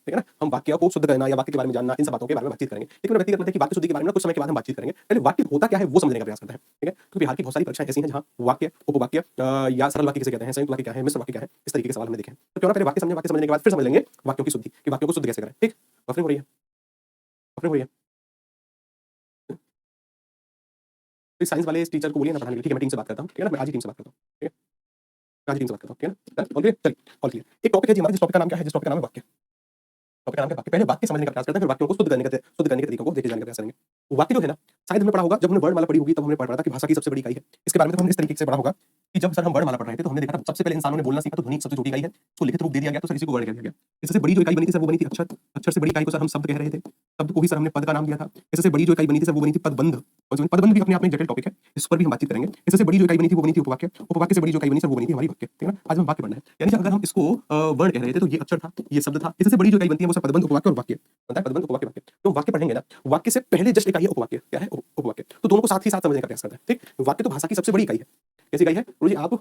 ठीक है ना। हम वाक्य को शुद्ध करना या वाक्य के बारे में जानना, इन सब बातों के बारे में बातचीत करेंगे। लेकिन मेरा व्यक्तिगत मत है कि वाक्य शुद्धि के बारे में कुछ समय के बाद हम बातचीत करेंगे। पहले वाक्य होता क्या है वो समझने का प्रयास करते हैं, ठीक है। क्योंकि बिहार की बहुत सारी परीक्षाएं ऐसी हैं जहां वाक्य, उपवाक्य या सरल वाक्य किसे कहते हैं, संयुक्त वाक्य क्या है, मिश्र वाक्य क्या है, इस तरीके के सवाल हमने देखे हैं। तो क्यों ना पहले वाक्य समझने, वाक्य समझने के बाद फिर समझ लेंगे वाक्यों की शुद्धि, कि वाक्यों को शुद्ध कैसे करें। ठीक, बफरिंग हो रही है, बफरिंग हो रही है। तो साइंस वाले इस टीचर को बोलिए ना पढ़ाने के लिए, ठीक है, मैं टीम से बात करता हूँ, ठीक है ना, मैं आज ही टीम से बात करता हूँ, ठीक है, आज ही टीम से बात करता हूँ, ठीक है ना। ओके, चलिए ऑल क्लियर। एक टॉपिक है जी हमारा, जिस टॉपिक का नाम क्या है, जिस टॉपिक का नाम है वाक्य। टॉपिक का नाम क्या है वाक्य। पहले वाक्य समझने का प्रयास करते हैं, फिर वाक्यों को शुद्ध करने के तरीकों को देखे जाने का प्रयास करेंगे। वाक्य जो है ना, शायद हमने पढ़ा होगा, जब हमने वर्णमाला पढ़ी होगी तब हमने पढ़ा था कि भाषा की सबसे बड़ी इकाई है। इसके बारे में तो हमने इस तरीके से पढ़ा होगा कि जब सर हम वर्णमाला पढ़ रहे थे तो हमने देखा था सबसे पहले इंसानों ने बोलना सीखा तो ध्वनि सबसे छोटी इकाई है, उसको लिखित रूप दे दिया गया तो सर इसी को वर्ण कह दिया गया। इससे बड़ी जो इकाई बनी थी सर वो बनी थी अक्षर। अक्षर से बड़ी इकाई को सर हम शब्द कह रहे थे, शब्द को ही सर हमने पद का नाम दिया था। इससे बड़ी जो इकाई बनी थी सर वो बनी थी पदबंध, और पदबंध भी अपने आप में जटिल टॉपिक है, इस पर भी हम बातचीत करेंगे। इससे बड़ी जो इकाई बनी थी वो बनी थी उपवाक्य, उपवाक्य से बड़ी जो इकाई बनी सर वो बनी थी हमारी वाक्य, ठीक है ना। आज हम वाक्य पढ़ना है, यानी अगर हम इसको वर्ण कह रहे थे तो ये अक्षर था, ये शब्द था। इससे बड़ी जो इकाई बनती है वो सर पदबंध, उपवाक्य और वाक्य बनता है, पदबंध, उपवाक्य, वाक्य। तो वाक्य पढ़ेंगे ना, वाक्य से पहले जस्ट इकाई है उपवाक्य, क्या है उपवाक्य, तो दोनों को साथ ही साथ समझने का प्रयास करते हैं, ठीक। वाक्य तो भाषा की सबसे बड़ी इकाई है। कैसी इकाई है गुरुजी? आप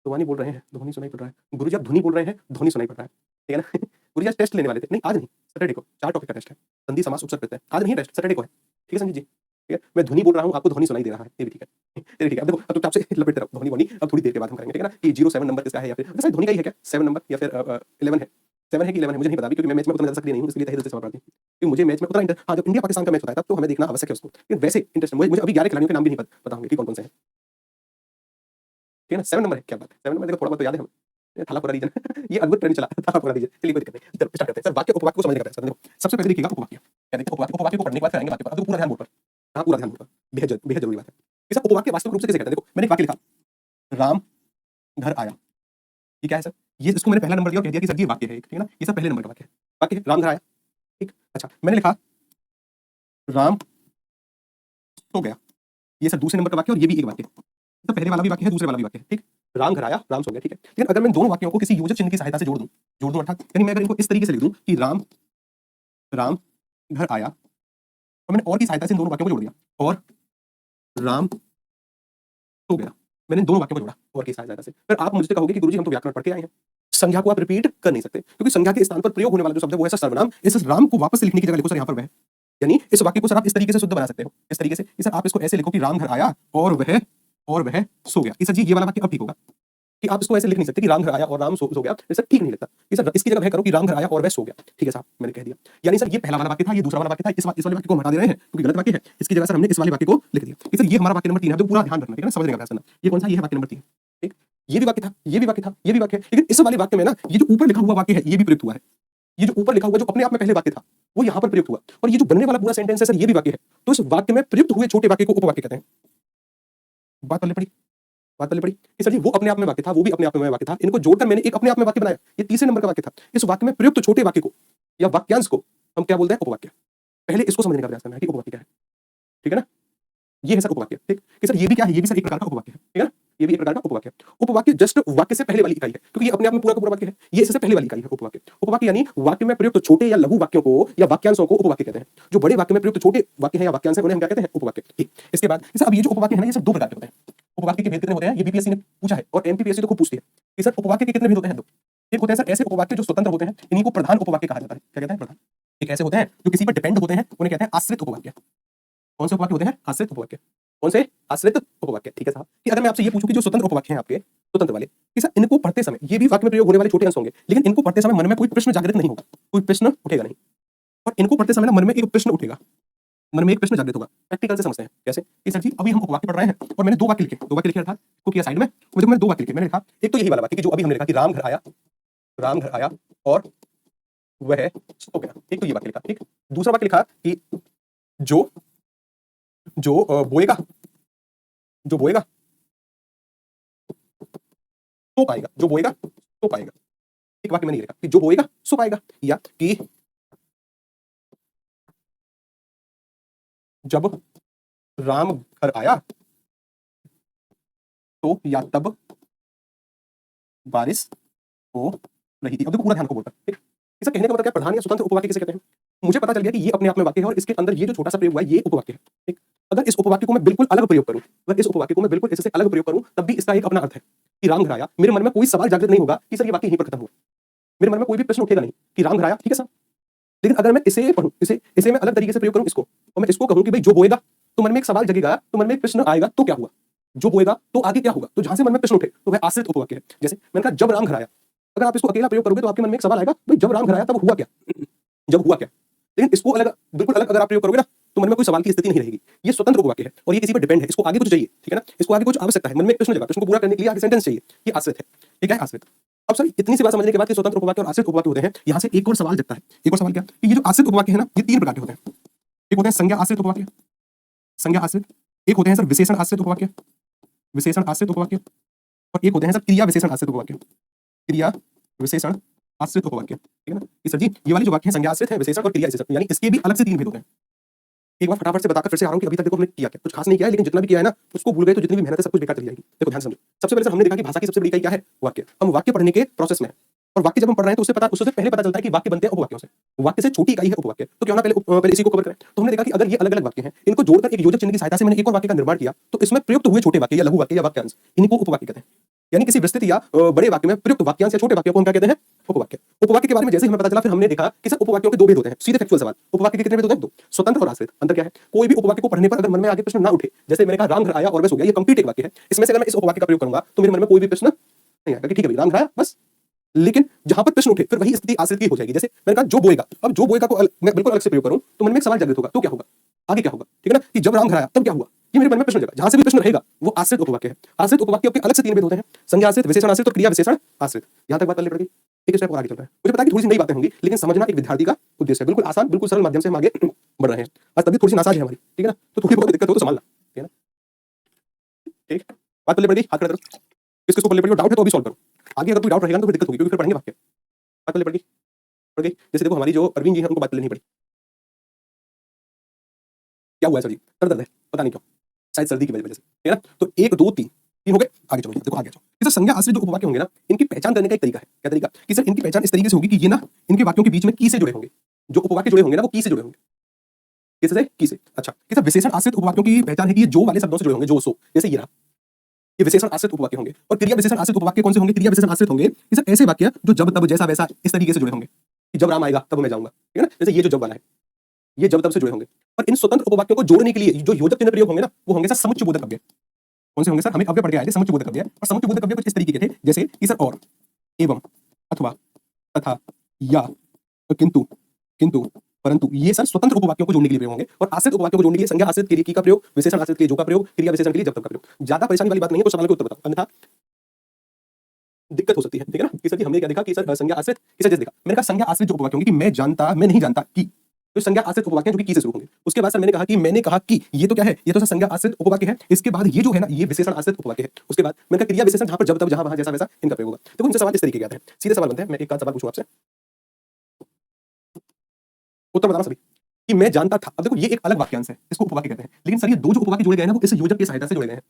ध्वनि बोल रहे हैं, ध्वनि सुनाई पड़ रहा है। गुरुजी आप ध्वनि बोल रहे हैं, ध्वनि सुनाई पड़ रहा है, ठीक है ना। गुरुजी आज टेस्ट लेने वाले थे, नहीं आज नहीं, सैटरडे को 4 टॉपिक का टेस्ट है, संधि समास उपसर्ग प्रत्यय। आज नहीं टेस्ट, सैटरडे को है, ठीक है संजीत जी, ठीक है। मैं ध्वनि बोल रहा हूँ, आपको ध्वनि सुनाई दे रहा है, ये भी ठीक है, चलिए ठीक है। अब देखो, अब तो आपसे लपेटते रहो ध्वनि, अब थोड़ी देर के बाद हम करेंगे, ठीक है ना। कि 07 नंबर किसका है, या फिर ध्वनि का ही है क्या 7 नंबर, या फिर 11 है, 7 है कि 11 है मुझे नहीं पता अभी, क्योंकि मैं मैच में उतना ज़्यादा सक्रिय नहीं हूँ, इसलिए तहे दिल से सवाल करती हूँ, क्योंकि मुझे मैच में उतना इंटरेस्ट, हाँ जब इंडिया पाकिस्तान का मैच होता है तब तो हमें देखना आवश्यक है उसको, लेकिन वैसे इंटरेस्ट मुझे अभी 11 खिलाड़ियों के नाम भी नहीं पता होंगे कि कौन कौन से हैं, ठीक है ना। 7 नंबर है, क्या बात है, 7 नंबर देखो थोड़ा बहुत तो याद है हमें, थालापुरा रीजन ये अद्भुत ट्रेंड चला थालापुरा रीजन। चलिए कोई दिक्कत नहीं, चलो स्टार्ट करते हैं सर। वाक्य उपवाक्य को समझने का प्रयास करते हैं। देखो सबसे पहले देखिएगा उपवाक्य, क्या देखते हैं उपवाक्य, उपवाक्य को पढ़ने के बाद फिर आएंगे वाक्य पर। अब देखो पूरा ध्यान बोर्ड पर, हाँ पूरा ध्यान बोर्ड पर, बेहद बेहद जरूरी बात है। इस उपवाक्य वास्तविक रूप से कैसे कहते हैं, देखो मैंने एक वाक्य लिखा, राम घर आया, ये क्या है सर, ये इसको मैंने पहला नंबर दिया और कह दिया कि सर ये वाक्य है एक, ठीक है ना, ये सब पहले नंबर का वाक्य है, वाक्य है राम घर आया, ठीक। अच्छा मैंने लिखा राम सो गया, ये सर दूसरे नंबर का वाक्य और ये भी एक वाक्य है, तो पहले वाला भी वाक्य है, दूसरे वाला भी वाक्य है, ठीक। राम घर आया, राम सो गया, ठीक है। लेकिन अगर मैं दोनों वाक्यों को किसी योजक चिन्ह की सहायता से जोड़ दूं अर्थात यानी मैं अगर इनको इस तरीके से लिख दूं कि राम राम घर आया, और मैंने और की सहायता से इन दोनों वाक्यों को जोड़ दिया, और राम सो गया, मैंने दोनों वाक्यों को जोड़ा और की सहायता से। फिर आप मुझसे कहोगे कि गुरुजी हम तो व्याकरण पढ़ के आए हैं, संज्ञा को आप रिपीट कर नहीं सकते, क्योंकि संज्ञा के स्थान पर प्रयोग होने वाला जो शब्द है वो है सर्वनाम। इस राम को वापस से लिखने की जगह लिखो सर यहाँ पर वह, यानी इस वाक्य को सर आप इस तरीके से शुद्ध बना सकते हो, इस तरीके से कि सर आप इसको ऐसे लिखो कि राम घर आया और वह सो गया। सर जी ये वाला वाक्य अब ठीक होगा कि आप इसको ऐसे लिख नहीं सकते कि राम घर आया और राम सो गया, सर ठीक नहीं लगता। कि सर इसकी जगह वह करो कि राम घर आया और वह सो गया, ठीक है साहब मैंने कह दिया। यानी सर ये पहला वाला वाक्य था, ये दूसरा वाला वाक्य था, इस वाले वाक्य को हम हटा दे रहे हैं क्योंकि गलत वाक्य है, इसकी जगह सर हमने इस वाले वाक्य को लिख दिया कि सर ये हमारा वाक्य नंबर 3 है। तो पूरा ध्यान रखना, ठीक है ना, समझने का प्रयास करना। ये कौन सा, ये है वाक्य नंबर 3, ठीक। ये भी वाक्य था, ये भी वाक्य था, ये भी वाक्य है, लेकिन इस वाले वाक्य में ना ये जो ऊपर लिखा हुआ वाक्य है ये भी प्रयुक्त हुआ है। ये जो ऊपर लिखा हुआ जो अपने आप में पहले वाक्य था वो यहाँ पर प्रयुक्त हुआ, और ये जो बनने वाला पूरा सेंटेंस है सर ये भी वाक्य है। तो इस वाक्य में प्रयुक्त हुए छोटे वाक्य को उपवाक्य कहते हैं। बात पहले पड़ी कि सर जी वो अपने आप में वाक्य था, वो भी अपने आप में वाक्य था, इनको जोड़कर मैंने एक अपने आप में वाक्य बनाया, ये तीसरे नंबर का वाक्य था। इस वाक्य में प्रयुक्त छोटे वाक्य को या वाक्यांश को हम क्या बोलते हैं, उपवाक्य। पहले इसको समझने का प्रयास करना है कि उपवाक्य क्या है, ठीक है ना। ये है सर उपवाक्य, ठीक। कि सर ये भी क्या है, ये भी सर एक प्रकार का उपवाक्य है, ठीक है ना, ये भी एक प्रकार का उपवाक्य है। उपवाक्य जस्ट वाक्य से पहले वाली इकाई है, क्योंकि ये अपने आप में पूरा का पूरा वाक्य है, ये इससे पहले वाली इकाई है उपवाक्य। उपवाक्य यानी वाक्य में प्रयुक्त छोटे या लघु वाक्यों को या वाक्यांशों को उपवाक्य कहते हैं। जो बड़े वाक्य में प्रयुक्त छोटे वाक्य हैं या वाक्यांश हैं उन्हें हम क्या कहते हैं, उपवाक्य, ठीक। इसके बाद जैसे अब ये जो उपवाक्य है ना ये सब दो प्रकार के होते हैं। उपवाक्य के भेद कितने होते हैं, ये बीपीएससी ने पूछा है और एमपीपीएससी तो खूब पूछती है कि सर उपवाक्य के कितने भेद होते हैं। दो एक होते हैं सर ऐसे उपवाक्य जो स्वतंत्र होते हैं, इन्हीं को प्रधान उपवाक्य कहा जाता है। क्या कहते हैं, प्रधान। एक ऐसे होते हैं जो किसी पर डिपेंड होते हैं, उन्हें कहते हैं आश्रित उपवाक्य। कौन से उपवाक्य होते हैं, आश्रित उपवाक्य। कौन से, आश्रित उपवाक्य, ठीक है साहब। कि अगर मैं आपसे ये पूछूं कि जो स्वतंत्र उपवाक्य हैं आपके, स्वतंत्र वाले, कि सर इनको पढ़ते समय ये भी वाक्य में प्रयोग होने वाले छोटे अंश होंगे, लेकिन इनको पढ़ते समय मन में कोई प्रश्न जागृत नहीं होगा, कोई प्रश्न उठेगा नहीं, और इनको पढ़ते समय ना मन में एक प्रश्न उठेगा, मन में एक प्रश्न जागृत होगा। प्रैक्टिकल से समझते हैं कैसे कि सर जी अभी हम उपवाक्य पढ़ रहे हैं और मैंने दो वाक्य लिखे अर्थात को किया साइड में, और जब मैंने दो वाक्य लिखे मैंने लिखा एक तो यही वाला वाक्य कि जो अभी हमने लिखा कि राम घर आया और वह सो गया, एक तो ये वाक्य लिखा, ठीक। दूसरा वाक्य लिखा कि जो बोएगा सो पाएगा, जो बोएगा सो पाएगा। एक वाक्य मैंने ये लिखा कि जो बोएगा सो पाएगा, या कि जब राम घर आया तो या तब बारिश हो रही थी। अब देखो पूरा ध्यान को बोलता है, ठीक। इसका कहने का मतलब क्या, प्रधान या स्वतंत्र उपवाक्य किसे कहते हैं। मुझे पता चल गया कि ये अपने आप में वाक्य है और इसके अंदर ये जो छोटा सा प्रयोग हुआ है ये उपवाक्य है, ठीक। अगर इस उपवाक्य को मैं बिल्कुल अलग प्रयोग करूं, अगर इस उपवाक्य को मैं बिल्कुल इससे अलग प्रयोग करूं तब भी इसका एक अपना अर्थ है कि राम घर आया, मेरे मन में कोई सवाल जागृत नहीं होगा कि सर ये वाक्य यहीं पर खत्म हुआ। मेरे मन में कोई भी प्रश्न उठेगा नहीं कि राम घराया, ठीक है सर। लेकिन अगर मैं इसे पढ़ूं, इसे मैं अलग तरीके से प्रयोग करूं इसको, और मैं इसको कहूं कि भाई जो बोएगा, तो मन में एक सवाल जगेगा, तो मन में एक प्रश्न आएगा, तो क्या हुआ? जो बोएगा तो आगे क्या होगा? तो जहां से मन में प्रश्न उठे तो वह आश्रित उपवाक्य है। जैसे मैंने कहा जब राम घर आया, अगर आप इसको अकेला प्रयोग करोगे तो आपके मन में एक सवाल आएगा, भाई जब राम घर आया तब हुआ क्या? जब हुआ क्या? लेकिन इसको अलग, बिल्कुल अलग अगर आप प्रयोग करोगे ना, तो मन में कोई सवाल की स्थिति नहीं रहेगी। ये स्वतंत्र उपवाक्य है और ये किसी पर डिपेंड है। इसको आगे कुछ चाहिए, ठीक है ना, इसको आगे कुछ आवश्यकता है, मन में एक प्रश्न जगा, प्रश्न को पूरा करने के लिए आगे सेंटेंस चाहिए, ये आश्रित है। ये क्या है? आश्रित। अब सर इतनी सी बात समझने के बाद कि स्वतंत्र उपवाक्य और आश्रित उपवाक्य होते हैं, यहाँ से एक और सवाल जगता है। एक और सवाल क्या? कि ये जो आश्रित उपवाक्य है ना, ये 3 प्रकार के होते हैं। एक होते हैं संज्ञा आश्रित उपवाक्य, संज्ञा आश्रित। एक होते हैं सर विशेषण आश्रित उपवाक्य, विशेषण आश्रित उपवाक्य। और एक होते हैं सर क्रिया विशेषण आश्रित उपवाक्य, क्रिया विशेषण आश्रित उपवाक्य, ठीक है ना। कि सर जी ये वाले जो वाक्य हैं संज्ञा आश्रित है, विशेषण और क्रिया विशेषण, यानी इसके भी अलग से 3 भेद होते हैं। एक बार फटाफट से बताकर फिर से आ रहा हूं कि अभी तक देखो हमने किया क्या, कुछ खास नहीं किया है, लेकिन जितना भी किया है ना उसको भूल गए तो जितनी भी मेहनत है सब कुछ बेकार चली जाएगी। देखो ध्यान से समझो। सबसे पहले सर हमने देखा कि भाषा की सबसे बड़ी इकाई क्या है? वाक्य। हम वाक्य पढ़ने के प्रोसेस में हैं, और वाक्य जब हम पढ़ रहे हैं तो उससे पहले पता चलता है कि वाक्य बनते हैं उपवाक्यों से। वाक्य से छोटी इकाई है उपवाक्य, तो क्यों ना पहले इसी को कवर करें। तो हमने देखा कि अगर ये अलग अलग वाक्य हैं, इनको जोड़कर एक योजक चिन्ह की सहायता से मैंने एक और वाक्य का निर्माण किया, तो इसमें प्रयुक्त हुए छोटे वाक्य या लघु वाक्य या वाक्यांश, इनको उपवाक्य कहते हैं। यानी किसी विस्तृत या बड़े वाक्य में प्रयुक्त वाक्यांश या छोटे वाक्यों को हम क्या कहते हैं? उपवाक्य। उपवाक्य के बारे में जैसे ही हमें पता चला, फिर हमने देखा कि सर उपवाक्यों के 2 भेद होते हैं। सीधे फैक्चुअल सवाल, उपवाक्य के कितने भेद होते हैं? 2, स्वतंत्र और आश्रित। अंतर क्या है? कोई भी उपवाक्य को पढ़ने पर अगर मन में आगे प्रश्न ना उठे, जैसे मैंने कहा राम घर आया और बस हो गया, ये कंप्लीट एक वाक्य है, इसमें से अगर मैं इस उपवाक्य का प्रयोग करूंगा तो मेरे मन में कोई भी प्रश्न नहीं आएगा कि ठीक है भाई राम घर आया बस। लेकिन जहां पर प्रश्न उठे फिर वही स्थिति आश्रित की हो जाएगी। जैसे मैंने कहा जो बोएगा, अब जो बोएगा को मैं बिल्कुल अलग से प्रयोग करूं तो मन में एक सवाल जागृत होगा, तो क्या होगा? आगे क्या होगा? ठीक है ना, कि जब राम घर आया तब क्या हुआ? ये मेरे मन में प्रश्न जगा, जहां से भी प्रश्न रहेगा वो आश्रित उपवाक्य है। आश्रित उपवाक्य के अलग से 3 भेद होते हैं, संज्ञा आश्रित, विशेषण आश्रित और क्रिया विशेषण आश्रित। यहां तक बात कर ले पड़ेगी। एक स्टेप और आगे चल रहा है। मुझे पता है कि थोड़ी सी नई बातें होंगी, लेकिन समझना एक विद्यार्थी का उद्देश्य है। बिल्कुल आसान, बिल्कुल सरल माध्यम से हम आगे बढ़ रहे हैं। आज तभी थोड़ी सी नासाज है हमारी, ठीक है ना, तो थोड़ी बहुत दिक्कत हो तो संभालना, ठीक है ना। ठीक, बात कर ले पड़ेगी, हाथ खड़ा करो। किसको कर ले पड़ेगी? डाउट है तो अभी सॉल्व करो। आगे अगर कोई डाउट रहेगा तो फिर दिक्कत होगी, क्योंकि फिर पढ़ेंगे वाक्य। बात कर ले पड़ेगी, पड़ गई। जैसे देखो हमारी जो अरविंद जी हैं उनको बात कर लेनी पड़ी। क्या हुआ है सर जी? सर दर्द है, पता नहीं क्यों, शायद सर्दी की वजह से, ठीक है ना। तो 1 2 3 3 हो गए, आगे चलो। देखो आगे चलो। सर संज्ञा आश्रित जो उपवाक्य होंगे ना, इनकी पहचान करने का एक तरीका है। क्या तरीका? कि सर इनकी पहचान इस तरीके से होगी कि ये ना इनके वाक्यों के बीच में की से जुड़े होंगे। जो उपवाक्य जुड़े होंगे ना वो की से जुड़े होंगे। किससे? की से। अच्छा, कि सर विशेषण आश्रित उपवाक्यों की पहचान है कि ये जो वाले शब्दों से जुड़े होंगे, जो सो, जैसे ये रहा, ये विशेषण आश्रित उपवाक्य होंगे। और क्रिया विशेषण आश्रित उपवाक्य कौन से होंगे? क्रिया विशेषण आश्रित होंगे कि सर ऐसे वाक्य जो जब तब जैसा वैसा इस तरीके से जुड़े होंगे, कि जब राम आएगा तब मैं जाऊंगा, ठीक है ना। जैसे ये जो जब वाला है, ये जब तब से जुड़े होंगे। और इन स्वतंत्र उपवाक्यों को जोड़ने के लिए जो योजक चिन्ह प्रयोग होंगे ना, वो होंगे सर समुच्चय बोधक अव्यय। कौन से होंगे सर? हमें अव्यय पढ़ के आए थे, समुच्चय बोधक अव्यय। और समुच्चय बोधक अव्यय कुछ इस तरीके के थे, जैसे कि सर और, एवं, अथवा, तथा, या, किंतु, किंतु, परंतु, ये सर स्वतंत्र उपवाक्यों को जोड़ने के लिए प्रयोग होंगे। और आश्रित उपवाक्यों को जोड़ने के लिए संज्ञा आश्रित के लिए की का प्रयोग, विशेषण आश्रित के लिए जो का प्रयोग, क्रिया विशेषण के लिए जब तक का प्रयोग। ज्यादा परेशानी वाली बात नहीं है, कुछ सवालों के उत्तर बताओ, अन्यथा दिक्कत हो सकती है, ठीक है ना। कि सर जी हमने क्या देखा कि सर संज्ञा आश्रित, किसे जैसे देखा मैंने कहा संज्ञा आश्रित जो उपवाक्य होंगे कि मैं जानता, मैं नहीं जानता कि, तो संज्ञा आश्रित उपवाक्य जो कि से शुरू होंगे। उसके बाद सर मैंने कहा कि मैंने कहा कि, ये तो क्या है? ये तो सर संज्ञा आश्रित उपवाक्य है। इसके बाद ये जो है ना, ये विशेषण आश्रित उपवाक्य है। उसके बाद मैंने कहा क्रिया विशेषण, जहां पर जब तब जहां वहां जैसा वैसा इनका प्रयोग होगा। देखो इनसे सवाल इस तरीके के आते हैं, सीधे सवाल बनते हैं। मैं एक सवाल पूछूं आपसे, उत्तर बताना सभी कि मैं जानता था। अब देखो ये एक अलग वाक्यांश है, इसको उपवाक्य कहते हैं। लेकिन सर ये दो जो उपवाक्य जुड़े गए हैं ना, वो इस योजक की सहायता से जुड़े गए हैं।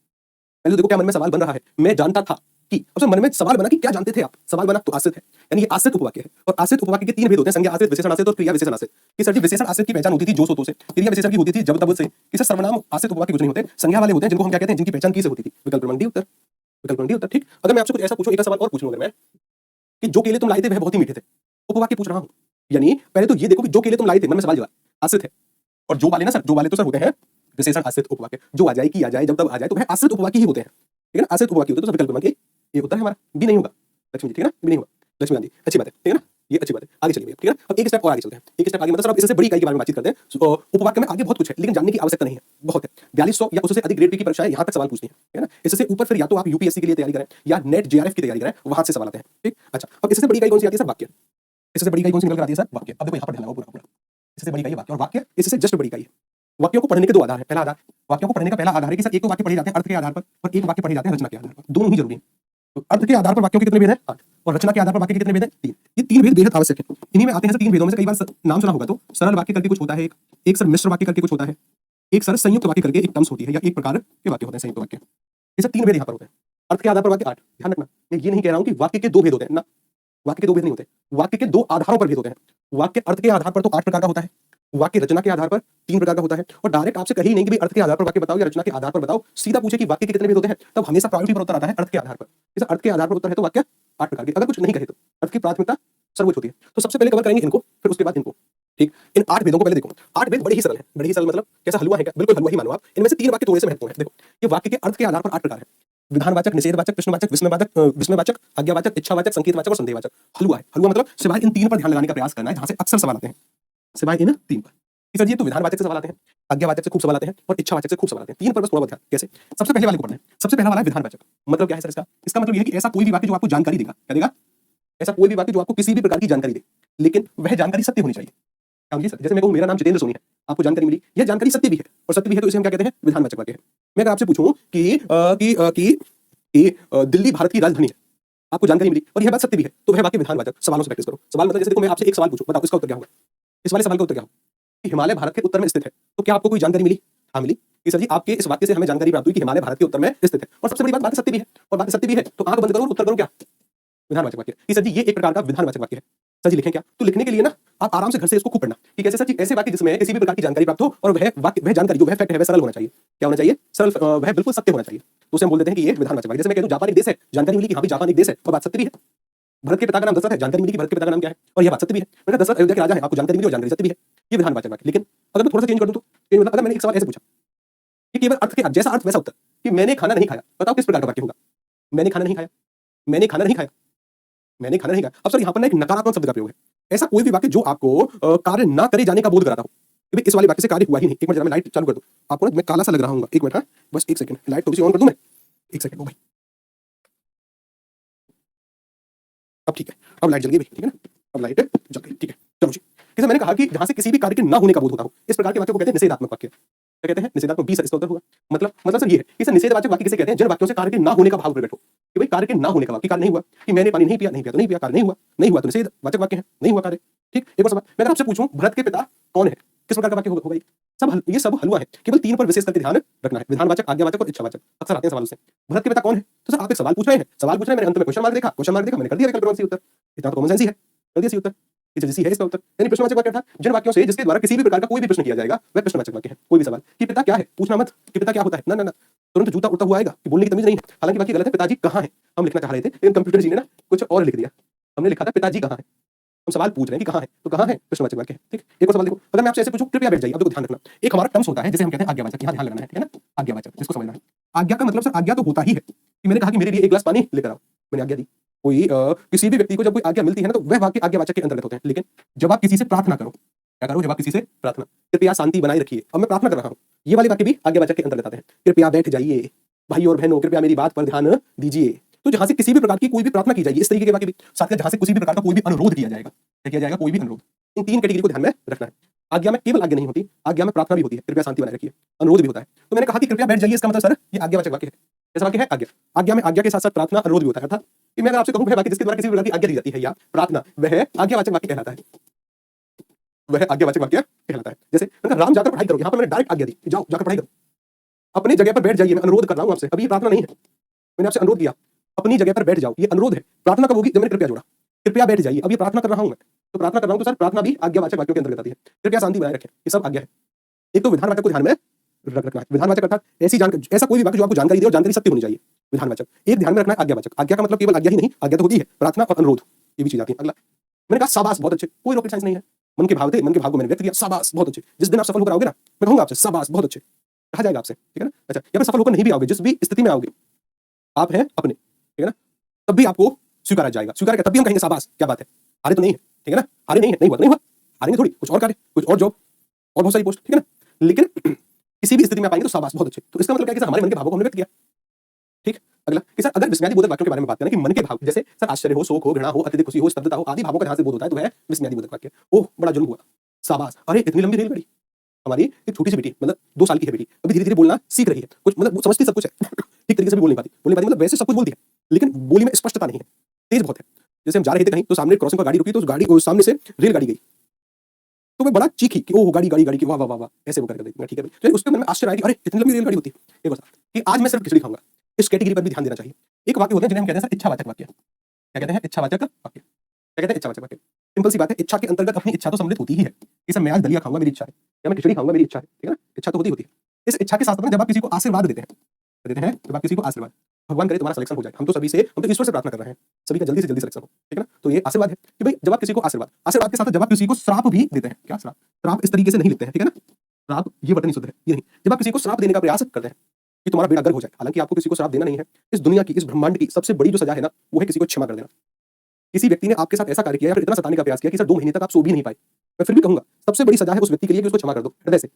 पहले देखो क्या मन में सवाल बन रहा है, मैं जानता था कि। अब सर मन में सवाल बना कि क्या जानते थे आप? सवाल बना तो आश्रित है, यानी ये आश्रित उपवाक्य है। और आश्रित उपवाक्य के 3 भेद होते हैं, संज्ञा आश्रित, विशेषण आश्रित और क्रिया विशेषण आश्रित। कि सर जी विशेषण आश्रित की पहचान होती थी जो सोतों से, क्रिया विशेषण की होती थी जब तब से। कि सर सर्वनाम आश्रित उपवाक्य कुछ नहीं होते, संज्ञा वाले होते हैं, जिनको हम क्या कहते हैं? जिनकी पहचान की से होती थी। विकल्प क्रमांक डी उत्तर, विकल्प क्रमांक डी उत्तर। ठीक, अगर मैं आपसे कुछ ऐसा पूछूं, एक सवाल और पूछ लूं अगर मैं, कि जो केले तुम लाए थे वह बहुत ही मीठे थे, उपवाक्य पूछ रहा हूं। यानी पहले तो ये देखो कि जो केले तुम लाए थे, मन में सवाल जवाब, आश्रित है। और जो वाले ना सर, जो वाले तो सर होते हैं विशेषण आश्रित उपवाक्य, जो आ जाए कि आ जाए जब तब आ जाए तो वह आश्रित उपवाक्य ही होते हैं, ठीक है ना। आश्रित उपवाक्य होते हैं तो विकल्प क्रमांक ये उत्तर है हमारा, बी नहीं होगा लक्ष्मी जी, ठीक है ना, बी नहीं होगा लक्ष्मी गांधी, अच्छी बात है, ठीक है ना, ये अच्छी बात है। आगे चलिए भैया, ठीक है ना। अब एक स्टेप और आगे चलते हैं, एक स्टेप आगे, मतलब सर अब इससे बड़ी इकाई के बारे में बातचीत करते हैं। उपवाक्य में आगे बहुत कुछ है, लेकिन जानने की आवश्यकता नहीं है, बहुत है। 4200 या उससे अधिक ग्रेड की परीक्षाएं यहाँ तक सवाल पूछती हैं, ठीक है ना। इससे ऊपर फिर या तो आप यूपीएससी के लिए तैयारी करें या नेट जेआरएफ की तैयारी करें, वहां से सवाल आते हैं, ठीक। अच्छा, अब इससे बड़ी इकाई कौन सी आती है सर? वाक्य। इससे बड़ी इकाई कौन सी निकल कर आती है सर? वाक्य। अब देखो यहाँ पर ध्यान लगाओ पूरा पूरा, इससे बड़ी इकाई वाक्य, और वाक्य इससे जस्ट बड़ी इकाई है। वाक्यों को पढ़ने के 2 आधार हैं। पहला आधार, वाक्यों को पढ़ने का पहला आधार है कि सर एक तो वाक्य पढ़े जाते हैं अर्थ के आधार पर, और एक वाक्य पढ़े जाते हैं रचना के आधार पर। दोनों ही जरूरी हैं। तो अर्थ के आधार पर वाक्यों के कितने भेद हैं? 8, और रचना के आधार पर वाक्य के कितने भेद हैं? 3। ये 3 भेद बेहद आवश्यक है। इन्हीं में आते हैं सर 3 भेदों में से कई बार नाम सुना होगा तो सरल वाक्य करके कुछ होता है, एक सर मिश्र वाक्य करके कुछ होता है, एक सर संयुक्त वाक्य करके एक टर्म्स होती है, या एक प्रकार के वाक्य होते हैं संयुक्त वाक्य। ये सब 3 भेद यहाँ पर होते हैं। अर्थ के आधार पर वाक्य 8, ध्यान रखना, मैं ये नहीं कह रहा हूँ कि वाक्य के 2 भेद होते हैं ना, वाक्य के 2 भेद नहीं होते, वाक्य के 2 आधारों पर भेद होते हैं। वाक्य अर्थ के आधार पर तो 8 प्रकार का होता है, वाक्य रचना के आधार पर 3 प्रकार का होता है। और डायरेक्ट आपसे कही नहीं कि भाई अर्थ के आधार पर वाक्य बताओ या रचना के आधार पर बताओ, सीधा पूछे कि वाक्य के कितने भेद होते हैं, तब हमेशा प्रायोरिटी पर उत्तर आता है अर्थ के आधार पर। जैसे अर्थ के आधार पर उत्तर है तो वाक्य 8 प्रकार के, अगर कुछ नहीं कहे तो अर्थ की प्राथमिकता सर्वोच्च होती है। तो सबसे पहले कवर करेंगे इनको, फिर उसके बाद इनको। ठीक, इन 8 वेदों को पहले देखो। 8 वेद बड़े ही सरल हैं, बड़े ही सरल मतलब कैसा हलवा है क्या? बिल्कुल हलवा ही मानो आप। इनमें से 3 वाक्य थोड़े से महत्वपूर्ण हैं। देखो, ये वाक्य के अर्थ के आधार पर 8 प्रकार हैं। विधानवाचक, निषेधवाचक, प्रश्नवाचक, विस्मयवाचक, आज्ञावाचक, इच्छावाचक, संकेतवाचक और संदेहवाचक। हलवा है। हलवा मतलब सिवाय इन 3 पर ध्यान लगाने का प्रयास करना है, जहां से अक्सर सवाल आते हैं। सिवाय इन 3 पर। कि सर जी तो विधानवाचक से सवाल आते हैं, आज्ञावाचक से खूब सवाल आते हैं और इच्छावाचक से खूब सवाल आते हैं। 3 पर बस थोड़ा बहुत ध्यान। कैसे? सबसे पहले वाले को पढ़ना है। सबसे पहला वाला है विधानवाचक। मतलब क्या है सर इसका? इसका मतलब ये है कि ऐसा कोई भी वाक्य जो आपको जानकारी देगा। क्या देगा? ऐसा कोई भी वाक्य जो आपको किसी भी प्रकार की जानकारी दे, लेकिन वह जानकारी सत्य होनी चाहिए। समझिए सर, जैसे मैं कहूं मेरा नाम जितेंद्र सोनी है, आपको जानकारी मिली, यह जानकारी सत्य भी है और सत्य भी है तो इसे हम क्या कहते हैं? विधानवाचक वाक्य है। मैं अगर आपसे पूछूं कि दिल्ली भारत की राजधानी है, आपको जानकारी मिली और यह बात सत्य भी है, तो वह वाक्य विधानवाचक। सवालों से प्रैक्टिस करो। सवाल मतलब जैसे देखो मैं आपसे एक सवाल पूछूं, बताओ इसका उत्तर क्या होगा? इस वाले सवाल का उत्तर क्या होगा? कि हिमालय भारत के उत्तर में स्थित है, तो क्या आपको कोई जानकारी मिली? हाँ मिली। कि सर जी आपके इस वाक्य से हमें जानकारी प्राप्त हुई कि हिमालय भारत के उत्तर में स्थित है और सबसे बड़ी बात सत्य भी है और बात सत्य भी है, तो आंख बंद करो और उत्तर करो क्या? विधानवाचक वाक्य। कि सर जी ये एक प्रकार का विधानवाचक वाक्य है। सर जी लिखें क्या? तो लिखने के लिए ना आप आराम से घर से इसको खूब पढ़ना कि कैसे सर जी ऐसे वाक्य जिसमें किसी भी प्रकार की जानकारी प्राप्त हो और वह वाक्य वह जानकारी जो वह फैक्ट है वह सरल होना चाहिए। क्या होना चाहिए? सरल, वह बिल्कुल सत्य होना चाहिए। तो उसे हम बोल देते हैं कि ये विधानवाचक वाक्य। जैसे मैं कह दूं जापान एक देश है, जानकारी मिली कि हाँ भी जापान एक देश है और बात सत्य भी है। भरत के पिता का नाम दशरथ है, जानकारी मिली कि भरत के पिता का नाम क्या है और यह बात सत्य भी है। मैंने कहा दशरथ अयोध्या के राजा है, आपको जानकारी मिली और जानकारी सत्य भी है। ये विधानवाचक वाक्य। लेकिन अगर मैं थोड़ा सा चेंज कर दूं तो चेंज मतलब अगर मैंने एक सवाल ऐसे पूछा कि केवल अर्थ के जैसा अर्थ वैसा उत्तर कि मैंने खाना नहीं खाया, बताओ किस प्रकार का वाक्य होगा? मैंने खाना नहीं खाया, मैंने खाना नहीं खाया, मैंने खाना नहीं खाया। अब सर यहाँ पर ना एक नकारात्मक शब्द का प्रयोग है। ऐसा कोई भी वाक्य जो आपको कार्य ना करे जाने का बोध कराता हो कि भाई इस वाले वाक्य से कार्य हुआ ही नहीं। एक मिनट जरा मैं लाइट चालू कर दूं, आपको ना मैं काला सा लग रहा हूँ। एक मिनट, हाँ बस एक सेकंड, लाइट थोड़ी सी ऑन कर दूं मैं। एक सेकंड, ओ भाई अब ठीक है, अब लाइट जल गई भाई, ठीक है ना? अब लाइट जल गई, ठीक है। चलो जी, जैसे मैंने कहा कि जहां से किसी भी कार्य के ना होने का बोध होता हो, इस प्रकार के वाक्य को कहते हैं निषेधात्मक वाक्य। क्या कहते हैं? निषेधात्मक। 20 इसका उत्तर होगा। मतलब सर ये है कि सर निषेधवाचक वाक्य किसे कहते हैं? जिन वाक्यों से कार्य के ना होने का भाव प्रकट हो कि भाई कार्य के ना होने का वाक्य, कार्य नहीं हुआ कि मैंने पानी नहीं पिया, नहीं पिया तो नहीं पिया, कार्य नहीं हुआ, नहीं हुआ तो निषेधवाचक वाक्य है, नहीं हुआ कार्य। ठीक, एक और सवाल मैं अगर आपसे पूछूं भरत के पिता कौन है, किस प्रकार का वाक्य होगा? ये सब हलवा है। केवल 3 पर विशेष करके ध्यान रखना है, विधानवाचक, आज्ञावाचक और इच्छावाचक। अक्सर आते हैं सवालों से भरत के पिता कौन है, तो सर आप एक सवाल पूछ रहे हैं, सवाल पूछ रहे हैं, मैंने अंत में क्वेश्चन मार्क देखा, क्वेश्चन मार्क देखा, मैंने कर दिया विकल्प सी उत्तर। इतना तो कॉमन सेंस ही है, कर दिया सी उत्तर। इसी है इसका उत्तर। यानी प्रश्नवाचक वाक्य था जिन वाक्यों से जिसके द्वारा किसी भी प्रकार का कोई भी प्रश्न किया जाएगा वह प्रश्नवाचक वाक्य है। कोई भी सवाल कि पिता क्या है पूछना मत कि पिता क्या होता है, ना ना ना, तुरंत जूता उड़ता हुआ आएगा कि बोलने की तमीज नहीं है। हालांकि वाक्य गलत है, पिताजी कहाँ है हम लिखना चाह रहे थे लेकिन कंप्यूटर जी ने ना कुछ और लिख दिया। हमने लिखा था पिताजी कहाँ है, हम सवाल पूछ रहे हैं कि कहाँ है, तो कहाँ है प्रश्नवाचक वाक्य है। ठीक, एक और सवाल देखो, अगर मैं आपसे ऐसे पूछूं कृपया बैठ जाइए, अब देखो ध्यान रखना, एक हमारा टर्म्स होता है जिसे हम कहते हैं आज्ञावाचक। यहाँ ध्यान लगाना है, ठीक है ना? आज्ञावाचक जिसको समझना है। आज्ञा का मतलब सर आज्ञा तो होता ही है कि मैंने कहा कि मेरे लिए एक गिलास पानी लेकर आओ, मैंने आज्ञा दी। कोई किसी भी व्यक्ति को जब कोई आज्ञा मिलती है ना तो वह वाक्य आज्ञावाचक के अंतर्गत होते हैं। लेकिन जब आप किसी से प्रार्थना करो, क्या करो? जब आप किसी से प्रार्थना, कृपया शांति बनाए रखिए, अब मैं प्रार्थना कर रहा हूँ, ये वाले वाक्य भी आज्ञावाचक के अंतर्गत आते हैं। कृपया बैठ जाइए, भाई और बहनों कृपया मेरी बात पर ध्यान दीजिए। तो जहां से किसी भी प्रकार की कोई भी प्रार्थना की जाएगी, इस तरीके के वाक्य भी साथ, जहां से किसी भी प्रकार का कोई भी अनुरोध किया जाएगा, क्या किया जाएगा? कोई भी अनुरोध। इन 3 कैटेगरी को ध्यान में रखना है। आज्ञा में केवल आज्ञा नहीं होती, आज्ञा में प्रार्थना भी होती है, कृपया शांति बनाए रखिए, अनुरोध भी होता है। तो मैंने कहा कि कृपया बैठ जाइए, इसका मतलब सर ये आज्ञावाचक वाक्य है। कैसा वाक्य है? आज्ञा। आज्ञा में आज्ञा के साथ साथ प्रार्थना, अनुरोध भी होता है। अर्थात कि मैं अगर आपसे कहूं वह वाक्य जिसके द्वारा किसी भी प्रकार की आज्ञा दी जाती है या प्रार्थना, वह आज्ञावाचक वाक्य कहलाता है, वह आज्ञावाचक वाक्य कहलाता है। जैसे मैंने कहा राम जाकर पढ़ाई करो, यहाँ पर मैंने डायरेक्ट आज्ञा दी, जाओ जाकर पढ़ाई करो। अपनी जगह पर बैठ जाइए, मैं अनुरोध कर रहा हूं आपसे, अभी ये प्रार्थना नहीं है, मैंने आपसे अनुरोध किया अपनी जगह पर बैठ जाओ, ये अनुरोध है। प्रार्थना कब होगी? जब मैंने कृपया जोड़ा, कृपया बैठ जाइए, अब ये प्रार्थना कर रहा हूं मैं, तो प्रार्थना कर रहा हूं तो सर प्रार्थना भी आज्ञावाचक वाक्यों के अंतर्गत आती है। कृपया शांति बनाए रखें, ये सब आज्ञा है। एक तो विधानवाचक को ध्यान में रखना है। विधानवाचक अर्थात ऐसी जानकारी, ऐसा कोई भी वाक्य जो आपको जानकारी दे और जानकारी सत्य होनी चाहिए, विधानवाचक। एक ध्यान में रखना है आज्ञावाचक। आज्ञा का मतलब केवल आज्ञा ही नहीं, आज्ञा तो होती है, प्रार्थना और अनुरोध, ये भी चीज आती है। अगला मैंने कहा शाबाश बहुत अच्छे, कोई रॉकेट साइंस नहीं है, मन के भाव थे, मन के भाव को मैंने व्यक्त किया, शाबाश बहुत अच्छे। जिस दिन आप सफल होकर आओगे ना, मैं कहूंगा आपसे शाबाश बहुत अच्छे, कहा जाएगा आपसे, ठीक है ना? अच्छा, या फिर सफल होकर नहीं भी आओगे, जिस भी स्थिति में आओगे आप हैं अपने, ठीक है ना, तब भी आपको स्वीकारा जाएगा। स्वीकार तब भी हम कहेंगे शाबाश क्या बात है, हारे तो नहीं है, ठीक है ना? हारे नहीं है, नहीं हुआ तो नहीं हुआ, हारेंगे थोड़ी, कुछ और कार्य, कुछ और जॉब और बहुत सारी पोस्ट, ठीक है ना? लेकिन किसी भी स्थिति में पाएंगे तो शाबाश बहुत अच्छे। तो इसका मतलब क्या है कि सर हमारे मन के भावों को हमने व्यक्त किया। ठीक, अगला कि सर अगर विस्मयादि बोधक वाक्यों के बारे में बात करें कि मन के भाव, जैसे सर आश्चर्य हो, शोक हो, घृणा हो, अत्यधिक खुशी हो, स्तब्धता हो, आदि भावों का जहां से बोध होता है तो वह विस्मयादि बोधक वाक्य। ओह बड़ा जुल्म हुआ, शाबाश, अरे इतनी लंबी रेलगाड़ी, हमारी एक छोटी सी बेटी मतलब 2 साल की है बेटी, अभी धीरे धीरे बोलना सीख रही है, कुछ मतलब वो समझती सब कुछ है ठीक तरीके से भी बोल नहीं पाती मतलब वैसे सब कुछ बोलती है लेकिन बोली में स्पष्टता नहीं है, तेज बहुत है। जैसे हम जा रहे थे कहीं तो सामने क्रॉसिंग पर गाड़ी रुकी तो उस गाड़ी सामने से रेलगाड़ी गई तो मैं बड़ा चीखी कि ओह गाड़ी गाड़ी गाड़ी की वाह वाह वाह वाह, ऐसे वो करके मैं ठीक है भाई। तो उसके मन में आश्चर्य आया कि अरे इतनी लंबी रेलगाड़ी होती है। एक बात कि आज मैं सिर्फ खिचड़ी खाऊंगा, इस कैटेगरी पर भी ध्यान देना चाहिए। एक वाक्य होते हैं जिन्हें हम कहते हैं सर इच्छावाचक वाक्य। क्या कहते हैं? इच्छावाचक वाक्य। क्या कहते हैं? इच्छावाचक वाक्य। सिंपल सी बात है, इच्छा के अंतर्गत अपनी इच्छा तो सम्मिलित होती ही है कि सर मैं आज दलिया खाऊंगा मेरी इच्छा है, या मैं खिचड़ी खाऊंगा मेरी इच्छा है, ठीक है ना? इच्छा तो होती है। इस इच्छा के साथ जब आप किसी को आशीर्वाद देते हैं जब आप किसी को आशीर्वाद भगवान करे तुम्हारा सिलेक्शन हो जाए। हम तो ईश्वर से प्रार्थना कर रहे हैं, सभी का जल्दी से जल्दी सिलेक्शन हो, ठीक है ना? तो ये आशीर्वाद है कि भाई जब आप किसी को आशीर्वाद के साथ जब आप किसी को श्राप भी देते हैं, क्या श्राप? श्राप इस तरीके से नहीं लेते हैं, ठीक है ना? श्राप ये वर्तनी शुद्ध है, ये नहीं। जब आप किसी को श्राप देने का प्रयास करते हैं कि तुम्हारा बेड़ा गर्क हो जाए, हालांकि आपको किसी को श्राप देना नहीं है। इस दुनिया की, इस ब्रह्मांड की सबसे बड़ी जो सजा है ना, वो है किसी को क्षमा कर देना। किसी व्यक्ति ने आपके साथ ऐसा कार्य किया या फिर इतना सताने का प्रयास किया कि सर 2 महीने तक आप सो भी नहीं पाए, मैं फिर भी कहूंगा सबसे बड़ी सजा है उस व्यक्ति के लिए कि उसको क्षमा कर दो हृदय से।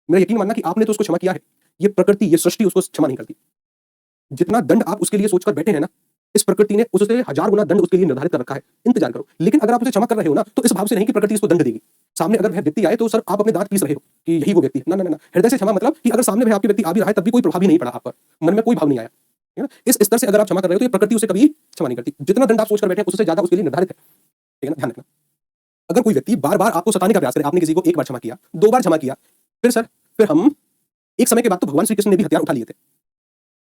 मेरा यकीन मानना कि आपने तो उसको क्षमा किया है, ये प्रकृति, ये सृष्टि उसको क्षमा नहीं करती। जितना दंड आप उसके लिए सोचकर बैठे हैं ना, इस प्रकृति ने उससे 1000 गुना दंड उसके लिए निर्धारित कर रखा है, इंतजार करो। लेकिन अगर आप उसे क्षमा कर रहे हो ना, तो इस भाव से नहीं कि प्रकृति इसको दंड देगी। सामने अगर वह व्यक्ति आए तो सर आप अपने दांत पीस रहे हो कि यही वो व्यक्ति है, ना ना ना, हृदय से क्षमा मतलब कि अगर सामने वह आपके व्यक्ति आ भी रहा है तब भी कोई प्रभाव ही नहीं पड़ा आप पर, मन में कोई भाव नहीं आया, है ना? इस स्तर से अगर आप क्षमा कर रहे हो तो ये प्रकृति उसे कभी क्षमा नहीं करती। जितना दंड आप सोचकर बैठे हैं उससे ज्यादा उसके लिए निर्धारित है, ठीक है ना? ध्यान रखना। अगर कोई व्यक्ति बार-बार आपको सताने का प्रयास करे, आपने किसी को 1 बार क्षमा किया, 2 बार क्षमा किया, फिर हम एक समय के बाद तो भगवान श्री कृष्ण ने भी हथियार उठा लिए थे।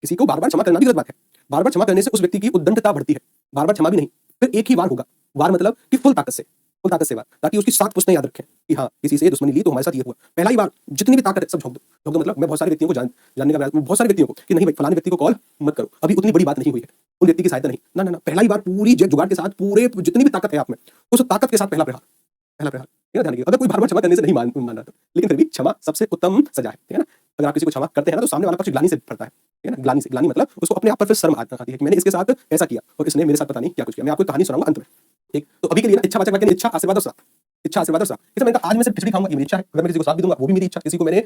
किसी को बार-बार क्षमा करना भी गलत बात है। बार-बार क्षमा करने से उस व्यक्ति की उद्दंडता बढ़ती है। बार-बार क्षमा भी नहीं, फिर एक ही बार होगा। वार मतलब कि फुल ताकत से वार, ताकि उसकी 7 पुश्तें याद रखें कि हाँ, किसी से दुश्मनी ली तो हमारे साथ ये हुआ। पहला ही बार जितनी भी ताकत है सब झोंक दो। झोंक दो मतलब मैं बहुत सारे व्यक्तियों को जानने का प्रयास, बहुत सारे व्यक्तियों को कि नहीं भाई फलाने व्यक्ति को कॉल मत करो, अभी उतनी बड़ी बात नहीं हुई है, उन व्यक्ति की सहायता नहीं। ना, ना, ना, पहला ही बार पूरी जुगाड़ के साथ, पूरे जितनी भी ताकत है आप में, उस ताकत के साथ पहला प्रहार। ये ध्यान रखिए। अगर कोई बार-बार क्षमा करने से नहीं मान रहा तो, लेकिन फिर भी क्षमा सबसे उत्तम सजा है, ठीक है ना? अगर आप किसी को क्षमा करते हैं ना तो सामने वाला पक्ष ग्लानि से भरता है, ठीक है ना? ग्लानि मतलब उसको अपने आप पर फिर शर्म आती है कि मैंने इसके साथ ऐसा किया और इसने मेरे साथ पता नहीं क्या कुछ किया। मैं आपको कहानी सुनाऊंगा अंत में, ठीक? तो अभी के लिए ना इच्छावाचक वाक्य, इच्छा, आशीर्वाद और श्राप। इच्छा, आशीर्वाद और श्राप। इसमें मैंने कहा आज मैं सिर्फ खिचड़ी खाऊंगा, ये मेरी इच्छा है। अगर मैं किसी को श्राप भी दूंगा वो भी मेरी इच्छा, किसी को मैंने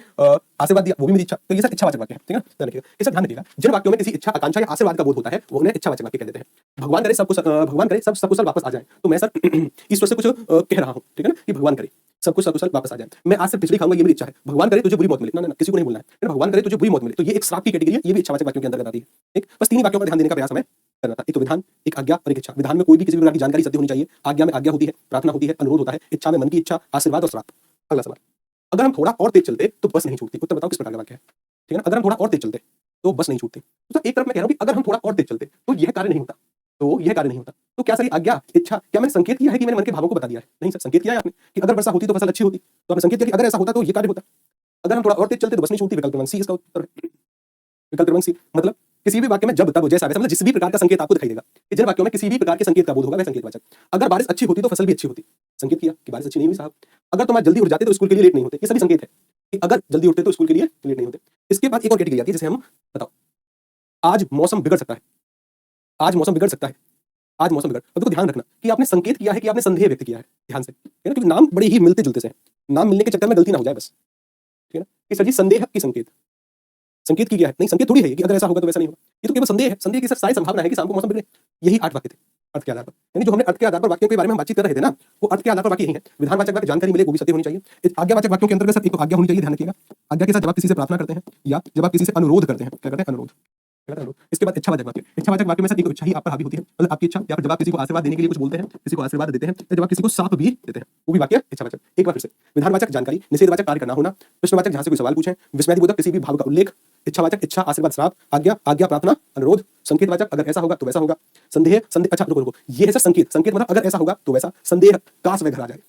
आशीर्वाद दिया वो भी मेरी इच्छा। तो ये सब इच्छावाचक वाक्य है, ठीक है ना? ध्यान रखिएगा। ये सब ध्यान रखिएगा। जिन वाक्यों में किसी इच्छा, आकांक्षा या आशीर्वाद का बोध होता है वो उन्हें इच्छावाचक वाक्य कह देते हैं। भगवान करे सब सकुशल वापस आ जाए, तो मैं सर ईश्वर से कुछ कह रहा हूं, ठीक है ना? कि भगवान करे सब कुछ सकुशल वापस आ जाए। मैं आज सिर्फ खिचड़ी खाऊंगा, ये मेरी इच्छा है। भगवान करे तुझे बुरी मौत मिले, ना ना ना, किसी को नहीं बोलना है। भगवान करे तुझे बुरी मौत मिले, तो ये एक श्राप की कैटेगरी है, ये भी इच्छावाचक वाक्यों के अंतर्गत आती है। ठीक, बस 3 ही वाक्यों पर ध्यान देने का प्रयास हमें करना था। एक तो विधान, एक आज्ञा और एक इच्छा। विधान में कोई भी किसी भी प्रकार की जानकारी सत्य होनी चाहिए। आज्ञा में आज्ञा होती है, प्रार्थना होती है, अनुरोध होता है। इच्छा में मन की इच्छा, आशीर्वाद और श्राप। अगला सवाल, अगर हम थोड़ा और तेज चलते तो बस नहीं छूटती। उत्तर बताओ किस प्रकार का वाक्य है, ठीक है ना? अगर हम थोड़ा और तेज चलते तो बस नहीं छूटती। तो एक तरफ मैं कह रहा हूं कि अगर हम थोड़ा और तेज चलते तो यह कार्य नहीं होता, तो क्या सर आज्ञा, इच्छा, क्या मैंने संकेत किया है कि मैंने मन के भावों को बता दिया है? नहीं सर, संकेत किया है आपने कि अगर वर्षा होती तो फसल अच्छी होती, तो आपने संकेत किया कि अगर ऐसा होता तो ये कार्य होता। अगर हम थोड़ा और तेज चलते तो बस नहीं छूटती। विकल्प क्रमांक सी इसका उत्तर है। विकल्प क्रमांक सी मतलब किसी भी वाक्य में जब, तब, जैसा, वैसा, मतलब जिस भी प्रकार का संकेत आपको दिखाई देगा। जिन वाक्यों में किसी भी प्रकार के संकेत का बोध होगा वह संकेतवाचक। अगर बारिश अच्छी होती तो फसल भी अच्छी होती, संकेत किया कि बारिश अच्छी नहीं हुई साहब। अगर तुम आज जल्दी उठ जाते तो स्कूल के लिए लेट नहीं होते, ये सभी संकेत है कि अगर जल्दी उठते तो स्कूल के लिए लेट नहीं होते। इसके बाद एक और कैटेगरी आती है जिसे हम बताओ, आज मौसम बिगड़ सकता है, आज मौसम बिगड़ सकता है, आज मौसम बिगड़। अब देखो ध्यान रखना कि आपने संकेत किया है कि आपने संदेह व्यक्त किया है, ध्यान से, है ना? क्योंकि नाम बड़े ही मिलते जुलते से हैं, नाम मिलने के चक्कर में गलती ना हो जाए बस, ठीक है ना? कि सर जी संदेह की संकेत की गया है, नहीं संकेत थोड़ी है कि अगर ऐसा होगा तो वैसा नहीं होगा। ये तो केवल संदेह है। संदेह की सर सारी संभावना है कि शाम को मौसम बिगड़े। यही 8 वाक्य थे अर्थ के आधार पर, यानी जो हमने अर्थ के आधार पर वाक्यों के बारे में हम बातचीत कर रहे थे ना, वो अर्थ के आधार पर वाक्य यही है। विधानवाचक वाक्य जानकारी मिले वो भी सत्य होनी चाहिए। आज्ञावाचक वाक्यों के अंतर्गत सर एक तो आज्ञा होनी चाहिए, ध्यान रखिएगा। आज्ञा के साथ जब आप किसी से प्रार्थना करते हैं या जब आप किसी से अनुरोध करते हैं, क्या करते हैं? अनुरोध। इसके बाद इच्छावाचक वाक्य। इच्छावाचक वाक्य में सर एक इच्छा ही आप पर हावी होती है, मतलब आपकी इच्छा, या फिर जब आप किसी को आशीर्वाद देने के लिए कुछ बोलते हैं, किसी को आशीर्वाद देते हैं, या जब आप किसी को शाप भी देते हैं, वो भी वाक्य इच्छावाचक। एक बार फिर से, विधानवाचक जानकारी, निषेधवाचक कार्य करना होना, प्रश्नवाचक जहां से कोई सवाल पूछें, विस्मयबोधक किसी भी भाव का उल्लेख, इच्छावाचक इच्छा, आशीर्वाद, श्राप, आज्ञा, प्रार्थना, अनुरोध, संकेतवाचक अगर ऐसा होगा तो वैसा होगा, संदेह, अच्छा रुको, ये है सर संकेत मतलब अगर ऐसा होगा तो वैसा, संदेह, काश वह घर आ जाए,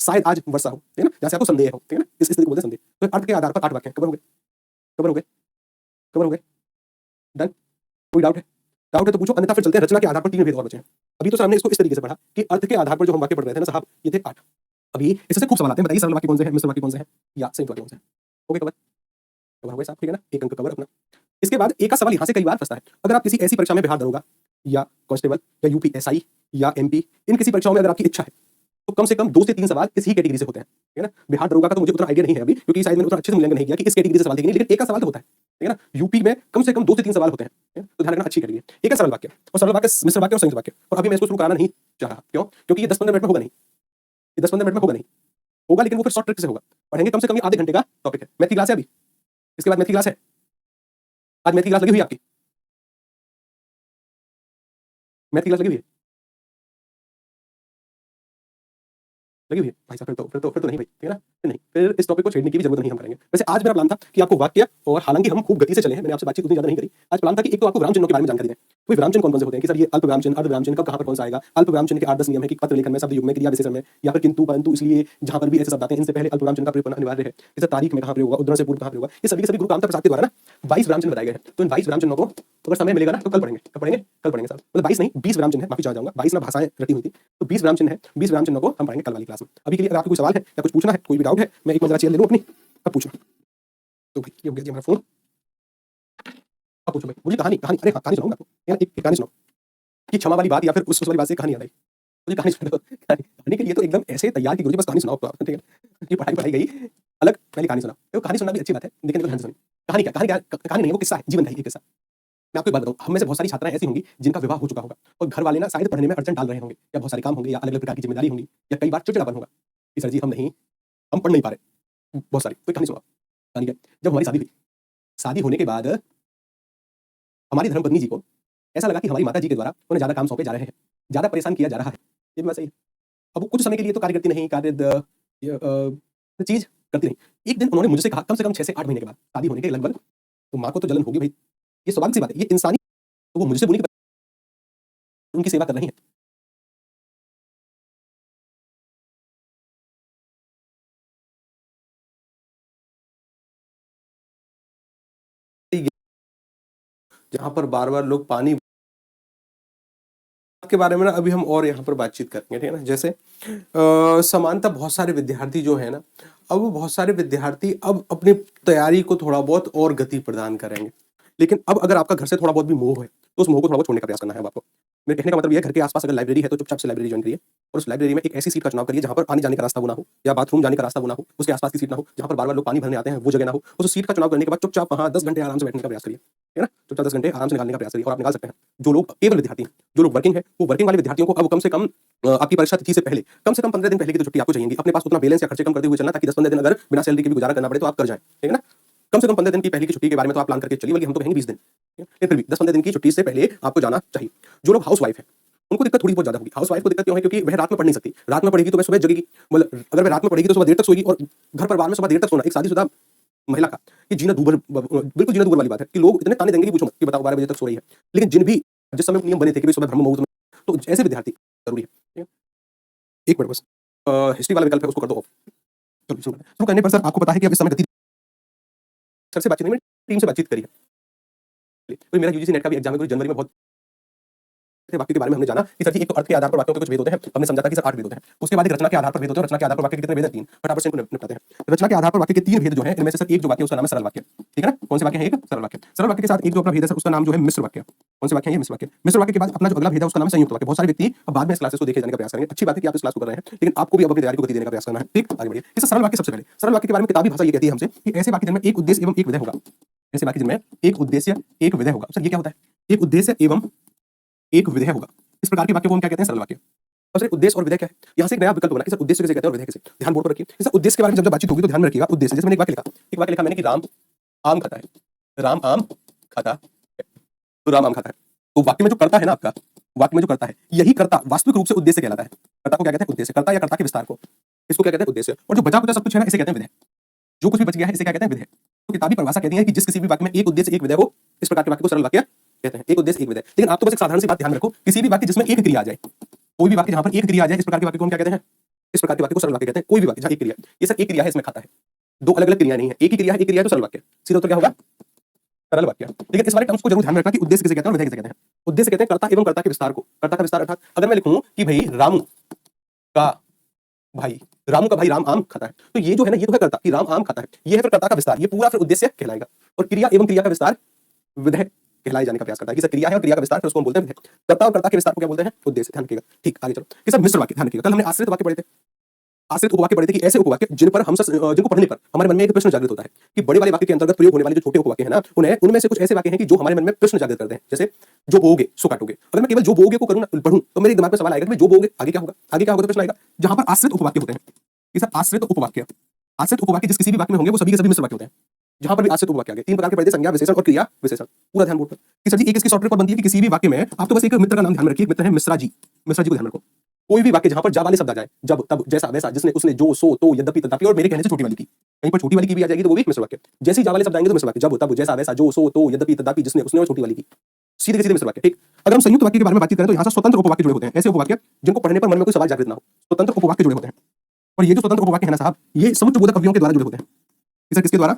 शायद आज वर्षा हो, ठीक है ना? जैसे आपको संदेह हो, ठीक है ना? इस स्थिति को बोलते हैं संदेह। तो अर्थ के आधार पर 8 वाक्य कवर हो गए। डन? कोई डाउट है तो पूछो, अन्यथा फिर चलते हैं रचना के आधार पर 3 भेद और बचे हैं। अभी तो सर हमने इसको इस तरीके से पढ़ा कि अर्थ के आधार पर जो हम वाक्य पढ़ रहे थे ना साहब, ये थे 8। अभी इससे खूब सवाल आते हैं, बताइए सरल वाक्य कौन से हैं, मिश्र वाक्य कौन से हैं, या संयुक्त वाक्य कौन से हैं? ओके, कवर हो गए साहब, ठीक है ना? 1 अंक कवर अपना। इसके बाद एक का सवाल यहाँ से कई बार फंसता है। अगर आप किसी ऐसी परीक्षा में बिहार दरोगा या कांस्टेबल या यूपी एसआई या एमपी, इन किसी परीक्षाओं में अगर आपकी इच्छा है तो कम से कम 2 से 3 सवाल इस ही कैटेगरी से होते हैं, ठीक है ना? बिहार दरोगा का तो मुझे उतना आइडिया नहीं है अभी, क्योंकि शायद मैंने उतना अच्छे से मूल्यांकन नहीं किया कि इस कैटेगरी से सवाल देंगे, लेकिन एक का सवाल तो होता है, ठीक है ना? यूपी में कम से कम 2 से 3 सवाल होते हैं, ठीक है? तो ध्यान रखना, अच्छी कैटेगरी है। एक है सरल वाक्य, और सरल वाक्य, मिश्र वाक्य और संयुक्त वाक्य। और अभी मैं इसको शुरू कराना नहीं चाह रहा, क्यों? क्योंकि ये 10-15 मिनट में होगा नहीं, ये 10-15 मिनट में होगा, लेकिन वो फिर शॉर्ट ट्रिक से होगा। पढ़ेंगे कम से कम ये आधे घंटे का टॉपिक है। मैथ की क्लास है अभी, इसके बाद मैथ की क्लास है। आज मैथ की क्लास लगी हुई है आपकी? मैथ की क्लास लगी हुई है? लगी हुई है भाई साहब, फिर तो नहीं भाई, ठीक है ना, फिर नहीं, फिर इस टॉपिक को छेड़ने की भी जरूरत नहीं हम करेंगे। वैसे आज मेरा प्लान था कि आपको वाक्य, और हालांकि हम खूब गति से चले हैं, मैंने आपसे बातचीत उतनी ज्यादा नहीं करी। आज प्लान था कि एक तो आपको विराम चिन्हों के बारे में जानकारी दें। कोई विराम चिन्ह कौन कौन से होते हैं कि सर ये अल्प विराम चिन्ह, अर्ध विराम चिन्ह कब कहाँ पर कौन सा आएगा, अल्प विराम चिन्ह के 8-10 नियम है कि पत्र लेखन में, शब्द युग्म में, क्रिया विशेषण में, या फिर किंतु परंतु इसलिए जहां पर भी ऐसे शब्द आते हैं इनसे पहले अल्प विराम चिन्ह का प्रयोग करना अनिवार्य है। जैसे तारीख में कहां प्रयोग होगा, उद्धरण से पूर्व कहां प्रयोग होगा, ये सभी के सभी गुरु कामता प्रसाद के द्वारा ना 22 विराम चिन्ह बताए गए हैं। तो इन 22 विराम चिन्हों को अगर समय मिलेगा ना तो कल पढ़ेंगे, कब पढ़ेंगे, कल पढ़ेंगे साहब, मतलब 22 नहीं 20 विराम चिन्ह है, माफी चाह जाऊंगा, 22 ना भाषाएं रटी हुई थी, तो 20 विराम चिन्ह है, 20 विराम चिन्हों को हम पढ़ेंगे कल वाली क्लास में। अभी के लिए अगर आपको कोई सवाल है या कुछ पूछना है, कोई भी डाउट है, मैं एक जरा चेयर ले लूं अपनी, अब पूछो। तो भाई ये हो गया जी हमारा फोन, अब पूछो भाई, मुझे कहानी कहानी अरे हाँ, कहानी सुनाऊंगा आपको, एक कहानी सुनाओ कि क्षमा वाली बात या फिर उस वाली बात से कहानी याद आई, मुझे कहानी सुनाओ। कहानी के लिए तो एकदम ऐसे तैयार की गुरुजी, बस कहानी सुनाओ तो आप, ठीक है, ये पढ़ाई गई अलग, पहले कहानी सुनाओ। तो कहानी सुनना भी अच्छी बात है, लेकिन ध्यान से सुनिए। कहानी नहीं, वो किस्सा है, जीवन का ही एक किस्सा। मैं आपको एक बात बताऊं, हम में से बहुत सारी छात्राएं ऐसी होंगी जिनका विवाह हो चुका होगा और घर वाले ना शायद पढ़ने में अड़चन डाल रहे होंगे, या बहुत सारे काम होंगे, या अलग अलग प्रकार की जिम्मेदारी होंगी, या कई बार चिड़चिड़ापन होगा कि सर जी हम पढ़ नहीं पा रहे, बहुत सारी। तो कहानी सुनाओ। कहानी क्या, जब हमारी शादी हुई, शादी होने के बाद हमारी धर्मपत्नी जी को ऐसा लगा कि हमारी माता जी के द्वारा उन्हें ज्यादा काम सौंपे जा रहे हैं, ज्यादा परेशान किया जा रहा है। ये भी बात सही है। अब वो कुछ समय के लिए तो कार्य करती नहीं, चीज करती नहीं। एक दिन उन्होंने मुझसे कहा, कम से कम 6 से 8 महीने के बाद शादी होने के लगभग, तो माँ को तो जलन होगी भाई, ये स्वाभाविक सी बात है, ये इंसानी। तो वो मुझसे बोली कि उनकी सेवा कर रही है। जहाँ पर बार बार लोग पानी के बारे में ना अभी हम और यहाँ पर बातचीत करेंगे, ठीक है ना। जैसे समानता बहुत सारे विद्यार्थी जो है ना, अब वो बहुत सारे विद्यार्थी अब अपनी तैयारी को थोड़ा बहुत और गति प्रदान करेंगे। लेकिन अब अगर आपका घर से थोड़ा बहुत भी मोह है तो उस मोह को थोड़ा बहुत छोड़ने का प्रयास करना है अब आपको। मेरे कहने का मतलब ये है, घर के आसपास अगर लाइब्रेरी है तो चुपचाप से लाइब्रेरी ज्वाइन करिए, और उस लाइब्रेरी में एक ऐसी सीट का चुनाव करिए जहां पर आने जाने का रास्ता वो ना हो, या बाथरूम जाने का रास्ता वो ना हो, उसके आसपास की सीट ना हो, जहां पर बार बार लोग पानी भरने आते हैं वो जगह ना हो। उस सीट का चुनाव करने के बाद चुपचाप वहां 10 घंटे आराम से बैठने का प्रयास करिए, है ना, चुपचाप 10 घंटे आराम से निकालने का प्रयास करिए, और आप निकाल सकते हैं। जो लोग केवल विद्यार्थी हैं, जो लोग वर्किंग है, वो वर्किंग वाले विद्यार्थियों को अब कम से कम आपकी परीक्षा तिथि से पहले कम से कम 15 दिन पहले की तो छुट्टी आपको चाहिए। अपने पास उतना बैलेंस या खर्चे कम करते हुए चलना, ताकि 10-15 दिन अगर बिना सैलरी के भी गुजारा करना पड़े तो आप कर जाएं, ठीक है ना। कम से कम 15 दिन की पहले की छुट्टी के बारे में तो आप प्लान करके चलिए, बल्कि हम तो कहेंगे 20 दिन, लेकिन फिर भी 10-15 दिन की छुट्टी से पहले आपको जाना चाहिए। जो लोग हाउस वाइफ है उनको दिक्कत थोड़ी बहुत ज्यादा होगी। हाउस वाइफ को दिक्कत क्यों है, क्योंकि वह रात में पढ़ नहीं सकती। रात में पढ़ेगी तो वह सुबह जगेगी, मतलब अगर वह रात में पढ़ेगी तो सुबह देर तक सोएगी, और घर परिवार में सुबह देर तक सोना एक शादीशुदा महिला का ये जीना दूभर, बिल्कुल जीना दूभर वाली बात है। कि लोग इतने ताने देंगे कि पूछो मत, कि बताओ 12 बजे तक सो रही है। लेकिन जिस समय नियम बने थे कि सुबह ब्रह्म मुहूर्त में, तो ऐसे विद्यार्थी जरूरी है, ठीक है? एक मिनट बस, हिस्ट्री वाला विकल्प है उसको कर दो ऑफ। चलो शुरू करने पर सर आपको पता है कि अब इस समय गति सर से बातचीत नहीं, टीम से बातचीत करी है। तो मेरा यूजीसी नेट का भी एग्जाम है, जनवरी में बहुत वाक्य के बारे में हमने जाना कि सर जी एक तो अर्थ के आधार पर वाक्यों के कुछ भेद होते हैं, हमने समझा था कि सर 8 भेद होते हैं। उसके बाद एक रचना के आधार पर भेद होते हैं, रचना के आधार पर वाक्य के कितने भेद हैं? 3। फटाफट से इनको निपटाते हैं। रचना के आधार पर वाक्य के 3 भेद जो हैं, इनमें से सर एक जो वाक्य उसका नाम है सरल वाक्य, ठीक है ना। कौन से वाक्य है? एक सरल वाक्य। सरल वाक्य के साथ एक जो अपना भेद है सर उसका नाम जो है मिश्र वाक्य। कौन से वाक्य है? ये मिश्र वाक्य। मिश्र वाक्य के बाद अपना जो अगला भेद है उसका नाम है संयुक्त वाक्य। बहुत सारे व्यक्ति अब बाद में इस क्लासेस को देखे जाने का प्रयास करेंगे। अच्छी बात है कि आप इस क्लास को कर रहे हैं, लेकिन आपको भी अब अपनी तैयारी को गति देने का प्रयास करना है, ठीक। आगे बढ़िए। इस सरल वाक्य सबसे पहले, सरल वाक्य के बारे में किताबी भाषा ये कहती है हमसे कि ऐसे वाक्य जिनमें एक उद्देश्य एवं एक विधेय होगा। ऐसे वाक्य जिनमें एक उद्देश्य एक विधेय होगा। सर ये क्या होता है? एक उद्देश्य एवं एक विधेय होगा। इस प्रकार के वाक्य को हम क्या कहते हैं? सरल वाक्य। अब सर उद्देश्य और विधेय क्या है? यहाँ से एक नया विकल्प बना कि सर उद्देश्य किसे कहते हैं और विधेय किसे। ध्यान बोर्ड पर रखिए। इस उद्देश्य के बारे में जब बातचीत होगी तो ध्यान में रखिएगा उद्देश्य। जैसे मैंने एक वाक्य लिखा मैंने कि राम आम खाता है, राम आम खाता है, तो राम आम खाता है। तो वाक्य में जो करता है ना आपका, वाक्य में जो करता है, यही करता वास्तविक रूप से उद्देश्य कहलाता है। कर्ता को क्या कहते हैं? उद्देश्य। कर्ता या कर्ता के विस्तार को, इसको क्या कहते हैं? उद्देश्य। और जो बचा कुचा सब कुछ है ना, इसे कहते हैं विधेय। जो कुछ भी बच गया है इसे क्या कहते हैं? विधेय। तो किताबी परिभाषा कहती है कि जिस किसी भी वाक्य में एक उद्देश्य एक विधेय हो, इस प्रकार के वाक्य को सरल वाक्य कहते हैं। एक उद्देश्य एक विधेय। लेकिन आप तो बस एक साधारण सी बात ध्यान रखो, किसी भी वाक्य जिसमें एक क्रिया आ जाए, कोई भी वाक्य जहां पर एक क्रिया आ जाए, इस प्रकार के वाक्य को हम क्या कहते हैं? इस प्रकार के वाक्य को सरल वाक्य कहते हैं। कोई भी वाक्य जहां एक क्रिया, ये सर एक क्रिया है, इसमें खाता है, दो अलग अलग क्रिया नहीं है, एक ही क्रिया है, एक क्रिया है तो सरल वाक्य। सीधा उत्तर क्या होगा? सरल वाक्य। लेकिन इस वाले टर्म्स को जरूर ध्यान में रखना कि उद्देश्य किसे कहते हैं और विधेय किसे कहते हैं। उद्देश्य कहते हैं कर्ता एवं कर्ता के विस्तार को। कर्ता का विस्तार अर्थात अगर मैं लिखूं कि भाई रामू का भाई राम आम खाता है, तो ये जो है ना, ये तो है कर्ता कि राम आम खाता है, ये है फिर कर्ता का विस्तार, ये पूरा फिर उद्देश्य कहलाएगा। और क्रिया एवं क्रिया का विस्तार विधेय कहलाए जाने का प्रयास करता है कि सर क्रिया है और क्रिया का विस्तार, फिर उसको हम बोलते हैं विधेय। कर्ता और कर्ता के विस्तार को क्या बोलते हैं? उद्देश्य। ध्यान रखिएगा। ठीक, आगे चलो कि सर मिश्र वाक्य। ध्यान रखिएगा, कल हमने आश्रित वाक्य पढ़े थे, आश्रित उपवाक्य पढ़े थे कि ऐसे उपवाक्य जिनको पढ़ने पर हमारे मन में एक प्रश्न जागृत होता है कि बड़े वाले वाक्य के अंतर्गत प्रयोग होने वाले जो छोटे उपवाक्य हैं ना, उनमें से कुछ ऐसे वाक्य हैं कि जो हमारे मन में प्रश्न जागृत करते हैं। जैसे जो बोओगे सो काटोगे। अगर मैं केवल जो बोओगे को करूं ना, पढ़ूं, तो मेरे दिमाग में सवाल आएगा कि जो बोओगे आगे क्या होगा, आगे क्या होगा, तो प्रश्न आएगा। जहां पर आश्रित उपवाक्य होते हैं, कि सर आश्रित उपवाक्य जिस किसी भी वाक्य में होंगे वो सभी के सभी मिश्र वाक्य होते हैं। जहां पर भी आश्रित उपवाक्य आ गए, 3 प्रकार के पढ़े थे, संज्ञा विशेषण और क्रिया विशेषण। पूरा ध्यान बोर्ड पर कि सर जी एक इसकी शॉर्ट ट्रिक और बनती है कि किसी भी वाक्य में आप तो बस एक मित्र का नाम ध्यान में रखिए, मित्र है मिश्रा जी। मिश्रा जी को ध्यान रखो। कोई भी वाक्य जहां पर जा वाले शब्द आ जाए, जब तब जैसा वैसा जिसने उसने जो सो तो यद्यपि तथापि और मेरे कहने से छोटी वाली की, कहीं पर छोटी वाली की भी आ जाएगी तो वो भी मिश्र वाक्य। जैसे ही जा वाले शब्द आएंगे तो मिश्र वाक्य, जब तब जैसा वैसा जो सो तो यद्यपि तथापि जिसने उसने और छोटी वाली की, सीधे के सीधे मिश्र वाक्य। ठीक, अगर हम संयुक्त वाक्य के बारे में बातचीत करें तो यहाँ से स्वतंत्र उपवाक्य जुड़े होते हैं, ऐसे उपवाक्य जिनको पढ़ने पर मन में कोई सवाल जागृत ना हो, स्वतंत्र उपवाक्य जुड़े होते हैं। और ये जो स्वतंत्र उपवाक्य है ना साहब, ये समुच्चय बोधक अवयवों के द्वारा जुड़े होते हैं। इसे किसके द्वारा?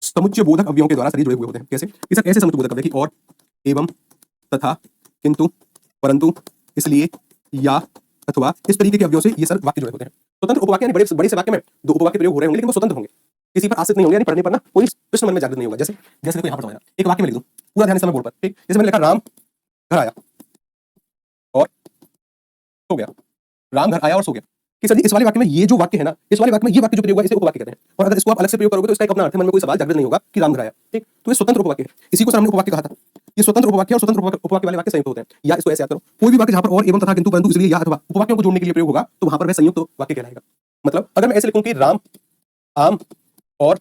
समुच्चय बोधक अवयवों के द्वारा सभी जुड़े हुए होते हैं। कैसे? इसे ऐसे समुच्चय बोधक अवयव की और, एवं, तथा, किंतु, परंतु, इसलिए, या, अथवा इस तरीके के अवयवों से ये सर वाक्य जुड़े होते हैं। स्वतंत्र उपवाक्य यानी बड़े बड़े से वाक्य में दो उपवाक्य प्रयोग हो रहे होंगे लेकिन वो स्वतंत्र होंगे, किसी पर आश्रित नहीं होंगे, यानी पढ़ने पर ना कोई प्रश्न मन में जागृत नहीं होगा। जैसे जैसे देखो यहाँ पर समझना, एक वाक्य में लिख दूं, पूरा ध्यान से समय बोर्ड पर। ठीक, जैसे मैंने लिखा राम घर आया और सो गया, राम घर आया और सो गया। कि सर जी इस वाले वाक्य में ये जो वाक्य है ना, इस वाले वाक्य में ये वाक्य जो प्रयोग हुआ है इसे उपवाक्य कहते हैं। और अगर इसको आप अलग से प्रयोग करोगे तो इसका एक अपना अर्थ है, मन में कोई सवाल जागृत नहीं होगा कि राम घर आया। ठीक, तो ये स्वतंत्र उपवाक्य है, इसी को सर हमने उपवाक्य कहा था। ये स्वतंत्र उपवाक्य और स्वतंत्र उपवाक्य वाले वाक्य संयुक्त होते हैं। या इसको ऐसे याद करो, कोई भी वाक्य जहां पर और, एवं, तथा, किंतु, परंतु, इसलिए, या, अथवा उपवाक्यों को जोड़ने के लिए प्रयोग होगा तो वहां पर वह संयुक्त वाक्य कहलाएगा। मतलब अगर मैं ऐसे लिखूं कि राम आम और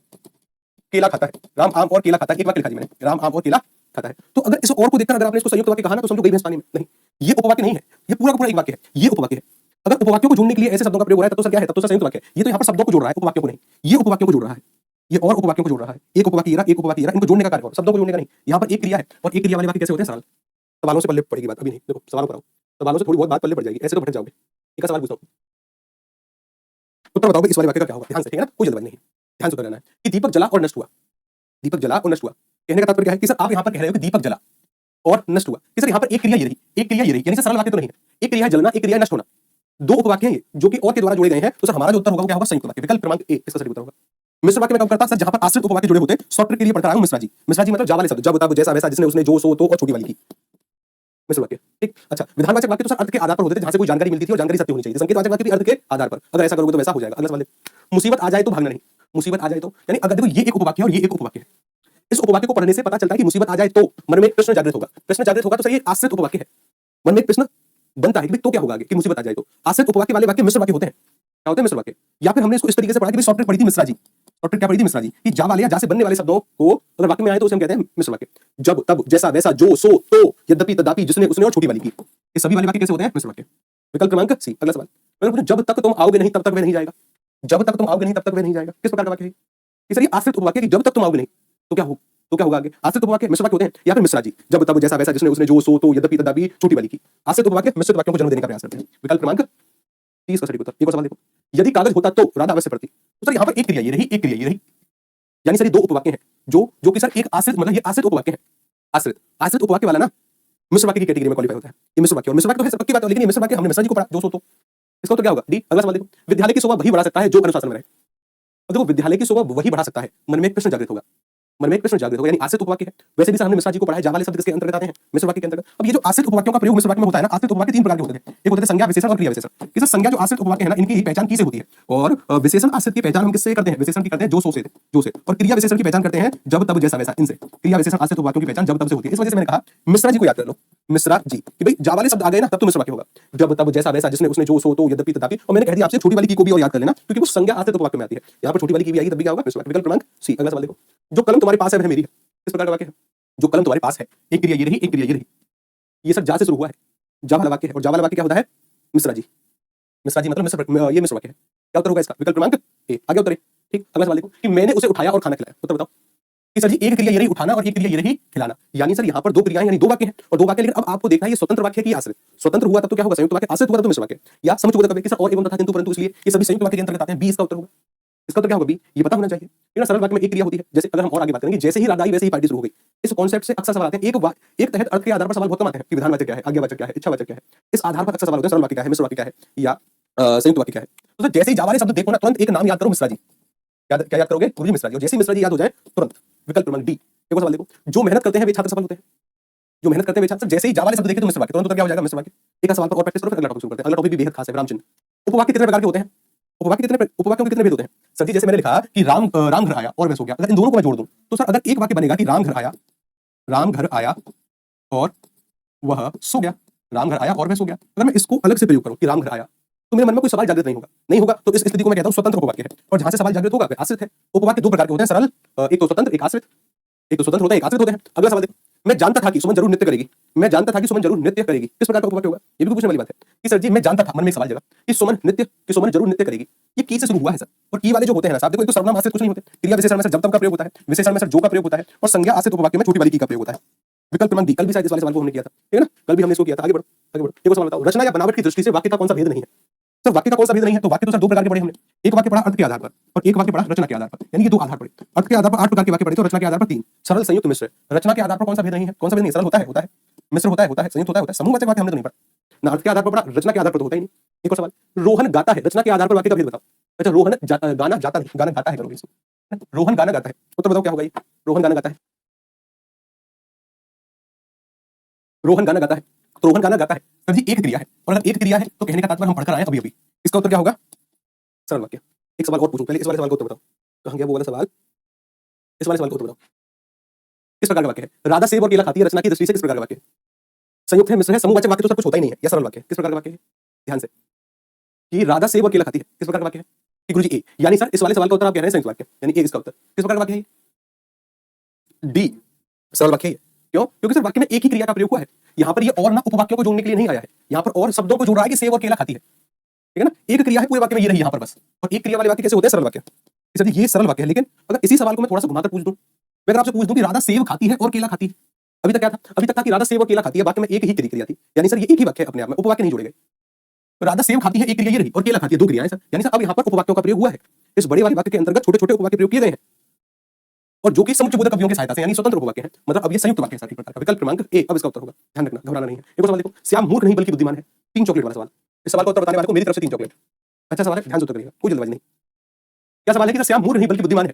केला खाता है, राम आम और केला खाता है, एक वाक्य लिखा जी मैंने, राम आम और केला खाता है। तो अगर इस और को देखकर अगर आपने इसको संयुक्त वाक्य कहा ना तो समझो गई भैंस पानी में। नहीं, ये उपवाक्य नहीं है, ये पूरा का पूरा एक वाक्य है, ये उपवाक्य है। अगर उपवाक्यों को जोड़ने के लिए ऐसे शब्दों का प्रयोग हो रहा है तब तो सर क्या है? तब तो सर संयुक्त वाक्य है। ये तो यहाँ पर शब्दों को जोड़ रहा है, उपवाक्यों को नहीं। ये उपवाक्यों को जोड़ रहा है, ये और उपवाक्यों को जोड़ रहा है। एक उपवाक्य ये, एक उपवाक्य ये, इनको जोड़ने का कार्य, शब्दों को जोड़ने का नहीं। यहाँ पर एक क्रिया है और एक क्रिया वाले वाक्य कैसे होते हैं? सरल। सवालों से पल्ले पड़ेगी बात, अभी नहीं, देखो सवालों पर आओ, सवालों से थोड़ी बहुत बात पल्ले पड़ जाएगी, ऐसे तो भटक जाओगे। एक सवाल पूछता हूँ, उत्तर बताओ इस वाले वाक्य का क्या होगा? ध्यान से, ठीक है ना, कोई जल्दबाजी नहीं, ध्यान से उत्तर देना है। कि दीपक जला और नष्ट हुआ, दीपक जला और नष्ट हुआ, कहने का तात्पर्य क्या है? कि सर आप यहाँ पर कह रहे हो कि दीपक जला और नष्ट हुआ, कि सर यहाँ पर एक क्रिया ये रही, एक क्रिया ये रही, यानी सरल वाक्य तो नहीं है। एक क्रिया है जलना, एक क्रिया है नष्ट होना, दो उपवाक्य हैं ये जो कि और के द्वारा जोड़े गए हैं। तो सर हमारा जो उत्तर होगा वो क्या होगा? संयुक्त वाक्य, विकल्प क्रमांक ए, इसका सही उत्तर होगा। मिश्र वाक्य में कब करता सर? जहां पर आश्रित उपवाक्य जुड़े होते हैं। शॉर्ट ट्रिक के लिए पढ़ता रहा हूं मिश्रा जी। मिश्रा जी मतलब जा वाले शब्द, जब तब जैसा वैसा जिसने उसने जो सो तो और छोटी वाली की, मिश्र वाक्य। ठीक, अच्छा, विधानवाचक वाक्य तो सर अर्थ के आधार पर होते थे, जहां से कोई जानकारी मिलती थी और जानकारी सत्य होनी चाहिए। संकेतवाचक वाक्य भी अर्थ के आधार पर, अगर ऐसा करोगे तो वैसा हो जाएगा। अगला सवाल देखो, मुसीबत आ जाए तो भागना नहीं, मुसीबत आ जाए तो, यानी अगर देखो ये एक उपवाक्य है और ये एक उपवाक्य है, इस उपवाक्य को पढ़ने से पता चलता है कि मुसीबत आ जाए तो मन में एक प्रश्न जागृत होगा। प्रश्न जागृत होगा तो सर ये आश्रित उपवाक्य है, मन में एक प्रश्न बनता है कि तो क्या होगा आगे कि मुसीबत आ जाए तो। आश्रित उपवाक्य वाले वाक्य मिश्र वाक्य होते हैं। क्या होते हैं? मिश्र वाक्य। या फिर हमने इसको इस तरीके से पढ़ा कि शॉर्ट ट्रिक पढ़ी थी मिश्रा जी, शॉर्ट ट्रिक क्या पढ़ी थी मिश्रा जी, कि जा वाले या जा से बनने वाले शब्दों को अगर वाक्य में आए तो उसे हम कहते हैं मिश्र वाक्य। जब तब जैसा वैसा जो सो तो यद्यपि तथापि जिसने उसने और छोटी वाली की, ये सभी वाले वाक्य कैसे होते हैं? मिश्र वाक्य। विकल्प क्रमांक सी। अगला सवाल, मैंने पूछा जब तक तुम आओगे नहीं तब तक वह नहीं जाएगा, जब तक तुम आओगे नहीं तब तक वह नहीं जाएगा, किस प्रकार का वाक्य है? कि सर ये आश्रित उपवाक्य कि जब तक तुम आओगे नहीं तो क्या हो, तो क्या होगा आगे? आश्रित उपवाक्य मिश्र वाक्य होते हैं। या फिर मिश्रा जी, जब तब जैसा वैसा जिसने उसने जो सो तो यद्यपि तथापि छोटी वाली की, आश्रित उपवाक्य मिश्रित वाक्यों को जन्म देने का प्रयास करते हैं। विकल्प क्रमांक 30 का सही उत्तर। एक और सवाल देखो, यदि कागज होता तो राधा अवश्य पड़ती। तो सर यहाँ पर एक क्रिया ये रही, एक क्रिया ये रही, यानी सर ये दो उपवाक्य हैं जो कि सर एक आश्रित, मतलब ये आश्रित उपवाक्य है। आश्रित उपवाक्य वाला ना मिश्र वाक्य की कैटेगरी में क्वालीफाई होता है। ये मिश्र वाक्य, और मिश्र वाक्य तो है, सबकी बात है, लेकिन ये मिश्र वाक्य हमने मिश्रा जी को पढ़ा जो सो तो, इसका तो क्या होगा? डी। अगला सवाल देखो, विद्यालय की शोभा वही बढ़ा सकता है जो अनुशासन में रहे। और देखो विद्यालय की शोभा वही बढ़ा सकता है, मन में एक प्रश्न जागृत होगा, मन में एक प्रश्न जागृत होगा, यानी आश्रित उपवाक्य है। वैसे भी सर हमने मिश्रा जी को पढ़ा है, जा वाले शब्द किसके अंतर्गत आते हैं? मिश्र वाक्य के अंतर्गत। अब ये जो आश्रित उपवाक्यों का प्रयोग मिश्र वाक्य में होता है ना, आश्रित उपवाक्य तीन प्रकार के होते हैं। एक होते हैं संज्ञा, विशेषण और क्रिया विशेषण। कि सर संज्ञा जो आश्रित उपवाक्य है ना, इनकी पहचान की से होती है, और विशेषण आश्रित की पहचान हम किससे करते हैं? विशेषण की करते हैं जो सो से, जो से। और क्रिया विशेषण की पहचान करते हैं जब तब जैसा वैसा, इनसे। क्रिया विशेषण आश्रित उपवाक्यों की पहचान जब तब से होती है। इस वजह से मैंने कहा मिश्रा जी को याद कर लो, मिश्रा जी, कि भाई जा वाले शब्द आ गए ना तब तो मिश्र वाक्य होगा, जब तब जैसा वैसा जिसने उसने जो सो तो यद्यपि तथापि। और मैंने कह दिया आपसे छोटी वाली की को भी और याद कर लेना, क्योंकि वो संज्ञा आश्रित उपवाक्य में आती है। यहाँ पर छोटी वाली की भी आएगी तब भी क्या होगा? मिश्र वाक्य। विकल्प क्रमांक सी। अगला सवाल देखो, जो कलम तुम्हारे पास है वह मेरी है, किस प्रकार का वाक्य है? जो कलम तुम्हारे पास है, एक क्रिया ये रही, एक क्रिया ये रही, ये सब जा से शुरू हुआ है, जा वाला वाक्य है। और जा वाला वाक्य क्या होता है? मिश्रा जी। मिश्रा जी मतलब ये मिश्र वाक्य है। क्या उत्तर होगा इसका? विकल्प क्रमांक ए। आगे उत्तर है। ठीक, अगला सवाल देखो, कि मैंने उसे उठाया और खाना खिलाया। उत्तर बताओ। कि सर जी एक क्रिया ये रही उठाना और एक क्रिया ये रही खिलाना, यानी सर यहाँ पर दो क्रियाएं, यानी दो वाक्य हैं और दो वाक्य। लेकिन अब आपको देखना है ये स्वतंत्र वाक्य की आश्रित। स्वतंत्र हुआ तब तो क्या होगा? संयुक्त वाक्य। आश्रित हुआ तो मिश्र वाक्य या समुच्चय बोधक वाक्य। कि सर और एवं तथा किंतु परंतु इसलिए, ये सभी संयुक्त वाक्य के अंतर्गत आते हैं। बी इसका उत्तर होगा। इसका तो क्या होगा? बी। ये पता होना चाहिए। लेकिन सरल वाक्य में एक क्रिया होती है। जैसे अगर हम और आगे बात करेंगे, जैसे ही राधा आई वैसे ही पार्टी शुरू हो गई। इस कॉन्सेप्ट से अक्सर सवाल आते हैं, एक तहत अर्थ के आधार पर सवाल बहुत कम आते हैं कि विधानवाचक क्या है, आज्ञावाचक क्या है, इच्छावाचक क्या है। इस आधार पर अक्सर सवाल होते हैं सरल वाक्य क्या है, मिश्र वाक्य क्या है, या संयुक्त वाक्य क्या है। तो सर जैसे ही जा वाले शब्द देखो ना, तुरंत एक नाम याद करो, मिश्रा जी। क्या याद करोगे? गुरुजी मिश्रा जी। और जैसे ही मिश्रा जी याद हो जाए तुरंत विकल्प क्रमांक डी। एक और सवाल देखो, जो मेहनत करते हैं वे छात्र सफल होते हैं। जो मेहनत करते हैं वे छात्र, जैसे ही जा वाले शब्द देखे तो मिश्र वाक्य, तुरंत क्या हो जाएगा? मिश्र वाक्य। एक सवाल पर और प्रैक्टिस करो, फिर अगला टॉपिक शुरू करते हैं। अगला टॉपिक भी बेहद खास है, विराम चिन्ह। उपवाक्य कितने प्रकार के होते हैं? उपवाक्यों के कितने भेद होते हैं? सर जी जैसे मैंने लिखा कि राम घर आया और वह सो गया, अगर इन दोनों को मैं जोड़ दूं तो सर अगर एक वाक्य बनेगा कि राम घर आया और वह सो गया, राम घर आया और वह सो गया। अगर मैं इसको अलग से प्रयोग करूं कि राम घर आया, तो मेरे मन में कोई सवाल जागृत नहीं होगा। तो इस स्थिति को मैं कहता हूं स्वतंत्र उपवाक्य है। और जहां से सवाल जागृत होगा वह आश्रित है। उपवाक्य दो प्रकार के होते हैं, सरल, एक तो स्वतंत्र, एक आश्रित। एक तो स्वतंत्र होता है, एक आश्रित होते हैं। अगला सवाल देखो, मैं जानता था कि सुमन जरूर नृत्य करेगी, मैं जानता था कि सुमन जरूर नृत्य करेगी, किस प्रकार का उपवाक्य होगा? ये भी तो पूछने वाली बात है कि सर जी मैं जानता था, मन में एक सवाल जगा कि सुमन जरूर नृत्य करेगी। ये की से शुरू हुआ है सर, और की वाले जो होते हैं ना साहब, देखो एक तो सर्वनाम आश्रित कुछ नहीं होते, क्रिया विशेषण में सर जब तब का प्रयोग होता है, विशेषण में सर जो का प्रयोग होता है, और संज्ञा आश्रित उपवाक्य में छोटी वाली की का प्रयोग होता है। विकल्प क्रमांक डी, कल भी शायद इस वाले सवाल को हमने किया था, ठीक है ना, कल भी हमने इसको किया था। आगे बढ़ो, आगे बढ़ो। एक और सवाल बताओ, रचना या बनावट की दृष्टि से वाक्य का कौन सा भेद नहीं है? सर वाक्य का कौन सा भेद नहीं है? तो वाक्य तो सर दो प्रकार के पढ़े हमने, एक वाक्य पढ़ा अर्थ के आधार पर और एक वाक्य पढ़ा रचना के आधार पर, यानी कि दो आधार पढ़े। अर्थ के आधार पर 8 प्रकार के वाक्य पढ़े, तो रचना के आधार पर 3। सरल, संयुक्त, मिश्र। रचना के आधार पर कौन सा भेद नहीं है? कौन सा भेद नहीं? सरल होता है, होता है, मिश्र होता है, संयुक्त होता है। समूहवाचक वाक्य हमने तो नहीं पढ़ा ना, अर्थ के आधार पर पढ़ा, रचना के आधार पर तो होता ही नहीं। एक और सवाल, रोहन गाता है, रचना के आधार पर वाक्य का भेद बताओ। अच्छा, रोहन गाना जाता नहीं, गाना गाता है करोगे इसमें। रोहन गाना गाता है, उत्तर बताओ क्या होगा ये? रोहन गाना गाता है, रोहन गाना गाता है, तो रोहन गाना गाता है सर जी एक क्रिया है, और अगर एक क्रिया है तो कहने का तात्पर्य हम पढ़कर आए अभी अभी। इसका उत्तर क्या होगा? सरल वाक्य। एक सवाल और पूछूं, पहले इस वाले सवाल का उत्तर बताओ, कहां गया वो वाला सवाल? इस वाले सवाल का उत्तर बताओ, किस प्रकार का वाक्य है? राधा सेब और केला खाती है, रचना की दृष्टि से किस प्रकार का वाक्य है? संयुक्त है, मिश्र है, समूहवाचक वाक्य तो सर कुछ होता ही नहीं है, या सरल वाक्य है? किस प्रकार का वाक्य है? ध्यान से, कि राधा सेब और केला खाती है, किस प्रकार का वाक्य है? कि गुरुजी ए, यानी सर इस वाले सवाल का उत्तर आप कह रहे हैं संयुक्त वाक्य, यानी ए इसका उत्तर। किस प्रकार का वाक्य है? डी, सरल वाक्य है। क्यों? क्योंकि सर वाक्य में एक ही क्रिया का प्रयोग हुआ है, यहाँ पर ये और ना उपवाक्यों को जोड़ने के लिए नहीं आया है, यहाँ पर और शब्दों को जोड़ रहा है कि सेब और केला खाती है, ठीक है ना। एक क्रिया है पूरे वाक्य में, ये रही यहाँ पर बस, और एक क्रिया वाले वाक्य कैसे होते हैं? सरल वाक्य। सर जी ये सरल वाक्य है, लेकिन अगर इसी सवाल को मैं थोड़ा सा घुमाकर पूछ दूं, मैं अगर आपसे पूछ दूं कि राधा सेब खाती है और केला खाती है, अभी तक क्या था? अभी तक था कि राधा सेब और केला खाती है, वाक्य में एक ही क्रिया थी, यानी सर ये एक ही वाक्य है अपने आप में, उपवाक्य नहीं जोड़े गए। राधा सेब खाती है एक क्रिया ये रही, और केला खाती है दो क्रियाएं सर, यानी सर अब यहाँ पर उपवाक्यों का प्रयोग हुआ है। इस बड़े वाले वाक्य के अंतर्गत छोटे छोटे उपवाक्य प्रयोग किए गए हैं, और जो कि समुच्चयबोधक कवियों की सहायता से, यानी स्वतंत्र उपवाक्य है, मतलब अब ये संयुक्त वाक्य है सर एक प्रकार का। विकल्प क्रमांक ए अब इसका उत्तर होगा, ध्यान रखना, घबराना नहीं है। एक और सवाल देखो, श्याम मूर्ख नहीं बल्कि बुद्धिमान है, 3 चॉकलेट वाला सवाल। इस सवाल का उत्तर बताने वाले को मेरी तरफ से 3 चॉकलेट। अच्छा सवाल है, ध्यान से उत्तर करिएगा, कोई जल्दबाजी नहीं। क्या सवाल है कि श्याम मूर्ख नहीं बल्कि बुद्धिमान है,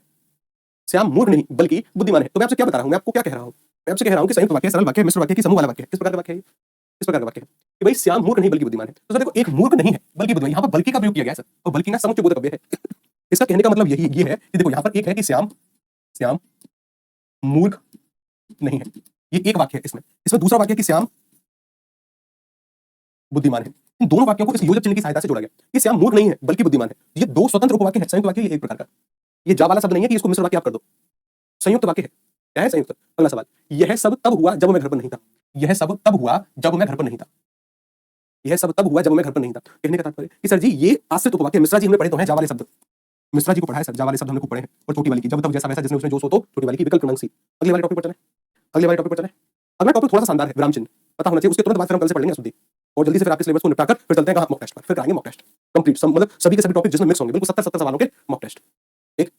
श्याम मूर्ख नहीं बल्कि बुद्धिमान है। तो मैं आपसे क्या बता रहा हूं, मैं आपको क्या कह रहा हूं? मैं आपसे कह रहा हूं कि संयुक्त वाक्य, सरल वाक्य, मिश्र वाक्य की समूह वाला वाक्य है। किस प्रकार का वाक्य है? इस प्रकार का वाक्य है कि भाई श्याम मूर्ख नहीं बल्कि बुद्धिमान है। तो सर देखो, एक मूर्ख नहीं है बल्कि बुद्धिमान, यहाँ पर बल्कि का प्रयोग किया गया है सर, और बल्कि ना समुच्चयबोधक कव्य है। इसका कहने का मतलब यही ये है कि देखो यहाँ पर एक है कि श्याम मूर्ख नहीं है, ये एक वाक्य है। इसमें दूसरा वाक्य है कि श्याम बुद्धिमान है। इन दोनों वाक्यों को इस योजक चिन्ह की सहायता से जोड़ा गया। ये श्याम मूर्ख नहीं है बल्कि बुद्धिमान है, ये दो स्वतंत्र उपवाक्य है। संयुक्त वाक्य ये एक प्रकार का, ये जा वाला शब्द नहीं है कि इसको मिश्र वाक्य आप कर दो, संयुक्त वाक्य है। क्या है संयुक्त? अगला सवाल, यह सब तब हुआ जब मैं घर पर नहीं था, यह सब तब हुआ जब मैं घर पर नहीं था, यह सब तब हुआ जब मैं घर पर नहीं था। कहने का तात्पर्य कि सर जी ये आश्रित उपवाक्य मिश्रा जी हमने पढ़े तो हैं, जा वाले शब्द मिश्रा जी को पढ़ा है सर, जा वाले शब्द हमने खूब पढ़े हैं, और छोटी वाली की जब तब जैसा वैसा जिसने उसने जो सो तो छोटी वाली की। विकल्प क्रमांक सी। अगले वाले टॉपिक पर चलें, अगले वाले टॉपिक पर चलें। अगला टॉपिक थोड़ा सा शानदार है, विराम चिन्ह पता होना चाहिए, उसके तुरंत बाद फिर हम कल से पढ़ लेंगे अशुद्धि, और जल्दी से फिर आपके सिलेबस को निपटाकर फिर चलते हैं कहां? मॉक टेस्ट पर। फिर कराएंगे मॉक टेस्ट कंप्लीट, मतलब सभी के सभी टॉपिक जिसमें मिक्स होंगे, बिल्कुल 70 सवालों के मॉक टेस्ट। एक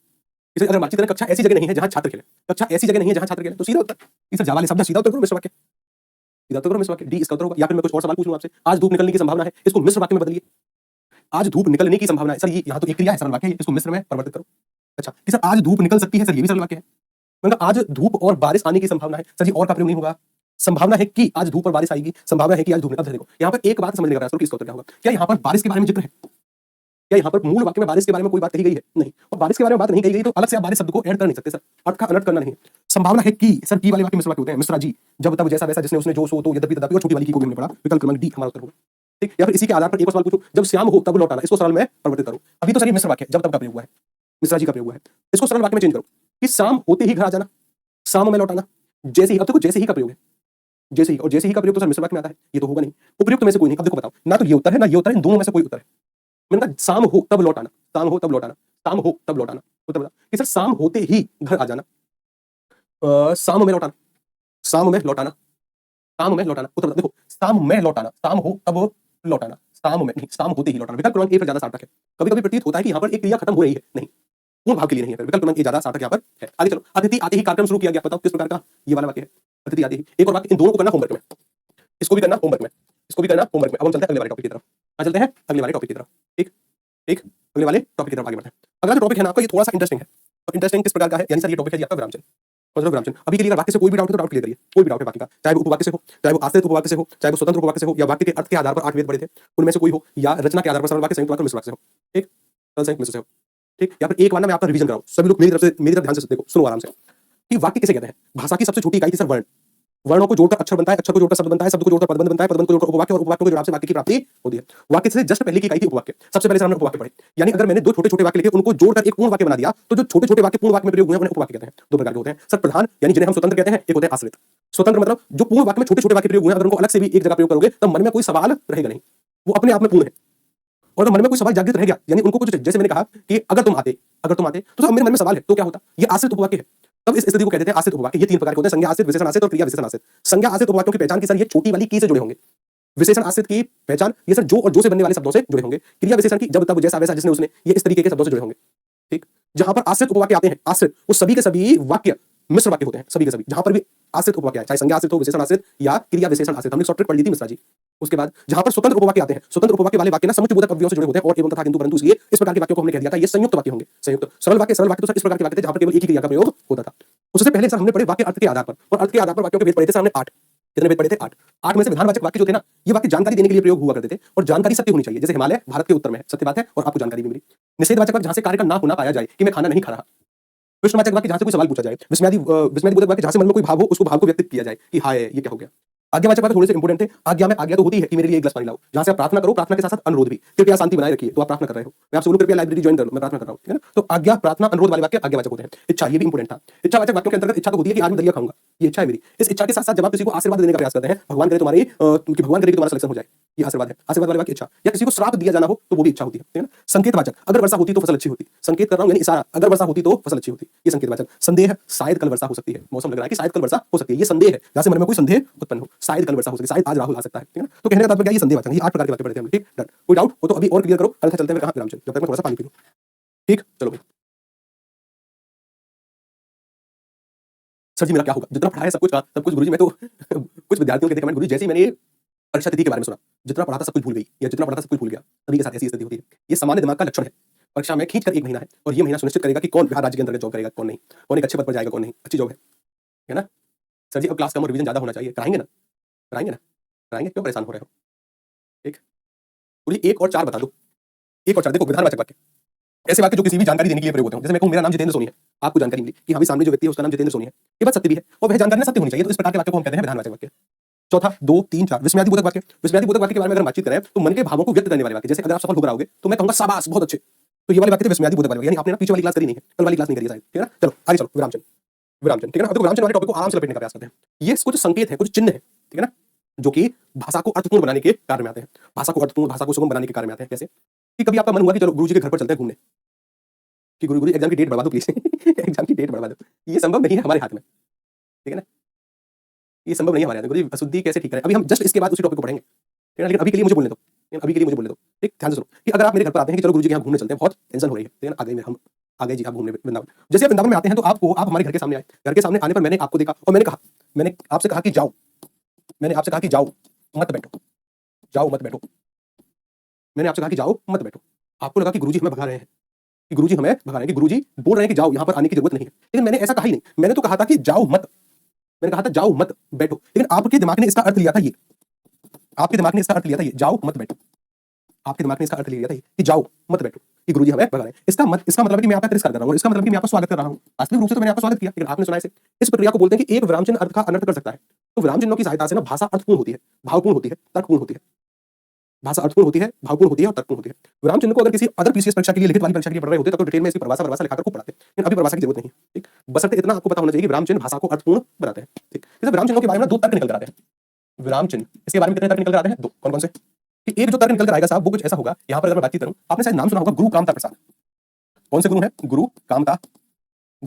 इसे अगर बातचीत करें, कक्षा ऐसी जगह नहीं है जहां छात्र खेले, कक्षा ऐसी जगह नहीं है जहां छात्र खेले, तो सीधा उत्तर इस जा वाले शब्द, सीधा उत्तर करो मिश्र वाक्य, सीधा उत्तर करो मिश्र वाक्य, डी इसका उत्तर होगा। या फिर मैं कुछ और सवाल पूछ लूं आपसे, आज धूप निकलने की संभावना है, इसको मिश्र वाक्य में बदलिए। आज धूप निकलने की संभावना है सर, ये यहाँ तो एक क्रिया है, सरल वाक्य है, इसको मिश्र में परिवर्तित करो। अच्छा कि सर आज धूप निकल सकती है, सर ये भी सरल वाक्य है। मतलब आज धूप और बारिश आने की संभावना है, सर जी और का प्रयोग नहीं होगा। संभावना है कि आज धूप और बारिश आएगी, संभावना है कि आज धूप निकल। देखो यहाँ पर एक बात समझने का प्रयास करो, किसका उत्तर क्या होगा? क्या यहाँ पर बारिश के बारे में जिक्र है? क्या यहाँ पर मूल वाक्य में बारिश के बारे में कोई बात कही गई है? नहीं। और बारिश के बारे में बात नहीं कही गई तो अलग से आप बारिश शब्द को ऐड कर नहीं सकते सर, अर्थ का अनर्थ करना नहीं है। संभावना है कि सर की वाले वाक्य मिश्र वाक्य होते हैं, मिश्रा जी जब तब जैसा वैसा जिसने उसने जो सो तो यद्यपि तथापि, और छोटी वाली की को भी हमने पढ़ा। विकल्प क्रमांक डी हमारा उत्तर होगा, ठीक। या फिर इसी के आधार पर एक और सवाल पूछूं, जब श्याम हो तब लौटाना, इसको सरल में परिवर्तित करो। अभी तो सर ये मिश्र वाक्य जब तब का प्रयोग हुआ है, मिश्रा जी का प्रयोग हुआ है, इसको सरल वाक्य में चेंज करो कि शाम होते ही घर आ जाना, शाम में लौटाना। जैसे ही, अब देखो जैसे ही का प्रयोग है, जैसे ही, और जैसे ही का प्रयोग तो सर मिश्र वाक्य में आता है, ये तो होगा नहीं। उपयुक्त में से कोई नहीं। अब देखो बताओ, ना तो ये उत्तर है ना ये उत्तर है, इन दोनों में से कोई उत्तर है। मैंने कहा शाम हो तब लौटाना, शाम हो तब लौटाना, शाम हो तब लौटाना। उत्तर बता कि सर शाम होते ही घर आ जाना, शाम में लौटाना, शाम में लौटाना, शाम में लौटाना। उत्तर बता, देखो शाम में लौटाना, शाम हो तब लौटाना, शाम में नहीं, शाम होते ही लौटाना। विकल्प क्रमांक ए पर ज्यादा सार्थक है। कभी कभी प्रतीत होता है कि यहाँ पर एक क्रिया खत्म हो रही है, नहीं, पूर्ण भाव के लिए नहीं है। विकल्प क्रमांक ए ज्यादा सार्थक यहाँ पर है। आगे चलो, अतिथि आते ही कार्यक्रम शुरू किया गया, बताओ किस प्रकार का ये वाला वाक्य है? अतिथि आते ही। एक और वाक्य, इन दोनों को करना होमवर्क में, इसको भी करना होमवर्क में, इसको भी करना होमवर्क में। अब हम चलते हैं अगले वाले टॉपिक की तरफ, चलते हैं अगले वाले टॉपिक की तरफ। ठीक, एक अगले वाले टॉपिक की तरफ आगे बढ़ते हैं। अगला जो टॉपिक है ना आपका, ये थोड़ा सा इंटरेस्टिंग है। और इंटरेस्टिंग किस प्रकार का है? यानी सर ये टॉपिक है जी आपका विराम चिन्ह। मतलब विराम चिन्ह अभी के लिए वाक्य से कोई भी डाउट है तो डाउट क्लियर करिए, कोई भी डाउट है वाक्य का, चाहे वो उपवाक्य से हो, चाहे वो आश्रित उपवाक्य से हो, चाहे वो स्वतंत्र उपवाक्य से हो, या वाक्य के अर्थ के आधार पर 8 वेद पढ़े थे उनमें से कोई हो, या रचना के आधार पर सरल वाक्य, संयुक्त वाक्य, मिश्र वाक्य से हो। ठीक, सरल संयुक्त मिश्र से हो। ठीक, या फिर एक बार ना मैं आपका रिवीजन कराऊं, सभी लोग मेरी तरफ ध्यान से देखो, सुनो आराम से कि वाक्य किसे कहते हैं। भाषा की सबसे छोटी इकाई थी सर वर्ण, वर्णों को जोड़कर अक्षर बनता है, अक्षर को जोड़कर शब्द बनता है, शब्द को जोड़कर पदबंध बनता है, पदबंध को जोड़कर उपवाक्य और उपवाक्य को जोड़कर वाक्य की प्राप्ति होती है। वाक्य से जस्ट पहले की इकाई थी उपवाक्य। सबसे पहले हमने उपवाक्य पढ़े, यानी अगर मैंने दो छोटे-छोटे वाक्य लिखे उनको जोड़कर एक पूर्ण वाक्य बना दिया तो जो छोटे-छोटे वाक्य पूर्ण वाक्य में प्रयोग हुए हैं उन्हें उपवाक्य कहते हैं। दो प्रकार के होते हैं, सत्प्रधान यानी जिन्हें हम स्वतंत्र कहते हैं, एक होते हैं आश्रित। स्वतंत्र मतलब जो पूर्ण वाक्य में छोटे-छोटे वाक्य प्रयोग हुए हैं अगर उनको अलग से भी एक जगह प्रयोग करोगे तब मन में कोई सवाल रहेगा नहीं, वो अपने आप में पूर्ण है। और तो मन में कोई सवाल जागृत रह गया यानी उनको कुछ, जैसे मैंने कहा कि अगर तुम आते तो मेरे मन में सवाल है तो क्या होता, ये आश्रित उपवाक्य है। तब इस स्थिति को कहते हैं आश्रित उपवाक्य। ये तीन प्रकार के होते हैं, संज्ञा आश्रित, विशेषण आश्रित और क्रिया विशेषण आश्रित। संज्ञा आश्रित उपवाक्यों की पहचान की सर ये छोटी वाली की से जुड़े होंगे। विशेषण आश्रित की पहचान ये सर जो और जो से बनने वाले शब्दों से जुड़े होंगे। क्रिया विशेषण की जब तब जैसा वैसा जिसने उसने, ये इस तरीके के शब्दों से जुड़े होंगे। ठीक, जहां पर आश्रित उपवाक्य आते हैं, आश्रित वो सभी के सभी वाक्य मिश्र वाक्य होते हैं, सभी के सभी। जहां पर भी आश्रित उपवाक्य है, चाहे संज्ञा आश्रित हो, विशेषण आश्रित या क्रिया विशेषण आश्रित, हमने शॉर्ट ट्रिक पढ़ ली थी मिश्रा जी। उसके बाद जहां पर स्वतंत्र उपवाक्य आते हैं, स्वतंत्र उपवाक्य वाले वाक्य ना समुच्चयबोधक अवयवों से जुड़े होते हैं और एवं तथा किंतु परंतु, इसलिए इस प्रकार के वाक्यों को हमने कह दिया था ये संयुक्त वाक्य होंगे। संयुक्त सरल वाक्य तो सर इस प्रकार के वाक्य थे जहां पर केवल एक ही क्रिया का प्रयोग होता था। उससे पहले सर हमने पढ़े वाक्य अर्थ के आधार पर, और अर्थ के आधार पर वाक्यों के भेद पढ़े थे। हमने 8 कितने भेद पढ़े थे? 8 में से विधानवाचक वाक्य जो थे ना, ये वाक्य जानकारी देने के लिए प्रयोग हुआ करते थे और जानकारी सत्य होनी चाहिए। जैसे हिमालय भारत के उत्तर में है, सत्य बात है और आपको जानकारी भी मिली। निषेधवाचक वाक्य जहां से कार्य का ना होना पाया जाए कि मैं खाना नहीं खा रहा। प्रश्नवाचक वाक्य जहां से कोई सवाल पूछा जाए। विस्मयादिबोधक वाक्य जहां से मन में कोई भाव हो उसको भाव को व्यक्त किया जाए कि हाय ये क्या हो गया। आज्ञावाचक वाक्य थोड़े से इंपोर्टेंट थे। आज्ञा में आज्ञा तो होती है कि मेरे लिए एक गिलास पानी लाओ, जहां से आप प्रार्थना करो, प्रार्थना के साथ साथ अनुरोध भी, कृपया शांति बनाए रखिए, तो आप प्रार्थना कर रहे हो। मैं आपसे बोलूं कृपया लाइब्रेरी ज्वाइन करो, मैं प्रार्थना कर रहा हूं, ठीक है ना। तो आज्ञा, प्रार्थना, अनुरोध वाले वाक्य आज्ञावाचक होते हैं। इच्छा ये भी इंपोर्टेंट था। इच्छावाचक वाक्यों के अंतर्गत इच्छा तो होती है कि आज मैं दलिया खाऊंगा, ये इच्छा है मेरी। इस इच्छा के साथ साथ जब आप किसी को आशीर्वाद देने का प्रयास करते हैं, भगवान करे तुम्हारी कि भगवान करे कि तुम्हारा सिलेक्शन हो जाए, ये आशीर्वाद है। आशीर्वाद वाले वाक्य इच्छा, या किसी को श्राप दिया जाना हो तो वो भी इच्छा होती है, ठीक है ना। संकेतवाचक, अगर वर्षा होती तो फसल अच्छी होती। संकेत कर रहा हूं यानी इशारा, अगर वर्षा होती तो फसल अच्छी होती, ये संकेतवाचक। संदेह, शायद कल वर्षा हो सकती है, मौसम लग रहा है कि शायद कल वर्षा हो सकती है, ये संदेह है, जहां से मन में कोई संदेह उत्पन्न हो, शायद कल वर्षा हो सकती है, शायद आज राहुल आ सकता है, ठीक है ना। तो कहने का तात्पर्य क्या है, ये संदेहवाचक। ये 8 प्रकार के वाक्य पढ़े थे हमने, ठीक। डन, कोई डाउट हो तो अभी और क्लियर करो, अन्यथा चलते हैं कहां विराम चिन्ह, जब तक मैं थोड़ा सा पानी पी लूं, ठीक। चलो भाई सर जी मेरा क्या होगा, जितना पढ़ा है सब कुछ गुरुजी। मैं तो कुछ विद्यार्थियों के थे कमेंट, गुरुजी जैसे ही मैंने परीक्षा तिथि के बारे में सुना, जितना पढ़ा था सब कुछ भूल गई, या जितना पढ़ा था सब कुछ भूल गया। सभी के साथ ऐसी स्थिति होती है। ये सामान्य दिमाग का लक्षण है। परीक्षा में खींच कर 1 महीना है और ये महीना सुनिश्चित करेगा कि कौन बिहार राज्य के अंतर्गत जॉब करेगा, कौन नहीं, कौन एक अच्छे पद पर जाएगा, कौन नहीं। अच्छी जॉब है ना। सर जी अब क्लास कम और रिवीजन ज्यादा होना चाहिए, कराएंगे ना, कराएंगे ना, कराएंगे, क्यों परेशान हो रहे हो, ठीक। गुरुजी 1 और 4 बता दो, 1 और 4 देखो। विधानवाचक वाक्य ऐसे वाक्य जो किसी भी जानकारी देने के लिए प्रयोग होते हैं। जैसे मैं कहूं मेरा नाम जितेंद्र सोनी है, आपको जानकारी मिली कि हाँ भाई सामने जो व्यक्ति है उसका नाम जितेंद्र सोनी है, ये बात सत्य भी है और वह जानकारी ना सत्य होनी चाहिए, तो इस प्रकार के वाक्य को हम कहते हैं विधानवाचक वाक्य। चौथा 2, 3, 4 विस्मयादिबोधक वाक्य। विस्मयादिबोधक वाक्य के बारे में अगर बातचीत करें तो मन के भावों को व्यक्त करने वाले वाक्य। जैसे अगर आप सफल होकर आओगे तो मैं कहूंगा शाबाश बहुत अच्छे, तो ये वाले वाक्य थे विस्मयादिबोधक वाले। यानी आपने ना पीछे वाली क्लास करी नहीं है, कल वाली क्लास नहीं करी है शायद, ठीक है ना। चलो आगे चलो, विराम चिन्ह, विराम चिन्ह, ठीक है ना। अब देखो विराम चिन्ह वाले टॉपिक को आराम से लपेटने का प्रयास करते हैं। ये कुछ संकेत है, कुछ चिन्ह है, ठीक है ना, जो कि भाषा को अर्थपूर्ण बनाने के कार्य में आते हैं। भाषा को अर्थपूर्ण, भाषा को सुगम बनाने के कार्य में आते हैं। जैसे कि कभी आपका मन हुआ कि चलो गुरुजी के घर पर चलते हैं घूमने, कि गुरु एग्जाम की डेट बढ़वा दो प्लीज एग्जाम की डेट बढ़वा दो। ये संभव नहीं है हमारे हाथ में, ठीक है ना, ये संभव नहीं है हमारे हाथ में। गुरुजी अशुद्धि कैसे ठीक करें, अभी हम जस्ट इसके बाद उसी टॉपिक को पढ़ेंगे, ठीक है। लेकिन अभी के लिए मुझे बोलने दो, अभी के लिए मुझे बोलने दो, ठीक। ध्यान से सुनो कि अगर आप मेरे घर पर आते हैं कि चलो गुरुजी के यहाँ घूमने चलते हैं, बहुत टेंशन हो रही है, ठीक है ना, हम आ गए जी आप घूमने वृंदावन। जैसे आप वृंदावन में आते हैं तो आप हमारे घर के सामने आए, घर के सामने आने पर मैंने आपको देखा और मैंने आपसे कहा कि जाओ, मैंने आपसे कहा कि जाओ मत बैठो, जाओ मत बैठो, मैंने आपसे कहा कि जाओ मत बैठो। आपको लगा कि गुरुजी हमें भगा रहे हैं, कि गुरुजी हमें भगा रहे हैं, कि गुरुजी बोल रहे हैं कि जाओ, यहाँ पर आने की जरूरत नहीं है। लेकिन मैंने ऐसा कहा ही नहीं, मैंने तो कहा था कि जाओ मत, मैंने कहा था जाओ मत बैठो। लेकिन आपके दिमाग ने इसका अर्थ लिया था ये, आपके दिमाग ने इसका अर्थ लिया था ये, जाओ मत बैठो। आपके दिमाग ने इसका अर्थ लिया था कि जाओ मत बैठो, कि गुरुजी हमें भगा रहे हैं। इसका मतलब है कि मैं आपका तिरस्कार कर रहा हूं, इसका मतलब है कि मैं आपका स्वागत कर रहा हूं। वास्तविक रूप से तो मैंने आपका स्वागत किया, लेकिन आपने सुना इसे। इस प्रक्रिया को बोलते हैं कि एक विराम चिन्ह अर्थ का अनर्थ कर सकता है। तो विराम चिन्हों की सहायता से ना भाषा अर्थपूर्ण होती है, भावपूर्ण होती है, तर्कपूर्ण होती है। भाषा अर्थपूर्ण होती है, भावपूर्ण होती है और तर्कपूर्ण होती है। विराम चिन्ह को अगर किसी अदर पीसीएस परीक्षा के लिए, लिखित वाली परीक्षा के लिए पढ़ रहे होते तो डिटेल में इसकी परिभाषा लिखाकर खूब पढ़ाते, लेकिन अभी परिभाषा की जरूरत नहीं है, ठीक। बशर्ते इतना आपको पता होना चाहिए कि विराम चिन्ह भाषा को अर्थपूर्ण बनाते हैं, ठीक। जैसे विराम चिन्हों के बारे में 2 तर्क निकल कर आते हैं। विराम चिन्ह इसके बारे में कितने तर्क निकल कर आते हैं? 2। कौन कौन से? कि एक जो तर्क निकल कर आएगा साहब वो कुछ ऐसा होगा, यहाँ पर अगर मैं बातचीत करूं, आपने शायद नाम सुना होगा गुरु कामता प्रसाद। कौन से गुरु है? गुरु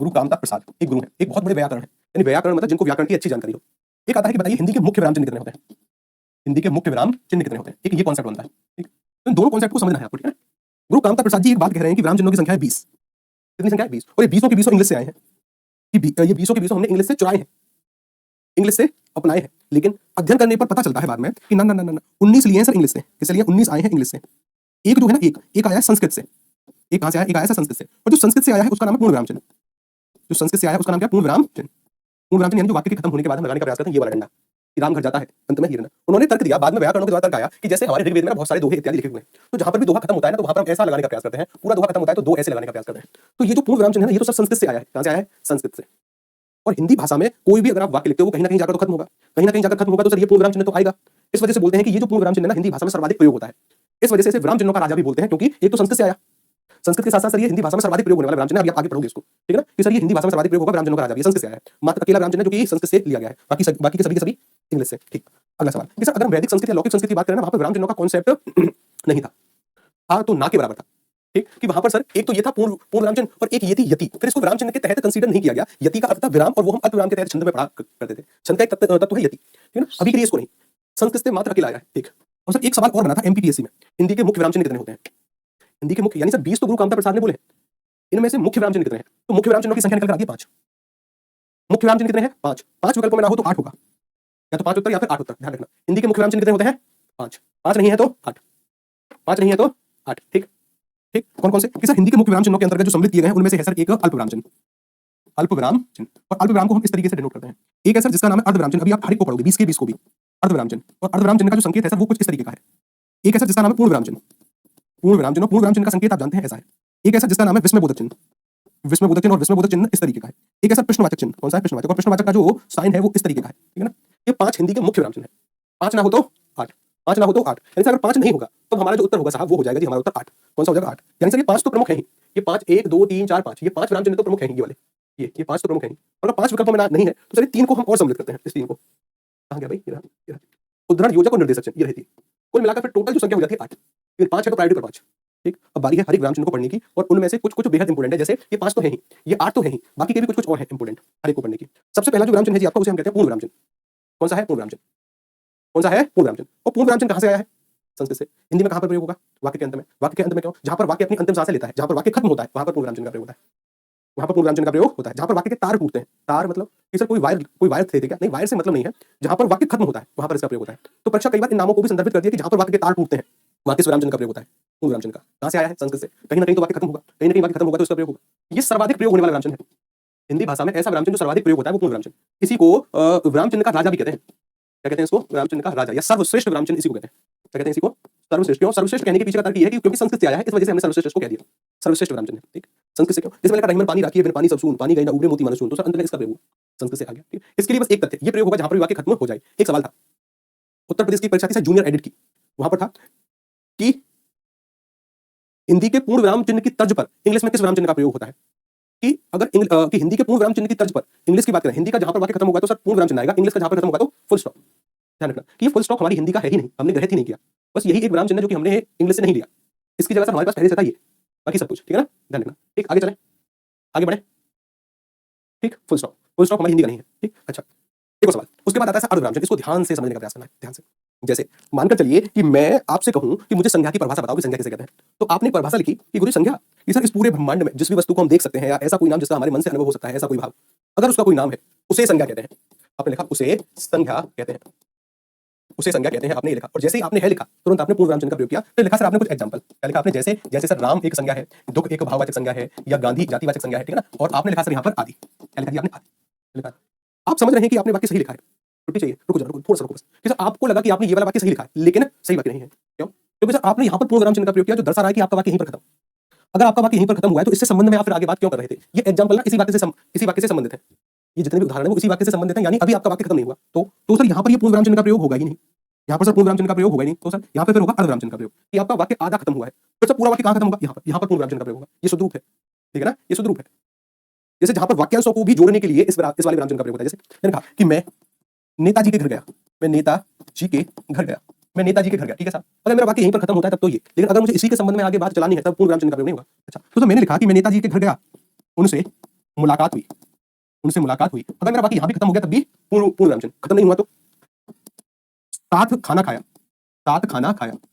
कामता प्रसाद एक गुरु है, एक बहुत बड़े व्याकरण है, यानी व्याकरण मतलब जिनको व्याकरण की अच्छी जानकारी हो। एक आता है कि बताइए हिंदी के मुख्य विराम चिन्ह कितने होते हैं, हिंदी के मुख्य विराम चिन्ह कितने होते हैं, एक ये कॉन्सेप्ट बनता है, ठीक। तो इन दोनों कॉन्सेप्ट को समझना है आपको, ठीक है। गुरु कामता प्रसाद जी एक बात कह रहे हैं कि विराम चिन्हों की संख्या है 20। कितनी संख्या है? 20। और ये 20 के 20 इंग्लिश से आए हैं, ये 20 के 20 हमने इंग्लिश से चुराए हैं, इंग्लिश से अपनाए हैं। लेकिन अध्ययन करने पर पता चलता है बाद में कि ना 19 लिए हैं सर इंग्लिश से। किससे लिए? 19 आए हैं इंग्लिश से। एक जो है ना, एक आया है संस्कृत से। एक कहां से आया? एक आया है संस्कृत से। और जो संस्कृत से आया है उसका नाम है पूर्ण विराम चिन्ह। जो संस्कृत से आया है उसका नाम क्या है? पूर्ण विराम चिन्ह। पूर्ण विराम चिन्ह यानी जो वाक्य के खत्म होने के बाद हम लगाने का प्रयास करते हैं, ये वाला डंडा, कि राम घर जाता है अंत में हीरना। उन्होंने तर्क दिया, बाद में व्याकरणों के द्वारा तर्क आया कि जैसे हमारे ऋग्वेद में बहुत सारे दोहे इत्यादि लिखे हुए हैं, तो जहां पर भी दोहा खत्म होता है ना तो वहां पर हम ऐसा लगाने का प्रयास करते हैं, पूरा दोहा खत्म होता है तो 2 ऐसे लगाने का प्रयास करते हैं। तो ये जो पूर्ण विराम चिन्ह है ना, ये तो सब संस्कृत से आया है। कहां से आया है? संस्कृत से। और हिंदी भाषा में कोई भी अगर आप वाक्य लिखते हो वो कहीं ना कहीं जाकर तो खत्म होगा, कहीं ना कहीं जाकर खत्म होगा, तो सर ये पूर्ण विराम चिन्ह तो आएगा। इस वजह से बोलते हैं कि ये जो पूर्ण विराम चिन्ह है ना हिंदी भाषा में सर्वाधिक प्रयोग होता है। इस वजह से इसे विराम चिन्हों का राजा भी बोलते हैं, क्योंकि एक तो संस्कृत से आया, संस्कृत के साथ साथ सर ये हिंदी भाषा में सर्वाधिक प्रयोग होने वाला विराम चिन्ह है। अभी आप आगे पढ़ोगे इसको, ठीक है ना, कि सर ये हिंदी भाषा में सर्वाधिक प्रयोग होगा, विराम चिन्हों का राजा भी ये संस्कृत से आया है, मात्र अकेला विराम चिन्ह जो कि संस्कृत से लिया गया है, बाकी के सभी इंग्लिश से। ठीक, अगला सवाल कि सर अगर हम वैदिक संस्कृत या लौकिक संस्कृत की बात करें ना, वहां पर विराम चिन्हों का कॉन्सेप्ट नहीं था, हाँ तो ना के बराबर था। ठीक, कि वहां पर सर एक तो ये था पूर्ण विराम चिन्ह और एक ये थी यति, फिर इसको विराम चिन्ह के तहत कंसीडर नहीं किया गया। यति का अर्थ था विराम और वो हम अल्प विराम के तहत छंद में पढ़ा करते थे। छंद का एक तत्व है यति, ठीक है ना, अभी के लिए इसको नहीं, संस्कृत से मात्र अकेला आया है। ठीक, और सर एक सवाल और बना था एमपीपीएससी में, हिंदी के मुख्य विराम चिन्ह कितने होते हैं? हिंदी के मुख्य यानी सर 20 तो गुरु कामता प्रसाद ने बोले, इनमें से मुख्य विराम चिन्ह कितने हैं? तो मुख्य विराम चिन्हों की संख्या निकल कर आती है 5। मुख्य विराम चिन्ह कितने हैं? 5। 5 विकल्पों में ना हो तो 8 होगा, या तो 5 उत्तर या फिर 8 उत्तर, ध्यान रखना। हिंदी के मुख्य विराम चिन्ह कितने होते हैं? 5। 5 नहीं है तो 8, 5 नहीं है तो 8। ठीक, ठीक, कौन कौन से कि सर हिंदी के मुख्य विराम चिन्हों के अंतर्गत जो सम्मिलित किए गए हैं उनमें से है सर एक अल्प विराम चिन्ह, अल्प विराम चिन्ह, और अल्प विराम को हम इस तरीके से डिनोट करते हैं। एक है सर जिसका नाम है अर्ध विराम चिन्ह, अभी आप हर एक को पढ़ोगे 20 के 20 को भी अर्ध विराम चिन्ह, और अर्ध विराम चिन्ह का जो संकेत है सर वो कुछ इस तरीके का है। एक है सर जिसका नाम है पूर्ण विराम चिन्ह, पूर्ण विराम चिन्ह, पूर्ण विराम चिन्ह का संकेत आप जानते हैं ऐसा है। एक है सर जिसका नाम है विस्मय बोधक चिन्ह, विस्मय बोधक चिन्ह, और विस्मय बोधक चिन्ह इस तरीके का है। एक है सर प्रश्नवाचक चिन्ह, कौन सा है? प्रश्नवाचक, और प्रश्नवाचक का जो साइन है वो इस तरीके का है, ठीक है ना। ये 5 हिंदी के मुख्य विराम चिन्ह है। 5 ना हो तो 8, 5 ना हो तो 8, यानी अगर 5 नहीं होगा तो हमारा जो उत्तर होगा साहब वो हो जाएगा जी हमारा उत्तर 8। कौन सा हो जाएगा? 8। यानी सर ये 5 तो प्रमुख है ही, ये 5 1 2 3 4 5 ये 5 विराम चिन्ह तो प्रमुख है ही, ये वाले ये 5 तो प्रमुख है ही। अगर 5 विकल्पों में ना नहीं है तो सर 3 को हम और सम्मिलित करते हैं। इस 3 को कहां गया भाई? ये रहा। उद्धरण, योजक और निर्देशक चिन्ह ये रहती है। कुल मिलाकर फिर टोटल जो संख्या हो जाती है 8। फिर 5 है तो प्रायोरिटी पर 5। ठीक, अब बारी है हर एक विराम चिन्ह को पढ़ने की, और उनमें से कुछ बेहद इंपोर्टेंट है, जैसे ये 5 तो है ही, ये 8 तो है ही, बाकी के भी कुछ और है इंपोर्टेंट हर एक को पढ़ने की। सबसे पहला जो विराम चिन्ह है जी आपका उसे हम कहते हैं पूर्ण विराम चिन्ह। कौन सा है? पूर्ण विराम चिन्ह। कौन सा है? पूर्ण विराम चिन्ह। और पूर्ण विराम चिन्ह कहां से आया है? संस्कृत से। हिंदी में कहां पर प्रयोग होगा? वाक्य के अंत में। वाक्य के अंत में क्यों? जहां पर वाक्य अपनी अंतिम सांसें लेता है, जहां पर वाक्य खत्म होता है वहां पर पूर्ण विराम चिन्ह का प्रयोग होता है, वहां पर पूर्ण विराम चिन्ह का प्रयोग होता है। जहां पर वाक्य के तार टूटते हैं, तार मतलब कि सर कोई वायर थे क्या? नहीं, वायर से मतलब नहीं है, जहां पर वाक्य खत्म होता है वहां पर इसका प्रयोग होता है। तो परीक्षा कई बार इन नामों को भी संदर्भित करती है कि जहां पर वाक्य के तार टूटते हैं वहां किस विराम चिन्ह का प्रयोग होता है? पूर्ण विराम चिन्ह का। कहां से आया है? संस्कृत से। कहीं ना कहीं तो वाक्य खत्म होगा, कहीं ना कहीं वाक्य खत्म होगा तो इसका प्रयोग होगा। ये सर्वाधिक प्रयोग होने वाला विराम चिन्ह है हिंदी भाषा में। ऐसा विराम चिन्ह जो सर्वाधिक प्रयोग होता है वो पूर्ण विराम चिन्ह। इसी को विराम चिन्ह का राजा भी कहते हैं। क्या कहते हैं इसको? विराम चिन्ह का राजा या सर्वश्रेष्ठ विराम चिन्ह इसी को कहते हैं। क्या कहते हैं इसी को? सर्वश्रेष्ठ। क्यों सर्वश्रेष्ठ कहने के पीछे का तर्क ये है कि क्योंकि संस्कृत से आया है, इस वजह से हमने सर्वश्रेष्ठ इसको कह दिया सर्वश्रेष्ठ विराम चिन्ह। ठीक, संस्कृत से क्यों? जैसे मैंने कहा रहीमन पानी राखी है, पानी सब सून, पानी गई ना उबरे मोती मनसून, तो सर अंत में इसका प्रयोग संस्कृत से आ गया। ठीक, इसके लिए बस एक तथ्य, ये प्रयोग होगा जहां पर वाक्य खत्म हो जाए। एक सवाल था उत्तर प्रदेश की परीक्षा थी सर जूनियर एडिट की, वहां पर था कि हिंदी के पूर्ण विराम चिन्ह की तर्ज पर इंग्लिश में किस विराम चिन्ह का प्रयोग होता है? कि अगर कि हिंदी के पूर्ण विराम चिन्ह की तर्ज पर इंग्लिश की बात करें, हिंदी का जहां पर वाक्य खत्म होगा तो सर पूर्ण विराम चिन्ह आएगा, इंग्लिश का जहां पर खत्म होगा तो फुल स्टॉप। ध्यान रखना कि ये फुल स्टॉप हमारी हिंदी का है ही नहीं, हमने ग्रहित ही नहीं किया, बस यही एक विराम चिन्ह जो कि हमने इंग्लिश से नहीं लिया, इसकी जगह सर हमारे पास पहले से था ये, बाकी सब कुछ ठीक है ना। ध्यान रखना। ठीक, आगे चलें, आगे बढ़े। ठीक, फुल स्टॉप हमारी हिंदी का नहीं है। ठीक, अच्छा एक और सवाल, उसके बाद आता है अर्ध विराम चिन्ह। इसको ध्यान से समझने का प्रयास करना है, ध्यान से। जैसे मानकर चलिए कि मैं आपसे कहूं कि मुझे संज्ञा की परिभाषा बताओ कि संज्ञा किसे कहते हैं, तो आपने एक परिभाषा लिखी कि गुरु संज्ञा कि सर इस पूरे ब्रह्मांड में जिस भी वस्तु को हम देख सकते हैं या ऐसा कोई नाम जिसका हमारे मन से अनुभव हो सकता है, ऐसा कोई भाव अगर उसका कोई नाम है उसे संज्ञा कहते हैं। आपने लिखा उसे संज्ञा कहते हैं, उसे संज्ञा कहते हैं, आपने ये लिखा। और जैसे ही आपने है लिखा तुरंत आपने पूर्ण विराम चिन्ह का प्रयोग किया। फिर लिखा सर आपने कुछ एग्जांपल, क्या लिखा आपने? जैसे जैसे सर राम एक संज्ञा है, दुख एक भाववाचक संज्ञा है, या गांधी जातिवाचक संज्ञा है, ठीक है ना। और आपने लिखा सर यहाँ पर आदि, क्या लिखा? आपने आदि लिखा। आप समझ रहे हैं कि आपने वाक्य सही लिखा है, छुट्टी चाहिए, रुको जरा, थोड़ा सा रुको बस। कि सर आपको लगा कि आपने ये वाला वाक्य सही लिखा है लेकिन सही वाक्य नहीं है। क्यों? क्योंकि सर आपने यहाँ पर पूर्ण विराम चिन्ह का प्रयोग किया जो दर्शा रहा है कि आपका वाक्य यहीं पर खत्म। अगर आपका वाक्य यहीं पर खत्म हुआ है तो इससे संबंध में आप फिर आगे बात क्यों कर रहे थे? ये एग्जांपल ना इसी वाक्य से संबंधित है, ये जितने भी उदाहरण है वो इसी वाक्य से संबंधित है, यानी अभी आपका वाक्य खत्म नहीं हुआ तो सर यहाँ पर ये पूर्ण विराम चिन्ह का प्रयोग होगा ही नहीं। यहाँ पर सर पूर्ण विराम चिन्ह का प्रयोग होगा ही नहीं, तो सर यहाँ पे फिर होगा अर्ध विराम चिन्ह का प्रयोग कि आपका वाक्य आधा खत्म हुआ है, फिर सर पूरा वाक्य कहाँ खत्म होगा? यहाँ पर पूर्ण विराम चिन्ह का प्रयोग होगा। ये शुद्ध रूप है, ठीक है ना, ये शुद्ध रूप है। जैसे जहां पर वाक्यांशों को भी जोड़ने के लिए इस वाले विराम चिन्ह का प्रयोग होता है। जैसे मैंने कहा कि मैं नेताजी के घर गया, मैं नेताजी के घर गया, मैं नेताजी के घर गया, ठीक है साहब। अगर मेरा वाक्य यहीं पर खत्म होता है तब तो ये, लेकिन अगर मुझे इसी के संबंध में आगे बात चलानी है तब पूर्ण विराम चिन्ह का प्रयोग नहीं होगा। अच्छा, तो मैंने लिखा कि मैं नेताजी के घर गया, उनसे मुलाकात हुई, अगर मेरा वाक्य यहाँ भी खत्म हो गया तब भी पूर्ण विराम चिन्ह। खत्म नहीं हुआ तो साथ खाना खाया,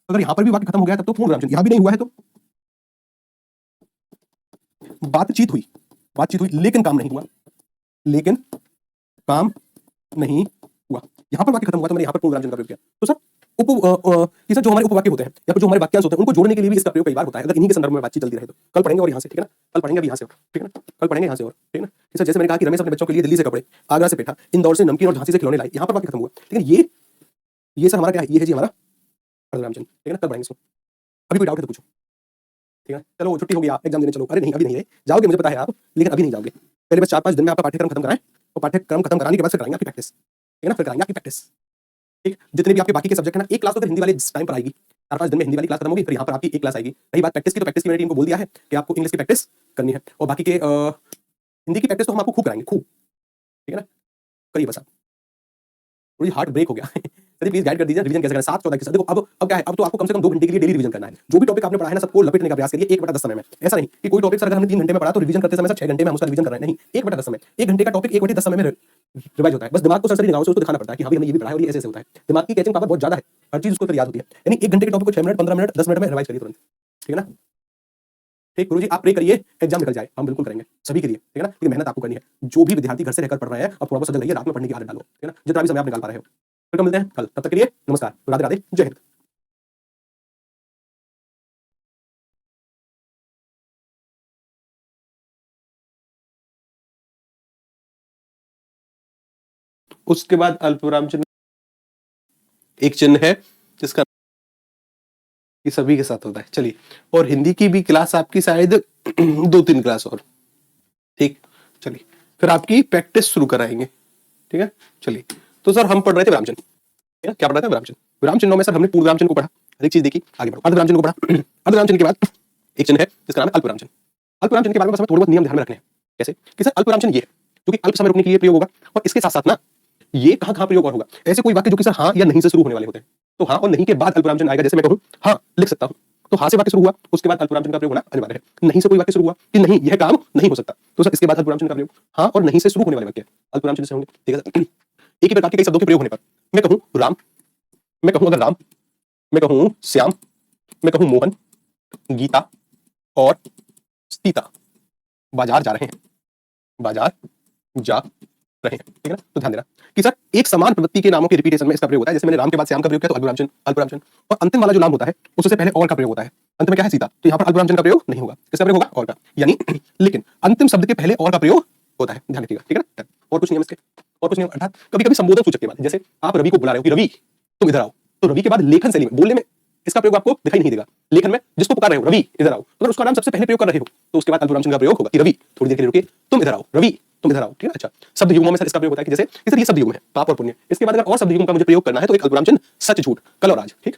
अगर यहाँ पर भी वाक्य खत्म हो गया तब तो पूर्ण विराम चिन्ह। यहाँ भी नहीं हुआ है तो बातचीत हुई लेकिन काम नहीं हुआ, यहाँ पर वाक्य खत्म हुआ तो मैंने यहाँ पर पूर्ण विराम चिन्ह का प्रयोग किया। तो सर सर जो हमारे उपवाक्य होते हैं या फिर जो हमारे वाक्यांश होते हैं उनको जोड़ने के लिए भी इसका प्रयोग कई बार होता है, अगर इन्हीं के संदर्भ में बातचीत चलती रहे तो। कल पढ़ेंगे और यहाँ से, ठीक है ना, कल पढ़ेंगे अभी यहाँ से, ठीक है ना, कल पढ़ेंगे यहाँ से और, ठीक है ना। सर जैसे मैंने कहा कि रमेश अपने बच्चों के लिए दिल्ली से कपड़े, आगरा से पेठा, इंदौर से नमकीन और झांसी से खिलौने लाए, यहाँ पर वाक्य खत्म हुआ, लेकिन ये सर हमारा क्या है? ये है जी हमारा अर्ध विराम चिन्ह, ठीक है ना। कल पढ़ेंगे इसको। अभी कोई डाउट है तो पूछो, ठीक है। चलो छुट्टी होगी, आप एग्जाम देने चलो। अरे नहीं अभी नहीं है, जाओगे मुझे पता है आप, लेकिन अभी नहीं जाओगे, पहले बस 4-5 दिन में आपका पाठ्यक्रम खत्म कराएं वो पाठ्यक्रम खत्म कराने के बाद फिर कराएंगे आपकी प्रैक्टिस, ठीक है ना, फिर कराएंगे आपकी प्रैक्टिस। ठीक, जितने भी आपके बाकी के सब्जेक्ट है ना, एक क्लास तो फिर हिंदी वाले टाइम पर आएगी, 4-5 दिन में हिंदी वाली क्लास खत्म होगी, फिर यहाँ पर आपकी एक क्लास आएगी। रही बात प्रैक्टिस की, तो प्रैक्टिस की मैंने टीम को बोल दिया है कि आपको इंग्लिश की प्रैक्टिस करनी है, और बाकी के हिंदी की प्रैक्टिस तो हम आपको खूब कराएंगे, खूब, ठीक है ना, करिए बस आप। थोड़ी हार्ट ब्रेक हो गया चलिए प्लीज गाइड कर दीजिए रिवीजन कैसे करना है। 7-14 के साथ देखो, अब क्या है, अब तो आपको कम से कम 2 घंटे के लिए डेली रिवीजन करना है। जो भी टॉपिक आपने पढ़ा है ना, सबको लपेटने का प्रयास करिए 1/10 समय में। ऐसा नहीं कि कोई टॉपिक सर अगर हमने 3 घंटे में पढ़ा तो रिवीजन करते समय सर 6 घंटे में हम उसका रिवीजन कर रहे हैं, नहीं, 1/10 समय। 1 घंटे का टॉपिक 1/10 समय में रिवाइज होता है। बस दिमाग को सरसरी निगाहों से उसको दिखाना पड़ता है कि हाँ भाई हमने ये भी पढ़ा है और ये ऐसे होता है। दिमाग की कैचिंग पावर बहुत ज्यादा है, हर चीज उसको फिर याद होती है। यानी 1 घंटे के टॉपिक को 6 मिनट, 15 मिनट, 10 मिनट में रिवाइज करिए तुरंत, ठीक है ना। ठीक गुरुजी, आप प्रे करिए एग्जाम निकल जाए, हम बिल्कुल करेंगे सभी के लिए, ठीक है ना। लेकिन मेहनत आपको करनी है। जो भी विद्यार्थी घर से रहकर पढ़ रहे हैं, अब थोड़ा बहुत सजग रहिए, रात में पढ़ने की आदत डालो, ठीक है ना, जितना भी समय आप निकाल पा रहे हो। फिर कल मिलते हैं, कल, तब तक के लिए नमस्कार, राधे राधे, जय हिंद। उसके बाद अल्पविराम चिन्ह, एक चिन्ह है जिसका ये सभी के साथ होता है। चलिए, और हिंदी की भी क्लास आपकी शायद 2-3 क्लास और, ठीक, चलिए फिर आपकी प्रैक्टिस शुरू कराएंगे, ठीक है। चलिए, तो सर हम पढ़ रहे थे विराम चिन्ह, ठीक है, क्या पढ़ रहे थे, विराम चिन्ह। विराम चिन्हों में सर हमने पूर्ण विराम चिन्ह को पढ़ा, हर एक चीज देखी, आगे बढ़ो। अर्धविराम चिन्ह को पढ़ा, अर्धविराम चिन्ह के बाद एक चिन्ह है जिसका नाम है अल्पविराम चिन्ह। अल्पविराम चिन्ह के बारे में बस हमें थोड़े बहुत नियम ध्यान में रखने हैं। कैसे कि सर अल्पविराम चिन्ह ये है जो कि अल्प समय रुकने के लिए प्रयोग होगा, और इसके साथ साथ ना ये कहाँ कहाँ प्रयोग और होगा। ऐसे कोई वाक्य जो कि सर हाँ या नहीं से शुरू होने वाले होते हैं, तो हाँ और नहीं के बाद अल्पविराम चिन्ह आएगा। जैसे मैं कहूँ हाँ लिख सकता हूँ, तो हाँ से वाक्य शुरू हुआ, उसके बाद अल्पविराम चिन्ह का प्रयोग होना अनिवार्य है। नहीं से कोई वाक्य शुरू हुआ कि नहीं यह काम नहीं हो सकता, तो सर इसके बाद अल्पविराम चिन्ह का प्रयोग। हाँ और नहीं से शुरू होने वाले वाक्य अल्पविराम चिन्ह से होंगे, ठीक है सर। एक ही प्रकार के कई शब्दों के प्रयोग होने पर मैं कहूँ राम, मैं कहूँ अगर राम, मैं कहूँ श्याम, मैं कहूँ मोहन, गीता और सीता बाजार जा रहे हैं, बाजार जा रहे हैं, ठीक है ना। तो ध्यान देना कि सर एक समान प्रवृत्ति के नामों के रिपीटेशन में इसका प्रयोग होता है। जैसे मैंने राम के बाद श्याम का प्रयोग किया तो अल्पविराम चिन्ह, अल्पविराम चिन्ह, और अंतिम वाला जो नाम होता है उससे पहले और का प्रयोग होता है। अंत में क्या है, सीता, तो यहाँ पर अल्पविराम चिन्ह का प्रयोग नहीं होगा, किसका प्रयोग होगा, और का, यानी लेकिन अंतिम शब्द के पहले और का प्रयोग होता है, ध्यान रखिएगा, ठीक है ना। और कुछ नियम इसके, और कुछ नियम, अर्थात कभी कभी संबोधन सूचक के बाद, जैसे आप रवि को बुला रहे हो कि रवि तुम इधर आओ, तो रवि के बाद लेखन शैली में बोलने में इसका प्रयोग आपको दिखाई नहीं देगा। लेखन में जिसको पुकार रहे हो रवि इधर आओ, तो अगर उसका नाम सबसे पहले प्रयोग कर रहे हो तो उसके बाद अल्पविराम चिन्ह का प्रयोग होगा कि रवि थोड़ी देर के लिए रुकिए, तुम इधर आओ, रवि तुम इधर आओ, ठीक है। अच्छा, शब्द युग्मों में सर इसका प्रयोग होता है कि जैसे कि सर ये शब्द युग्म है पाप और पुण्य, इसके बाद अगर और शब्द युग्म का मुझे प्रयोग करना है तो एक अल्पविराम चिन्ह सच झूठ, कल और आज, ठीक।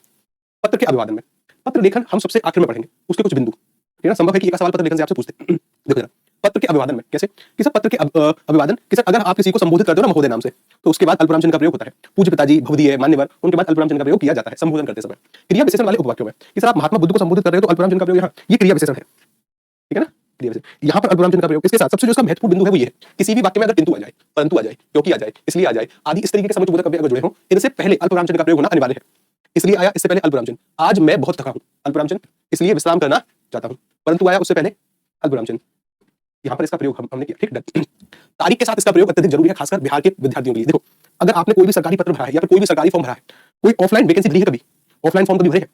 पत्र के अभिवादन में, पत्र लेखन हम सबसे आखिर में पढ़ेंगे, उसके कुछ बिंदु, ठीक है ना। संभव है कि एक सवाल पत्र लेखन से आपसे पूछते हैं। देखो जरा पत्र के अभिवादन में कैसे कि सर पत्र के अभिवादन कि सर अगर आप किसी को संबोधित करते हो ना महोदय नाम से, तो उसके बाद अल्पविराम चिन्ह का प्रयोग होता है। पूज्य पिताजी, भवदीय, मान्यवर, उनके बाद अल्पविराम चिन्ह का प्रयोग किया जाता है संबोधन करते समय। क्रिया विशेषण वाले उपवाक्यों में कि सर आप महात्मा बुद्ध को संबोधित कर रहे हो तो अल्पविराम चिन्ह का प्रयोग यहाँ, ये क्रिया विशेषण है, ठीक है ना, क्रिया विशेषण। यहाँ पर अल्पविराम चिन्ह का प्रयोग इसके साथ सबसे जो इसका महत्वपूर्ण बिंदु है वो ये है, किसी भी वाक्य में अगर किंतु आ जाए, परंतु आ जाए, क्योंकि आ जाए, इसलिए आ जाए आदि इस तरीके के समुच्चय बोधक अव्यय अगर जुड़े हों, इनसे पहले अल्पविराम चिन्ह का प्रयोग होना अनिवार्य है। इसलिए आया इससे पहले अल्पविराम चिन्ह, आज मैं बहुत थका हूं, अल्पविराम चिन्ह, इसलिए विश्राम करना चाहता हूं, परंतु आया उससे पहले अल्पविराम चिन्ह। यहाँ पर इसका प्रयोग हमने किया, ठीक। डन। तारीख के साथ इसका प्रयोग अत्यधिक जरूरी है, खासकर बिहार के विद्यार्थियों के लिए। देखो अगर आपने कोई भी सरकारी पत्र भरा है या फिर कोई भी सरकारी फॉर्म भरा है, कोई ऑफलाइन वैकेंसी भरी है, कभी ऑफलाइन फॉर्म कभी भरे हैं,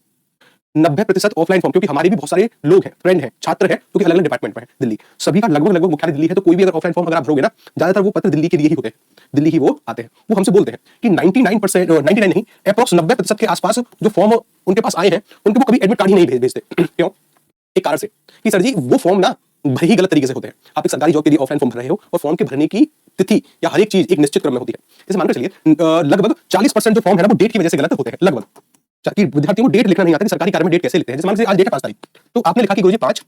90% ऑफलाइन फॉर्म, क्योंकि हमारे भी बहुत सारे लोग हैं, फ्रेंड हैं, छात्र हैं, क्योंकि अलग अलग डिपार्टमेंट में है दिल्ली, सभी का लगभग लगभग मुख्यालय दिल्ली है। तो कोई भी अगर ऑफलाइन फॉर्म अगर आप भरोगे ना, ज्यादातर वो पत्र दिल्ली के लिए ही होते हैं, दिल्ली ही वो आते हैं। वो हमसे बोलते हैं कि 99% 99 नहीं, अप्रॉक्स 90% के आसपास जो फॉर्म उनके पास आए हैं उनके वो कभी एडमिट कार्ड ही नहीं भेजते। क्यों? एक कारण से कि सर जी वो फॉर्म ना भरे ही गलत तरीके से होते हैं। आप एक सरकारी जॉब के लिए ऑफलाइन फॉर्म भर रहे हो और फॉर्म के भरने की तिथि या हर एक चीज एक निश्चित क्रम में होती है। जैसे मानकर चलिए लगभग 40% जो फॉर्म है ना वो डेट की वजह से गलत होते हैं, लगभग। कि विद्यार्थियों को डेट लिखना नहीं आता कि सरकारी कार्य में डेट कैसे लिखते हैं। जैसे मान लीजिए आज डेट है 5 तारीख, तो आपने लिखा कि गुरुजी 5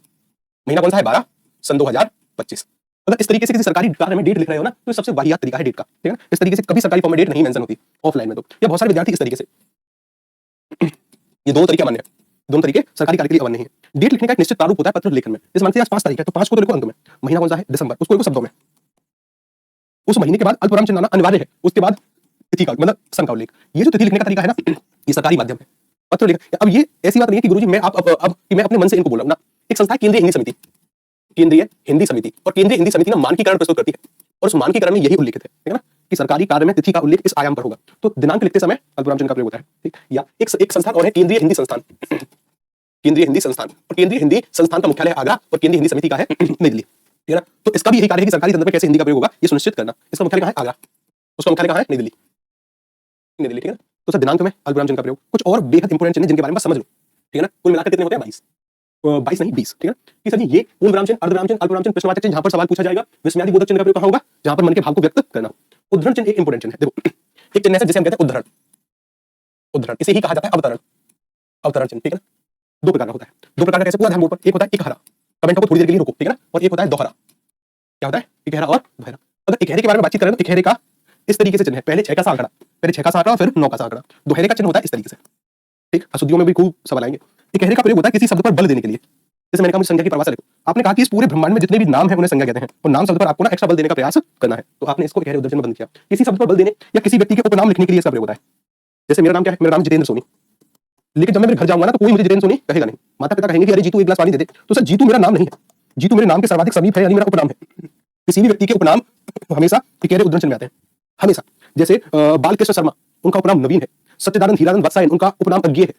महीना कौन सा है, 12 सन 2025। अगर इस तरीके से किसी सरकारी कार्य में डेट लिख रहे हो ना तो सबसे वाहियात तरीका है डेट का, ठीक है ना। इस तरीके से कभी सरकारी फॉर्म में डेट नहीं मेंशन होती ऑफलाइन में, तो या बहुत सारे विद्यार्थी इस तरीके से ये दोनों तरीके मान्य है, दोनों तरीके सरकारी कार्य के लिए अमान्य है। डेट लिखने का एक निश्चित प्रारूप होता है पत्र लेखन में। जैसे मानते हैं आज 5 तारीख है तो 5 को तो लिखो अंक में, महीना कौन सा है दिसंबर, उसको लिखो शब्दों में, उस महीने के बाद अल्पविराम चिन्ह आना अनिवार्य है, उसके बाद तिथि का मतलब सन का उल्लेख। ये जो तिथि लिखने का तरीका है ना ये सरकारी माध्यम है, पत्र लेखन। अब ये ऐसी बात नहीं है कि गुरुजी मैं अब कि मैं अपने मन से इनको बोल रहा हूं ना। एक संस्था केंद्रीय हिंदी समिति, केंद्रीय हिंदी समिति, और केंद्रीय हिंदी समिति ना मानकीकरण प्रस्तुत करती है और उस मानकीकरण में यही उल्लिखित है, ठीक है ना, कि सरकारी कार्य में तिथि का उल्लेख इस आयाम पर होगा। तो दिनांक लिखते समय अल्पविराम चिन्ह का प्रयोग होता है, ठीक। या एक संस्थान और है केंद्रीय हिंदी संस्थान, केंद्रीय हिंदी संस्थान, और केंद्रीय हिंदी संस्थान का मुख्यालय आगरा और केंद्रीय हिंदी समिति का है नई दिल्ली, ठीक है ना। तो इसका भी यही कार्य है कि सरकारी तंत्र में कैसे हिंदी का प्रयोग होगा ये सुनिश्चित करना। इसका मुख्यालय कहाँ है, आगरा, उसका मुख्यालय कहाँ है, नई दिल्ली, नई दिल्ली, ठीक है ना। तो सर दिनांक में अल्पविराम चिन्ह का प्रयोग। कुछ और बेहद इंपॉर्टेंट चिन्ह जिनके बारे में बस समझ लो, ठीक है ना। कुल मिलाकर कितने होते हैं, 22। 22 नहीं 20, ठीक है ना। कि सर जी ये पूर्ण विराम चिन्ह, अर्धविराम चिन्ह, अल्पविराम चिन्ह, प्रश्नवाचक चिन्ह, जहां पर सवाल पूछा जाएगा, विस्मयादि बोधक चिन्ह का प्रयोग कहां होगा, जहां पर मन के भाव को व्यक्त करना हो। उद्धरण चिन्ह एक इंपोर्टेंट चिन्ह है। देखो एक चिन्ह है जिसे हम कहते हैं उद्धरण, उद्धरण इसे ही कहा जाता है अवतरण, अवतरण चिन्ह, ठीक है ना। दो प्रकार का होता है, दो प्रकार का कैसे, पूरा ध्यान बोर्ड पर। एक होता है एकहरा, कमेंटों को थोड़ी देर के लिए रोको, ठीक है ना। और एक होता है दोहरा, क्या होता है एकहरा और दोहरा। अगर एकहरे के बारे में बातचीत करें तो एकहरे का इस तरीके से चिन्ह है, पहले 6 का सा आंकड़ा, पहले 6 का सा आंकड़ा फिर 9 का सा आंकड़ा। दोहरे का चिन्ह होता है इस तरीके से, ठीक। अशुद्धियों में भी खूब सवाल आएंगे। एकहरे का प्रयोग होता है किसी शब्द पर बल देने के लिए, जैसे मैंने कहा मुझे संज्ञा की परिभाषा लिखो। आपने कहा कि इस पूरे ब्रह्मांड में जितने भी नाम हैं उन्हें संज्ञा कहते हैं, और नाम शब्द पर आपको ना एक्स्ट्रा बल देने का प्रयास करना है, तो आपने इसको एकहरे उद्धरण चिन्ह बंद किया। किसी शब्द पर बल देने या किसी व्यक्ति के उपनाम लिखने के लिए इसका प्रयोग होता है। जैसे मेरा नाम क्या है, मेरा नाम जितेंद्र सोनी, लेकिन जब मैं मेरे घर जाऊंगा ना तो कोई मुझे जितेंद्र सोनी कहेगा नहीं। माता पिता कहेंगे कि अरे जीतू एक गिलास पानी दे दे, तो सर जीतू मेरा नाम नहीं है, जीतू मेरे नाम के सर्वाधिक समीप है, यानी मेरा उपनाम है। किसी भी व्यक्ति के उपनाम हमेशा एकहरे उद्धरण चिन्ह में आते हैं, हमेशा। जैसे बालकृष्ण शर्मा, उनका उपनाम नवीन है। सत्यदानंद हीरानंद वत्सायन, उनका उपनाम अज्ञेय है।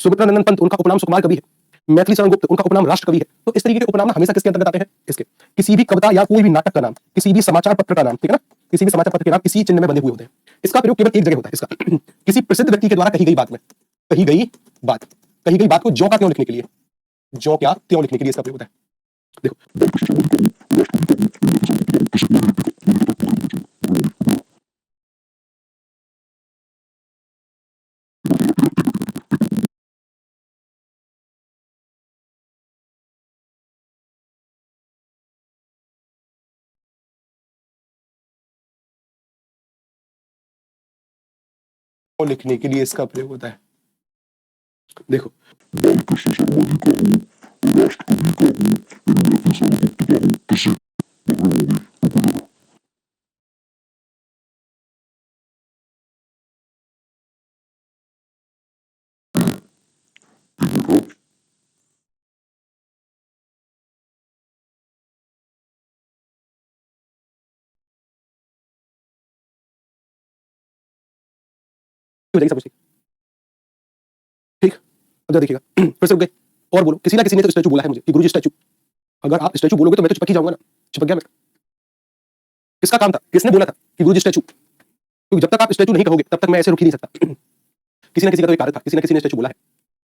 सुमित्रानंदन पंत, उनका उपनाम सुकुमार कवि है। मैथिली शरण गुप्त, उनका उपनाम राष्ट्र कवि है। तो इस तरीके के उपनाम हमेशा किसके अंतर्गत आते हैं, इसके। किसी भी कविता या कोई भी नाटक का नाम, किसी भी समाचार पत्र का नाम, ठीक है ना, किसी भी समाचार पत्र के नाम इसी चिन्ह में बंधे हुए होते हैं। इसका प्रयोग केवल एक जगह होता है इसका, किसी प्रसिद्ध व्यक्ति के द्वारा कही गई बात में, कही गई बात को ज्यों का त्यों लिखने के लिए, ज्यों क्या त्यों लिखने के लिए इसका प्रयोग होता है। देखो और लिखने के लिए इसका प्रयोग होता है। देखो हो जाएगी सब कुछ ठीक। अब जरा देखिएगा फिर से रुक गए और बोलो, किसी ना किसी ने तो स्टैचू बोला है मुझे कि गुरुजी स्टैचू। अगर आप स्टैचू बोलोगे तो मैं तो चिपक ही जाऊंगा ना, चिपक गया मैं। किसका काम था, किसने बोला था कि गुरुजी स्टैचू, क्योंकि जब तक आप स्टैचू नहीं कहोगे तब तक मैं ऐसे रुक ही नहीं सकता। किसी ना किसी का तो एक कार्य था, किसी ना किसी ने स्टैचू बोला है,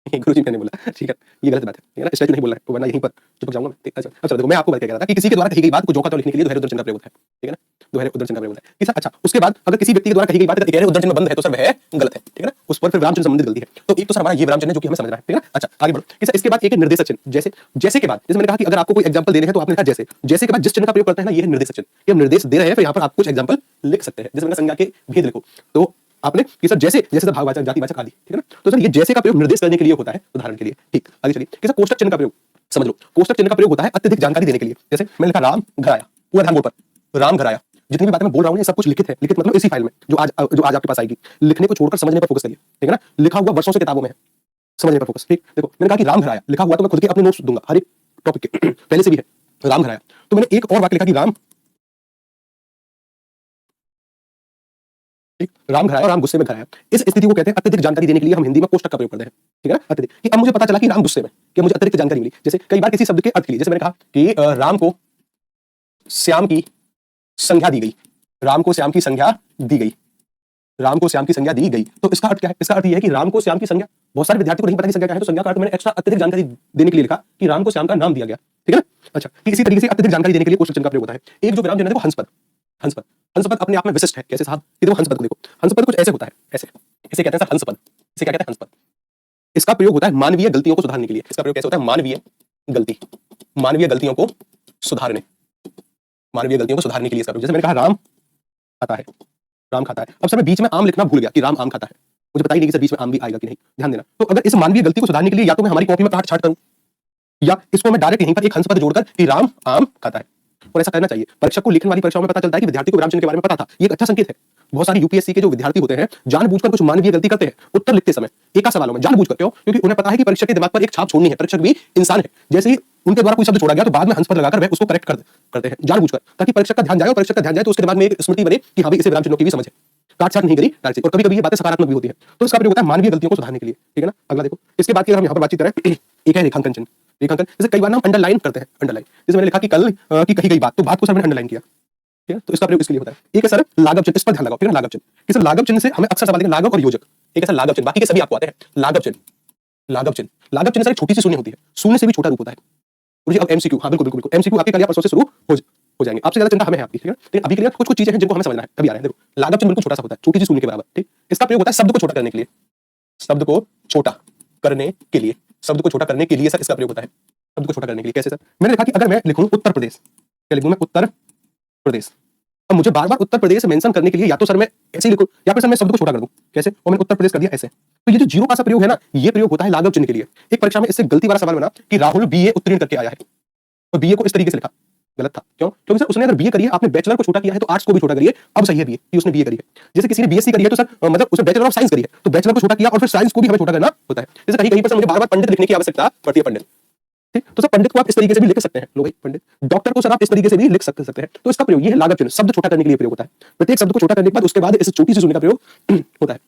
गुरुजी मैंने बोला, ठीक है ये गलत बात है, ठीक है ना। स्टैचू नहीं बोला है तो वरना यहीं पर चिपक जाऊंगा मैं। अच्छा अच्छा देखो मैं आपको बात कह रहा था कि किसी के द्वारा कही गई बात को जोका तो लिखने के लिए दोहरे उद्धरण चिन्ह का प्रयोग होता है, ठीक है ना। दोहरे उद्धरण चिन्ह का प्रयोग होता है कि सर अच्छा उसके बाद अगर किसी व्यक्ति के द्वारा कही गई बात अगर एकहरे उद्धरण चिन्ह में बंद है तो सर वह गलत है, ठीक है ना। उस पर फिर विराम चिन्ह संबंधित गलती है। तो एक तो सर हमारा ये विराम चिन्ह है जो कि हमें समझना है, ठीक है ना। अच्छा आगे बढ़ो कि सर इसके बाद एक है निर्देशक चिन्ह। जैसे जैसे के बाद जैसे मैंने कहा कि अगर आपको कोई एग्जांपल देने हैं तो आपने कहा जैसे, जैसे के बाद जिस चिन्ह का प्रयोग करते हैं ना ये है निर्देशक चिन्ह, कि हम निर्देश दे रहे हैं फिर यहाँ पर आप कुछ एग्जांपल लिख सकते हैं। जैसे मैंने संज्ञा के भेद लिखो तो आपने कि सर जैसे जैसे भाववाचक जातिवाचक आदि, ठीक है ना। तो सर ये जैसे का प्रयोग निर्देश करने के लिए होता है, उदाहरण के लिए, ठीक। आगे चलिए कि सर कोष्टक चिन्ह का प्रयोग समझ लो। कोष्टक चिन्ह का प्रयोग होता है अत्यधिक जानकारी देने के लिए। जैसे मैंने लिखा राम घर आया, पूरा ध्यान बोर्ड पर, राम घर आया। जितनी भी बातें मैं बोल रहा हूँ ये सब कुछ लिखित है, लिखित मतलब इसी फाइल में जो आज आपके पास आएगी। लिखने को छोड़कर समझने पर फोकस करिए, ठीक है ना। लिखा हुआ वर्षों से किताबों में है, समझने पर फोकस, ठीक। देखो मैंने कहा कि राम घर आया, लिखा हुआ तो मैं खुद के अपने नोट्स दूंगा हर एक टॉपिक के पहले से भी है, राम घर आया। तो मैंने एक और वाक्य लिखा कि राम राम घर आया और राम गुस्से में घर आया। इस स्थिति को कहते हैं अत्यधिक जानकारी देने के लिए हम हिंदी में कोष्टक का प्रयोग करते हैं, ठीक है ना। अत्यधिक कि अब मुझे पता चला कि राम गुस्से में, कि मुझे अतिरिक्त जानकारी मिली। जैसे कई बार किसी शब्द के अर्थ के लिए, जैसे मैंने कहा कि राम को श्याम की संज्ञा दी गई, राम को श्याम की संज्ञा दी गई, राम को श्याम की संज्ञा दी गई। तो इसका अर्थ क्या है, इसका अर्थ यह है कि राम को श्याम की संज्ञा, बहुत सारे विद्यार्थी को नहीं पता कि संज्ञा क्या है, तो संज्ञा का अर्थ मैंने एक्स्ट्रा अत्यधिक जानकारी देने के लिए लिखा कि राम को श्याम का नाम दिया गया, ठीक है ना। अच्छा कि इसी तरीके से अत्यधिक जानकारी देने के लिए कोष्टक चिन्ह का प्रयोग होता है। एक जो विराम चिन्ह है वो हंसपद, हंसपद, हंसपद अपने आप में विशिष्ट है। कैसे साहब, ये देखो हंसपद को देखो, हंसपद कुछ ऐसे होता है, ऐसे, इसे कहते हैं सर हंसपद। इसे क्या कहते हैं, हंसपद। इसका प्रयोग होता है मानवीय गलतियों को सुधारने के लिए। इसका प्रयोग कैसे होता है, मानवीय गलती, मानवीय गलतियों को सुधारने, मानवीय गलतियों को सुधारने के लिए इसका प्रयोग। जैसे मैंने कहा राम खाता है, राम खाता है। अब सर मैं बीच में आम लिखना भूल गया कि राम आम खाता है, मुझे पता ही नहीं कि सर बीच में आम भी आएगा कि नहीं, ध्यान देना। तो अगर इस मानवीय गलती को सुधारने के लिए या तो मैं हमारी कॉपी में काट छाट करूं या इसको मैं डायरेक्ट यहीं पर एक हंसपद जोड़कर कि राम आम खाता है, और ऐसा करना चाहिए। परीक्षक को लिखने वाली परीक्षाओं में पता चलता है कि विद्यार्थी को विराम चिन्ह के बारे में पता था, ये एक अच्छा संकेत है। बहुत सारी यूपीएससी के जो विद्यार्थी होते हैं जानबूझकर कुछ मानवीय गलती करते हैं उत्तर लिखते समय, एका सवालों में जानबूझकर। क्यों? क्योंकि उन्हें पता है कि परीक्षक के दिमाग पर एक छाप छोड़नी है, परीक्षक भी इंसान है। जैसे ही उनके द्वारा कोई शब्द छोड़ा गया तो बाद में हंसपद लगाकर वह उसको करेक्ट करते हैं जानबूझकर, ताकि परीक्षक का ध्यान जाए, और परीक्षक का ध्यान जाए तो उसके दिमाग में एक स्मृति बने कि हाँ भाई इसे विराम चिन्हों की भी समझ है, काट छाट नहीं करी डायरेक्ट। और कभी-कभी ये बातें सकारात्मक भी होती है, तो इसका प्रयोग होता है मानवीय गलतियों को सुधारने के लिए, ठीक है ना। अगला देखो, इसके बाद की अगर हम यहाँ पर बातचीत करें, एक है रेखांकन चिन्ह। रेखांकन जैसे कई बार हम अंडरलाइन करते हैं, अंडरलाइन। जैसे मैंने लिखा कि कल की कही गई बात, तो बात को सर मैंने अंडरलाइन किया, ठीक है। तो इसका प्रयोग इसके लिए होता है। एक है सर लाघव चिन्ह, इस पर ध्यान लगाओ, ठीक है ना। लाघव चिन्ह, कि सर लाघव चिन्ह से हमें अक्सर सवाल लाघव और योजक। एक है सर लाघव चिन्ह, बाकी के सभी आपको आते हैं। लाघव चिन्ह, लाघव चिन्ह सर एक छोटी सी शून्य होती है, शून्य से भी छोटा रूप होता है। मुझे अब एमसीक्यू, हाँ बिल्कुल बिल्कुल एमसीक्यू आपके कल या परसों से शुरू हो जाएंगे। आपसे ज्यादा चिंता हमें है आपकी, ठीक है। लेकिन अभी के लिए कुछ चीजें हैं जिनको हमें समझना है, अभी आ रहे हैं। देखो लाघव चिन्ह बिल्कुल छोटा सा होता है, छोटी सी शून्य के बराबर, ठीक। इसका प्रयोग होता है शब्द को छोटा करने के लिए, शब्द को छोटा करने के लिए, शब्द को छोटा करने के लिए सर इसका प्रयोग होता है। शब्द को छोटा करने के लिए कैसे सर? मैंने लिखा कि अगर मैं लिखूं उत्तर प्रदेश, क्या लिखूं मैं? उत्तर प्रदेश। अब मुझे बार बार उत्तर प्रदेश मेंशन करने के लिए या तो सर मैं ऐसे ही लिखूं या फिर सर मैं शब्द को छोटा कर दूं, कैसे? और मैंने उत्तर प्रदेश कर दिया ऐसे। तो ये जो जीरो का सा प्रयोग है ना, ये प्रयोग होता है लाघव चिन्ह के लिए। एक परीक्षा में इससे गलती वाला सवाल बना कि राहुल बीए उत्तीर्ण करके आया है, और बीए को इस तरीके से लिखा, गलत था। क्यों? क्योंकि सर उसने अगर बीए करी है, आपने बैचलर को छोटा किया है तो आर्ट्स को भी छोटा करिए, अब सही है बीए कि उसने बीए करी है। जैसे किसी ने बीएससी करी है तो सर मतलब उसने बैचलर ऑफ साइंस करी है, तो बैचलर को छोटा किया और फिर साइंस को भी हमें छोटा करना होता है। जैसे कहीं कहीं पर मुझे बार-बार पंडित लिखने की आवश्यकता पड़ती है, पंडित, ठीक। तो सर पंडित को आप इस तरीके से भी लिख सकते हैं, लो भाई पंडित। डॉक्टर को सर आप इस तरीके से भी लिख सकते हैं। तो इसका प्रयोग ये है लाघव चिन्ह, शब्द छोटा करने के लिए प्रयोग होता है। प्रत्येक शब्द को छोटा करने के बाद उसके बाद इस छोटी सी शून्य का प्रयोग होता है।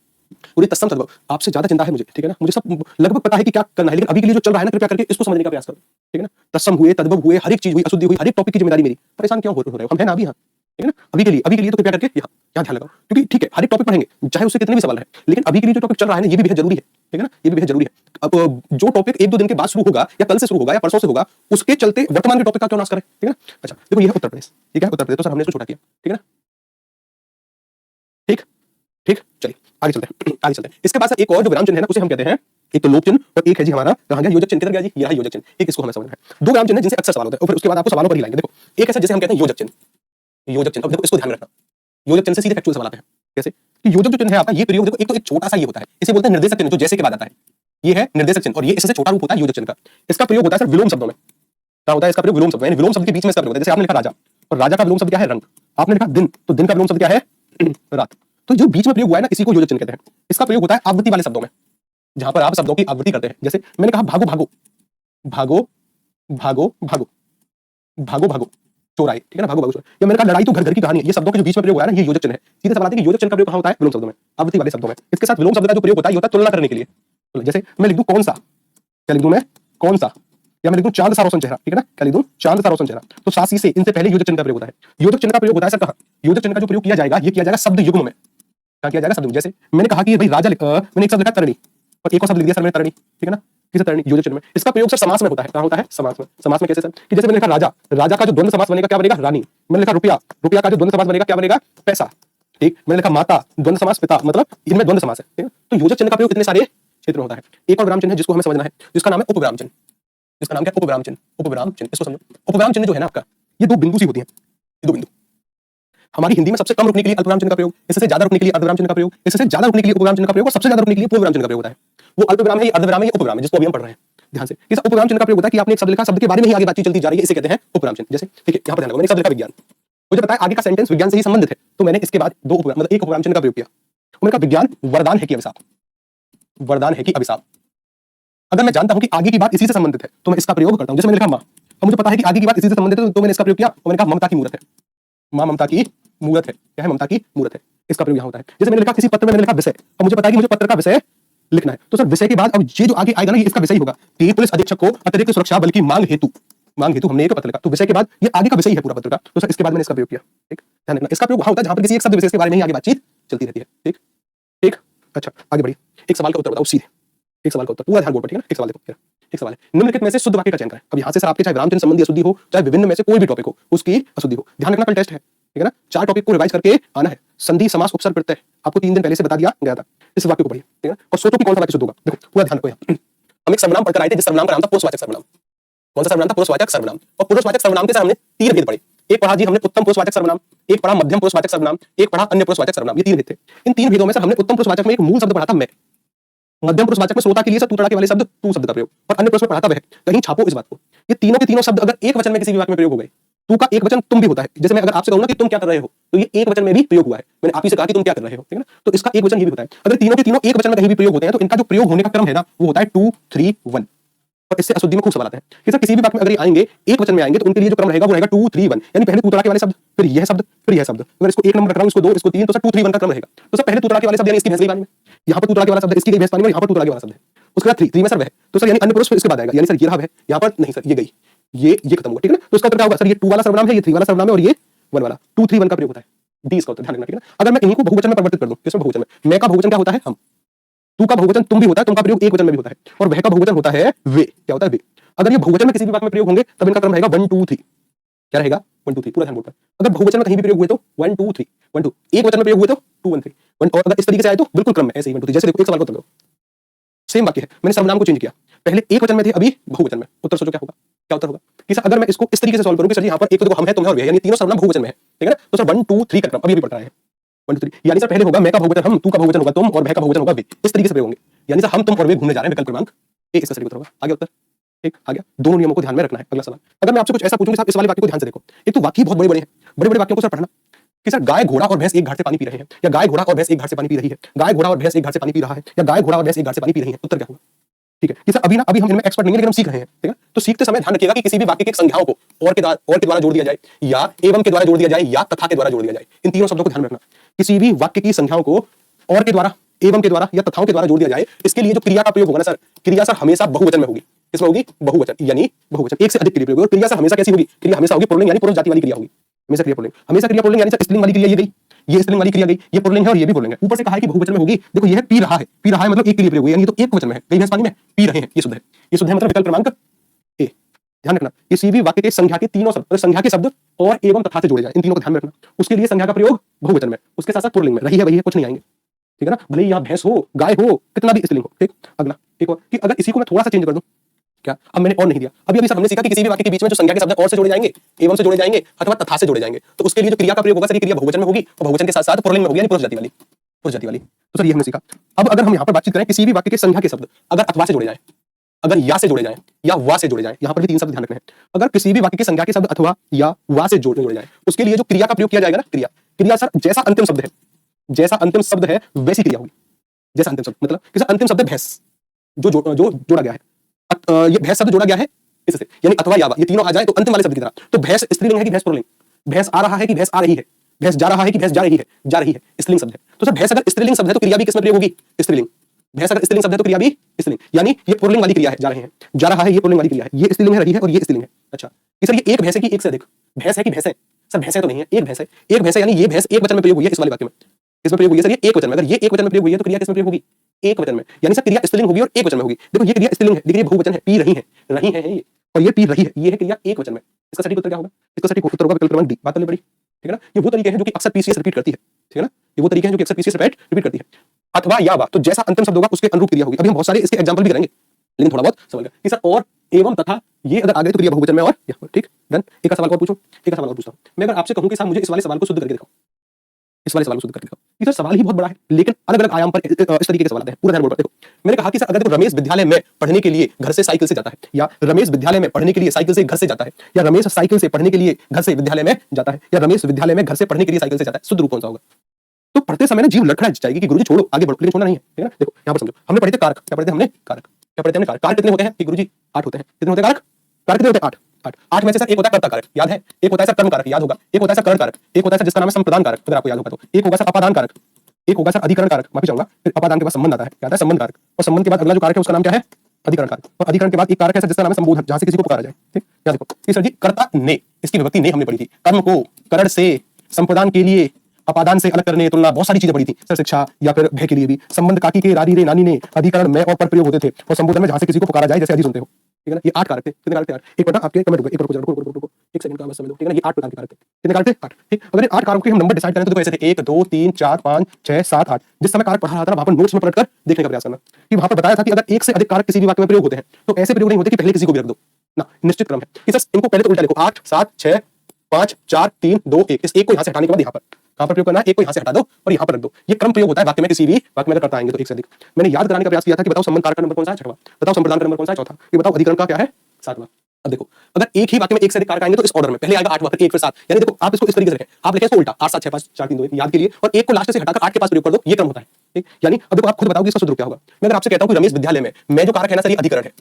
पूरी तत्सम सद्भव, आपसे ज्यादा चिंता है मुझे, ठीक है ना। मुझे सब लगभग पता है कि क्या करना है, लेकिन अभी के लिए जो चल रहा है ना, कृपया करके इसको समझने का प्रयास करो, ठीक है ना। तत्सम हुए, तद्भव हुए, हर एक चीज हुई, अशुद्धि हुई, हर एक टॉपिक की जिम्मेदारी मेरी। परेशान क्यों हो रहे हो? हम है ना अभी यहाँ, ठीक है ना। अभी के लिए तो कृपया करके यहाँ ध्यान लगाओ, क्योंकि ठीक है हर एक टॉपिक पढ़ेंगे चाहे उससे कितने भी सवाल है, लेकिन अभी के लिए जो टॉपिक चल रहा है ना, ये भी बेहद जरूरी है, ठीक है ना। ये भी बेहद जरूरी है। अब जो टॉपिक एक दो दिन के बाद शुरू होगा या कल से शुरू होगा या परसों से होगा, उसके चलते वर्तमान के टॉपिक का क्यों नाश करें, ठीक है ना। अच्छा देखो, ये है उत्तर प्रदेश, ठीक है। उत्तर प्रदेश तो सर हमने इसको छोटा किया, ठीक है ना। ठीक ठीक, चलिए आगे चलते हैं। इसके बाद सर एक और जो विराम चिन्ह है ना, उसे हम कहते हैं, एक तो लोप चिन्ह और एक है जी हमारा कहां गया योजक चिन्ह, किधर गया जी? ये है योजक चिन्ह। एक इसको हमें समझना है। दो विराम चिन्ह है जिनसे अक्सर सवाल होता है और फिर उसके बाद आपको सवालों पर ही लाएंगे। देखो एक ऐसा जिसे हम कहते हैं योजक चिन्ह, योजक चिन्ह। अब देखो इसको ध्यान में रखना, योजक चिन्ह से सीधे फैक्चुअल सवाल आते हैं। कैसे कि योजक जो चिन्ह है आपका, ये प्रयोग देखो एक तो एक छोटा सा ये होता है, इसे बोलते हैं निर्देशक चिन्ह, जो जैसे के बाद आता है। ये है निर्देशक चिन्ह और ये इससे छोटा रूप होता है योजक चिन्ह का। इसका प्रयोग होता है सर विलोम शब्दों में। क्या होता है इसका प्रयोग? विलोम शब्द, यानी विलोम शब्द के बीच में इसका प्रयोग होता है। जैसे आपने लिखा राजा, और राजा का विलोम शब्द क्या है? रंग। आपने लिखा दिन, तो दिन का विलोम शब्द क्या है? रात। तो जो बीच में प्रयोग हुआ है ना, इसी को योजक चिन्ह कहते हैं। इसका प्रयोग होता है आवृत्ति वाले शब्दों में, जहां पर आप शब्दों की आवृत्ति करते हैं। जैसे मैंने कहा भागो भागो भागो भागो भागो भागो भागो चोराए, ठीक है ना, भागो भागो चोराए। या मैंने कहा लड़ाई तो घर घर की कहानी है। ये शब्दों के जो बीच में प्रयोग हुआ है ना, ये योजक चिन्ह है। सीधे सवाल आते हैं कि योजक चिन्ह का प्रयोग कहां होता है? विलोम शब्दों में, आवृत्ति वाले शब्दों में। इसके साथ विलोम शब्द का जो प्रयोग होता है, ये होता है तुलना करने के लिए। जैसे मैं लिख दूं कौन सा, क्या लिख दूं मैं? कौन सा। या मैं लिख दूं चांद सा रोशन चेहरा, ठीक है ना, क्या लिख दूं? चांद सा रोशन चेहरा। तो सासी से इनसे पहले योजक चिन्ह का प्रयोग होता है। योजक चिन्ह का प्रयोग होता है सर कहां? योजक चिन्ह का जो प्रयोग किया जाएगा, ये किया जाएगा शब्द युग्म में। क्या किया जाएगा? शब्द। जैसे मैंने कहा कि भाई राजा मैंने एक शब्द लिखा तरणी और एक और शब्द लिख दिया सर मैंने तरणी, ठीक है ना, किसे? तरणी। योजक चिन्ह में इसका प्रयोग सर समास में होता है। कहां होता है? समास में। समास में कैसे सर? कि जैसे मैंने लिखा राजा, राजा का जो द्वंद्व समास बनेगा क्या बनेगा? रानी। मैंने लिखा रुपया, रुपया का जो द्वंद्व समास बनेगा क्या बनेगा? पैसा, ठीक। मैंने लिखा माता, द्वंद्व समास पिता, मतलब इनमें द्वंद्व समास है, ठीक है। तो योजक चिन्ह का प्रयोग इतने सारे क्षेत्र में होता है। एक और विराम चिन्ह है जिसको हमें समझना है, जिसका नाम है उपविराम चिन्ह। जिसका नाम क्या है? उपविराम चिन्ह। उपविराम चिन्ह, इसको समझो। उपविराम चिन्ह जो है ना आपका, ये दो बिंदु सी होती है, ये दो बिंदु। हमारी हिंदी में सबसे कम रुकने के लिए अल्पविराम चिन्ह का प्रयोग, इससे ज्यादा रुकने के लिए अर्धविराम चिन्ह का प्रयोग, इससे ज्यादा रुकने के लिए उपविराम चिन्ह का प्रयोग और सबसे ज्यादा रुकने के लिए पूर्णविराम चिन्ह का प्रयोग होता है। वो अल्पविराम है, ये अर्धविराम है, ये उपविराम है, जिसको अभी हम पढ़ रहे हैं ध्यान से। इस उपविराम चिन्ह का प्रयोग होता है कि आपने एक शब्द लिखा, शब्द के बारे में ही आगे बातचीत चलती जा रही है, इसे कहते हैं उपविराम चिन्ह। जैसे ठीक है, यहाँ पर ध्यान दो, मैंने शब्द लिखा विज्ञान, मुझे पता है आगे का सेंटेंस विज्ञान से ही संबंधित है, तो मैंने इसके बाद दो उपविराम मतलब एक उपविराम चिन्ह का प्रयोग किया। मैंने कहा विज्ञान वरदान है कि अभिशाप, वरदान है कि अभिशाप। अगर मैं जानता हूं कि आगे की बात इसी से संबंधित है तो मैं इसका प्रयोग करता हूं। जैसे मैंने लिखा मां, और मुझे पता है कि आगे की बात इसी से संबंधित है, तो मैंने इसका प्रयोग किया और मैंने कहा ममता की मूरत है। मां ममता की मूरत है। क्या है? ममता की मूरत है। इसका प्रयोग यहाँ होता है। जैसे मैंने लिखा किसी पत्र में, मैंने लिखा विषय, और मुझे पता है कि मुझे पत्र का विषय लिखना है, तो सर विषय के बाद अब ये जो आगे आएगा ना, ये इसका विषय होगा कि पुलिस अधीक्षक को अतिरिक्त सुरक्षा बल की मांग हेतु हमने एक पत्र लिखा, तो विषय के बाद ये आगे का विषय है पूरा पत्र का, तो सर इसके बाद मैंने इसका प्रयोग किया, ठीक। ध्यान रखना, इसका प्रयोग वहां होता है जहां पर किसी एक शब्द विशेष के बारे में ही आगे बातचीत चलती रहती है, ठीक ठीक। अच्छा आगे बढ़िए, एक सवाल का उत्तर बताओ सीधे, एक सवाल का उत्तर, पूरा ध्यान बोर्ड पर, ठीक है ना। एक सवाल देखो, एक सवाल है, निम्नलिखित में से शुद्ध वाक्य का चयन करें। अब यहाँ से सर आपके चाहे विराम चिन्ह संबंधी अशुद्धि हो, चाहे विभिन्न में से कोई भी टॉपिक हो, उसकी अशुद्धि हो। ध्यान रखना, कल टेस्ट है, ठीक है ना। 4 टॉपिक को रिवाइज करके आना है। संधि, समास, उपसर्ग, प्रत्यय आपको 3 दिन पहले से बता दिया गया था। इस वाक्य को पढ़िए, ठीक है, और सोचो कि कौन सा वाक्य शुद्ध होगा। देखो पूरा ध्यान रखो। हम एक सर्वनाम पढ़कर आए थे, जिस सर्वनाम का नाम था पुरुषवाचक सर्वनाम। कौन सा सर्वनाम था? पुरुषवाचक सर्वनाम। और पुरुषवाचक सर्वनाम के साथ हमने 3 भेद पढ़े। एक पढ़ा जी हमने उत्तम पुरुषवाचक सर्वनाम, एक पढ़ा मध्यम पुरुषवाचक सर्वनाम, एक पढ़ा अन्य पुरुषवाचक सर्वनाम। ये 3 भेद थे। इन 3 भेदों में से हमने उत्तम पुरुषवाचक में एक मूल शब्द पढ़ा था मैं, मध्यम पुरुषवाचक में श्रोता के लिए तू तड़ाके वाले शब्द तू शब्द का प्रयोग, और अन्य पुरुष में पढ़ा था वह। कहीं छापो इस बात को, ये तीनों के तीनों शब्द अगर एक वचन में किसी भी वाक्य में प्रयोग हो गए, तू का एक वचन तुम भी होता है। जैसे मैं अगर आपसे कहूं ना कि तुम क्या कर रहे हो, तो ये एक वचन में भी प्रयोग हुआ है। मैंने आप ही से कहा कि तुम क्या कर रहे हो, ठीक है ना, तो इसका एक वचन ये भी होता है। अगर तीनों के तीनों एक वचन में कहीं भी प्रयोग होते हैं, तो इनका जो प्रयोग होने का क्रम है ना, वो होता है 2 3 1। और इससे अशुद्धि में खूब सवाल आते हैं कि सर किसी भी वाक्य में अगर ये आएंगे एक वचन में आएंगे, तो उनके लिए जो क्रम रहेगा वो रहेगा 2 3 1, यानी पहले तू तड़ाके वाले शब्द, फिर यह शब्द, फिर यह शब्द। अगर इसको 1 नंबर रख रहा हूं, इसको 2, इसको 3, तो सर 2 3 1 का क्रम रहेगा। तो सर पहले तू तड़ाके वाले शब्द यानी इसकी भैंस गई पानी में, यहाँ पर तू तड़ाके वाला शब्द इसकी गई भैंस पानी में, यहाँ पर तू तड़ाके वाला शब्द है। उसके बाद 3 में सर वह, तो सर यानी अन्य पुरुष इसके बाद आएगा, यानी सर ये रहा वह, यहाँ पर नहीं सर ये गई, ये खत्म हुआ, ठीक है ना। तो इसका उत्तर क्या होगा सर? ये 2 वाला सर्वनाम है, ये 3 वाला सर्वनाम है, और ये 1 वाला 2 3 1 का प्रयोग होता है। डी इसका उत्तर, ध्यान रखना, ठीक है ना। अगर मैं इनको बहुवचन में परिवर्तित कर दूं, किसमें? बहुवचन में। मैं का बहुवचन क्या होता है? हम। तू का बहुवचन तुम भी होता है, तुम का प्रयोग एक वचन में भी होता है, और वह का बहुवचन होता है वे। क्या होता है? वे। अगर ये बहुवचन में किसी भी वाक्य में प्रयोग होंगे तब इनका क्रम रहेगा 1 2 3। क्या रहेगा? 1 2 3। पूरा ध्यान बोल पर। अगर बहुवचन में कहीं भी प्रयोग हुए तो 1 2 3 1 2। एक वचन में प्रयोग हुए तो 2 1 3 1। और अगर इस तरीके से आए तो बिल्कुल क्रम में ऐसे ही 1 2 3। जैसे देखो एक सवाल को उत्तर दो, सेम वाक्य है, मैंने सर्वनाम को चेंज किया, पहले एक वचन में थे अभी बहुवचन में। उत्तर सोचो क्या होगा? क्या उत्तर होगा कि सर अगर मैं इसको इस तरीके से सॉल्व करूं कि सर यहाँ पर एक तो देखो हम है, तुम है और वे है, यानी तीनों सर्वनाम बहुवचन में है, ठीक है ना? तो सर 1 2 3 का क्रम अभी भी पढ़ रहा है 1 2 3, यानी सर पहले होगा मैं का बहुवचन हम, तू का बहुवचन होगा तुम, और वह का बहुवचन होगा वे। इस तरीके से प्रयोग होंगे, यानी सर हम तुम और वे घूमने जा रहे हैं, विकल्प क्रमांक ए इसका सही उत्तर होगा। आगे उत्तर ठीक आ गया। दोनों नियमों को ध्यान में रखना है। अगला सवाल, अगर मैं आपसे कुछ ऐसा पूछूं कि साहब इस वाले वाक्य को ध्यान से देखो, एक तो वाक्य बहुत बड़े बड़े हैं, बड़े बड़े वाक्यों को सर पढ़ना कि सर गाय घोड़ा और भैंस एक घाट से पानी पी रहे हैं, या गाय घोड़ा और भैंस एक घाट से पानी पी रही है, गाय घोड़ा और भैंस एक घाट से पानी पी रहा है, या गाय घोड़ा और भैंस एक घाट से पानी पी रही है। उत्तर क्या होगा? ठीक है कि सर अभी हम इनमें एक्सपर्ट नहीं है, लेकिन हम सीख रहे हैं, ठीक है? तो सीखते समय ध्यान रखिएगा कि किसी भी वाक्य की संज्ञाओं को और के द्वारा जोड़ दिया जाए, या एवं के द्वारा जोड़ दिया जाए, या तथा के द्वारा जोड़ दिया जाए। इन तीनों शब्दों को ध्यान में रखना। किसी भी वाक्य की संज्ञाओं को और के द्वारा, एवं के द्वारा या तथाओं के द्वारा जोड़ दिया जाए, इसके लिए जो क्रिया का प्रयोग होगा ना सर, क्रिया सर हमेशा बहुवचन में होगी। किसमें होगी? बहुवचन, यानी बहुवचन, एक से अधिक क्रिया प्रयोग। और क्रिया सर हमेशा कैसी होगी? क्रिया हमेशा होगी पुल्लिंग, यानी पुरुष जाति वाली क्रिया होगी। हमेशा क्रिया पुल्लिंग, हमेशा क्रिया पुल्लिंग, यानी सर स्त्रीलिंग वाली क्रिया ये गई, ये स्त्रीलिंग वाली क्रिया गई, ये पुल्लिंग है और ये भी पुल्लिंग है। ऊपर से कहा है कि बहुवचन में होगी। देखो ये है पी रहा है, पी रहा है मतलब एक क्रिया प्रयोग हुई, यानी ये तो एक वचन में है, गई भैंस पानी में पी रहे हैं, ये शुद्ध है, ये शुद्ध है, मतलब विकल्प क्रमांक ए। ध्यान रखना किसी भी वाक्य के संज्ञा के तीनों शब्द, संज्ञा के शब्द और एवं तथा से जोड़े जाए, इन तीनों को ध्यान में रखना। उसके लिए संज्ञा का प्रयोग बहुवचन में, उसके साथ साथ पुल्लिंग में, रही है वही है, कुछ नहीं आएंगे, ठीक है ना? भले ही यहाँ भैंस हो, गाय हो, कितना भी स्त्रीलिंग हो, ठीक। अगला एक और कि अगर इसी को मैं थोड़ा सा चेंज कर दूं, क्या अब मैंने और नहीं दिया, अभी सर हमने सीखा कि किसी भी वाक्य के बीच में जो संज्ञा के शब्द और से जोड़े जाएंगे, एवं से जोड़े जाएंगे, अथवा तथा से जोड़े जाएंगे, तो उसके लिए जो क्रिया का प्रयोग होगा सर, ये क्रिया बहुवचन में होगी, और बहुवचन के साथ साथ पुल्लिंग में होगी, यानी पुरुष जाति वाली, पुरुष जाति वाली। तो सर ये हमने सीखा। अब अगर हम यहाँ पर बातचीत करें किसी भी वाक्य के संज्ञा के शब्द अगर अथवा से जोड़े जाए, अगर या से जोड़े जाए, या वा से जोड़े जाए, यहाँ पर भी तीन शब्द ध्यान रखने हैं। अगर किसी भी वाक्य के संज्ञा के शब्द अथवा या वा से जोड़े जाए, उसके लिए जो क्रिया का प्रयोग किया जाएगा ना, क्रिया सर जैसा अंतिम शब्द है, जैसा अंतिम शब्द है वैसी क्रिया होगी। जैसा अंतिम शब्द मतलब कि अंतिम शब्द है भैंस, जो जोड़ा गया है, ये भैंस शब्द जोड़ा गया है इससे, यानी अथवा या वा, ये तीनों आ जाए तो अंतिम वाले शब्द की तरह। तो भैंस स्त्रीलिंग है कि भैंस पुल्लिंग? भैंस आ रहा है कि भैंस आ रही है? भैंस जा रहा है कि भैंस जा रही है? जा रही है, स्त्रीलिंग शब्द है। तो सर भैंस अगर स्त्रीलिंग शब्द है तो क्रिया भी किसमें प्रयोग होगी? स्त्रीलिंग। भैंस अगर स्त्रीलिंग शब्द है तो क्रिया भी स्त्रीलिंग, यानी ये पुल्लिंग वाली क्रिया है, जा रहे हैं, जा रहा है, ये पुल्लिंग वाली क्रिया है, ये स्त्रीलिंग है, रही है, और ये स्त्रीलिंग है। अच्छा कि सर ये एक भैंस है कि एक से अधिक? भैंस है कि भैंस है? सर भैंस है तो नहीं है, एक भैंस है, एक भैंस है, यानी ये भैंस एक वचन में प्रयोग हुई है इस वाले वाक्य में। इसमें प्रयोग हुई है सर ये एक वचन में, अगर ये एक वचन में प्रयोग हुई है तो क्रिया किसमें प्रयोग होगी? एक वचन में, यानी सर क्रिया स्त्रीलिंग होगी और एक वचन में होगी। देखो ये क्रिया स्त्रीलिंग है, लेकिन ये बहुवचन है, पी रही है, रही है ये, और ये पी रही है, ये है क्रिया एक वचन में। इसका सटीक उत्तर क्या होगा? इसका सटीक उत्तर होगा विकल्प क्रमांक डी। बात करनी पड़ी, ठीक है ना? ये वो तरीके हैं जो कि अक्सर पीसीएस रिपीट करती है, ठीक है ना? ये वो तरीके हैं जो कि अक्सर पीसीएस रिपीट करती है। अथवा या वा, तो जैसा अंतिम शब्द होगा उसके अनुरूप क्रिया होगी। अभी हम बहुत सारे इसके एग्जांपल भी करेंगे, लेकिन थोड़ा बहुत समझ गए कि सर और एवं तथा ये अगर आ गए तो क्रिया बहुवचन में और यहाँ पर, ठीक डन। एक सवाल और पूछो, एक सवाल और पूछता हूँ मैं। अगर आपसे कहूं कि साहब मुझे इस वाले सवाल को शुद्ध करके दिखाओ, इस वाले सवाल को शुद्ध करके दिखाओ, ये सर सवाल ही बहुत बड़ा है, लेकिन अलग अलग आयाम पर इस तरीके के सवाल आते हैं। पूरा ध्यान बोल, देखो मैंने कहा कि सर अगर रमेश विद्यालय में पढ़ने के लिए घर से साइकिल से जाता है, या रमेश विद्यालय में पढ़ने के लिए साइकिल से घर से जाता है, या रमेश साइकिल से पढ़ने के लिए घर से विद्यालय में जाता है, या रमेश विद्यालय में घर से पढ़ने के लिए साइकिल से जाता है, शुद्ध रूप कौन सा होगा? तो पढ़ते समय ना जीव लड़खड़ा जाएगी कि गुरुजी छोड़ो आगे बढ़ो, लेकिन छोड़ना नहीं है, ठीक है ना? देखो यहाँ पर समझो, हमने पढ़े थे कारक, क्या पढ़े थे हमने? कारक। क्या पढ़े थे हमने? कारक। कारक कितने होते हैं कि गुरुजी? 8 होते हैं। कितने होते हैं कारक? कारक कितने होते हैं? 8। 8 में से सर एक होता है कर्ता कारक, याद है? एक होता है सर कर्म कारक, याद होगा? एक होता है सर करण कारक, एक होता है सर जिसका नाम है संप्रदान कारक, अगर आपको याद होगा तो। एक होगा सर अपादान कारक, एक होगा सर अधिकरण कारक, माफी चाहूंगा। फिर अपादान के बाद संबंध आता है, क्या आता है? संबंध कारक। और संबंध के बाद अगला जो कारक है उसका नाम क्या है? अधिकरण कारक। और अधिकरण के बाद एक कारक है सर जिसका नाम है संबोधन, जहां से किसी को पुकारा जाए, ठीक? याद रखो कि सर जी कर्ता ने, इसकी विभक्ति ने हमने पढ़ी थी। कर्म को करण से, संप्रदान के लिए अपादान से अलग करने, तुलना, बहुत सारी चीजें पढ़ी थी सर, शिक्षा या फिर भय के लिए भी। संबंध काकी के, रारी रे, नानी ने, अधिकरण में और पर प्रयोग होते थे, और संबोधन में जहां से किसी को पुकारा जाए, जैसे अधि सुनते हो, ठीक है ना? ये 8 कारक थे। कितने कारक थे? 8। एक पता आपके कमेंट, एक रुको एक सेकंड का बस समझ लो, ठीक है ना? ये 8 प्रकार के कारक थे। कितने कारक थे? 8, ठीक। अगर ये 8 कारकों के हम नंबर डिसाइड करें तो देखो ऐसे थे 1 2 3 4 5 6 7 8। जिस समय कारक पढ़ा रहा था वहां पर नोट्स में पलटकर देखने का प्रयास करना कि वहां पर बताया था कि अगर एक से अधिक कारक किसी भी वाक्य में प्रयोग होते हैं तो ऐसे प्रयोग नहीं होते कि पहले किसी को भी रख दो ना, निश्चित क्रम है कि सर इनको पहले तो उल्टा लिखो, 8 7 6 5 4 3 2 1। इस एक को यहां से हटाने के बाद यहाँ पर कहां पर प्रयोग करना है? एक को यहां से हटा दो और यहां पर रख दो। ये क्रम प्रयोग होता है वाक्य में, किसी भी वाक्य में अगर करता आएंगे तो एक से अधिक। मैंने याद कराने का प्रयास किया था कि बताओ संबंध कारक का नंबर कौन सा है? 6वां। बताओ संप्रदान का नंबर कौन सा है? 4था। ये बताओ अधिकरण का क्या है? 7वां। अब देखो अगर एक ही वाक्य में एक से अधिक कारक आएंगे तो इस ऑर्डर में पहले आएगा 8वां, फिर 1 फिर 7। यानी देखो आप इसको इस तरीके से रखें, आप लिखें इसको उल्टा 8 7 6 5 4 3 2 1 याद के लिए, और एक को लास्ट से हटाकर 8 के पास प्रयोग कर दो, ये क्रम होता है, ठीक? यानी अब देखो आप खुद बताओ कि इसका सूत्र क्या होगा। मैं अगर आपसे कहता हूं कि रमेश विद्यालय में, मैं जो कारक है ना सर ये अधिकरण है,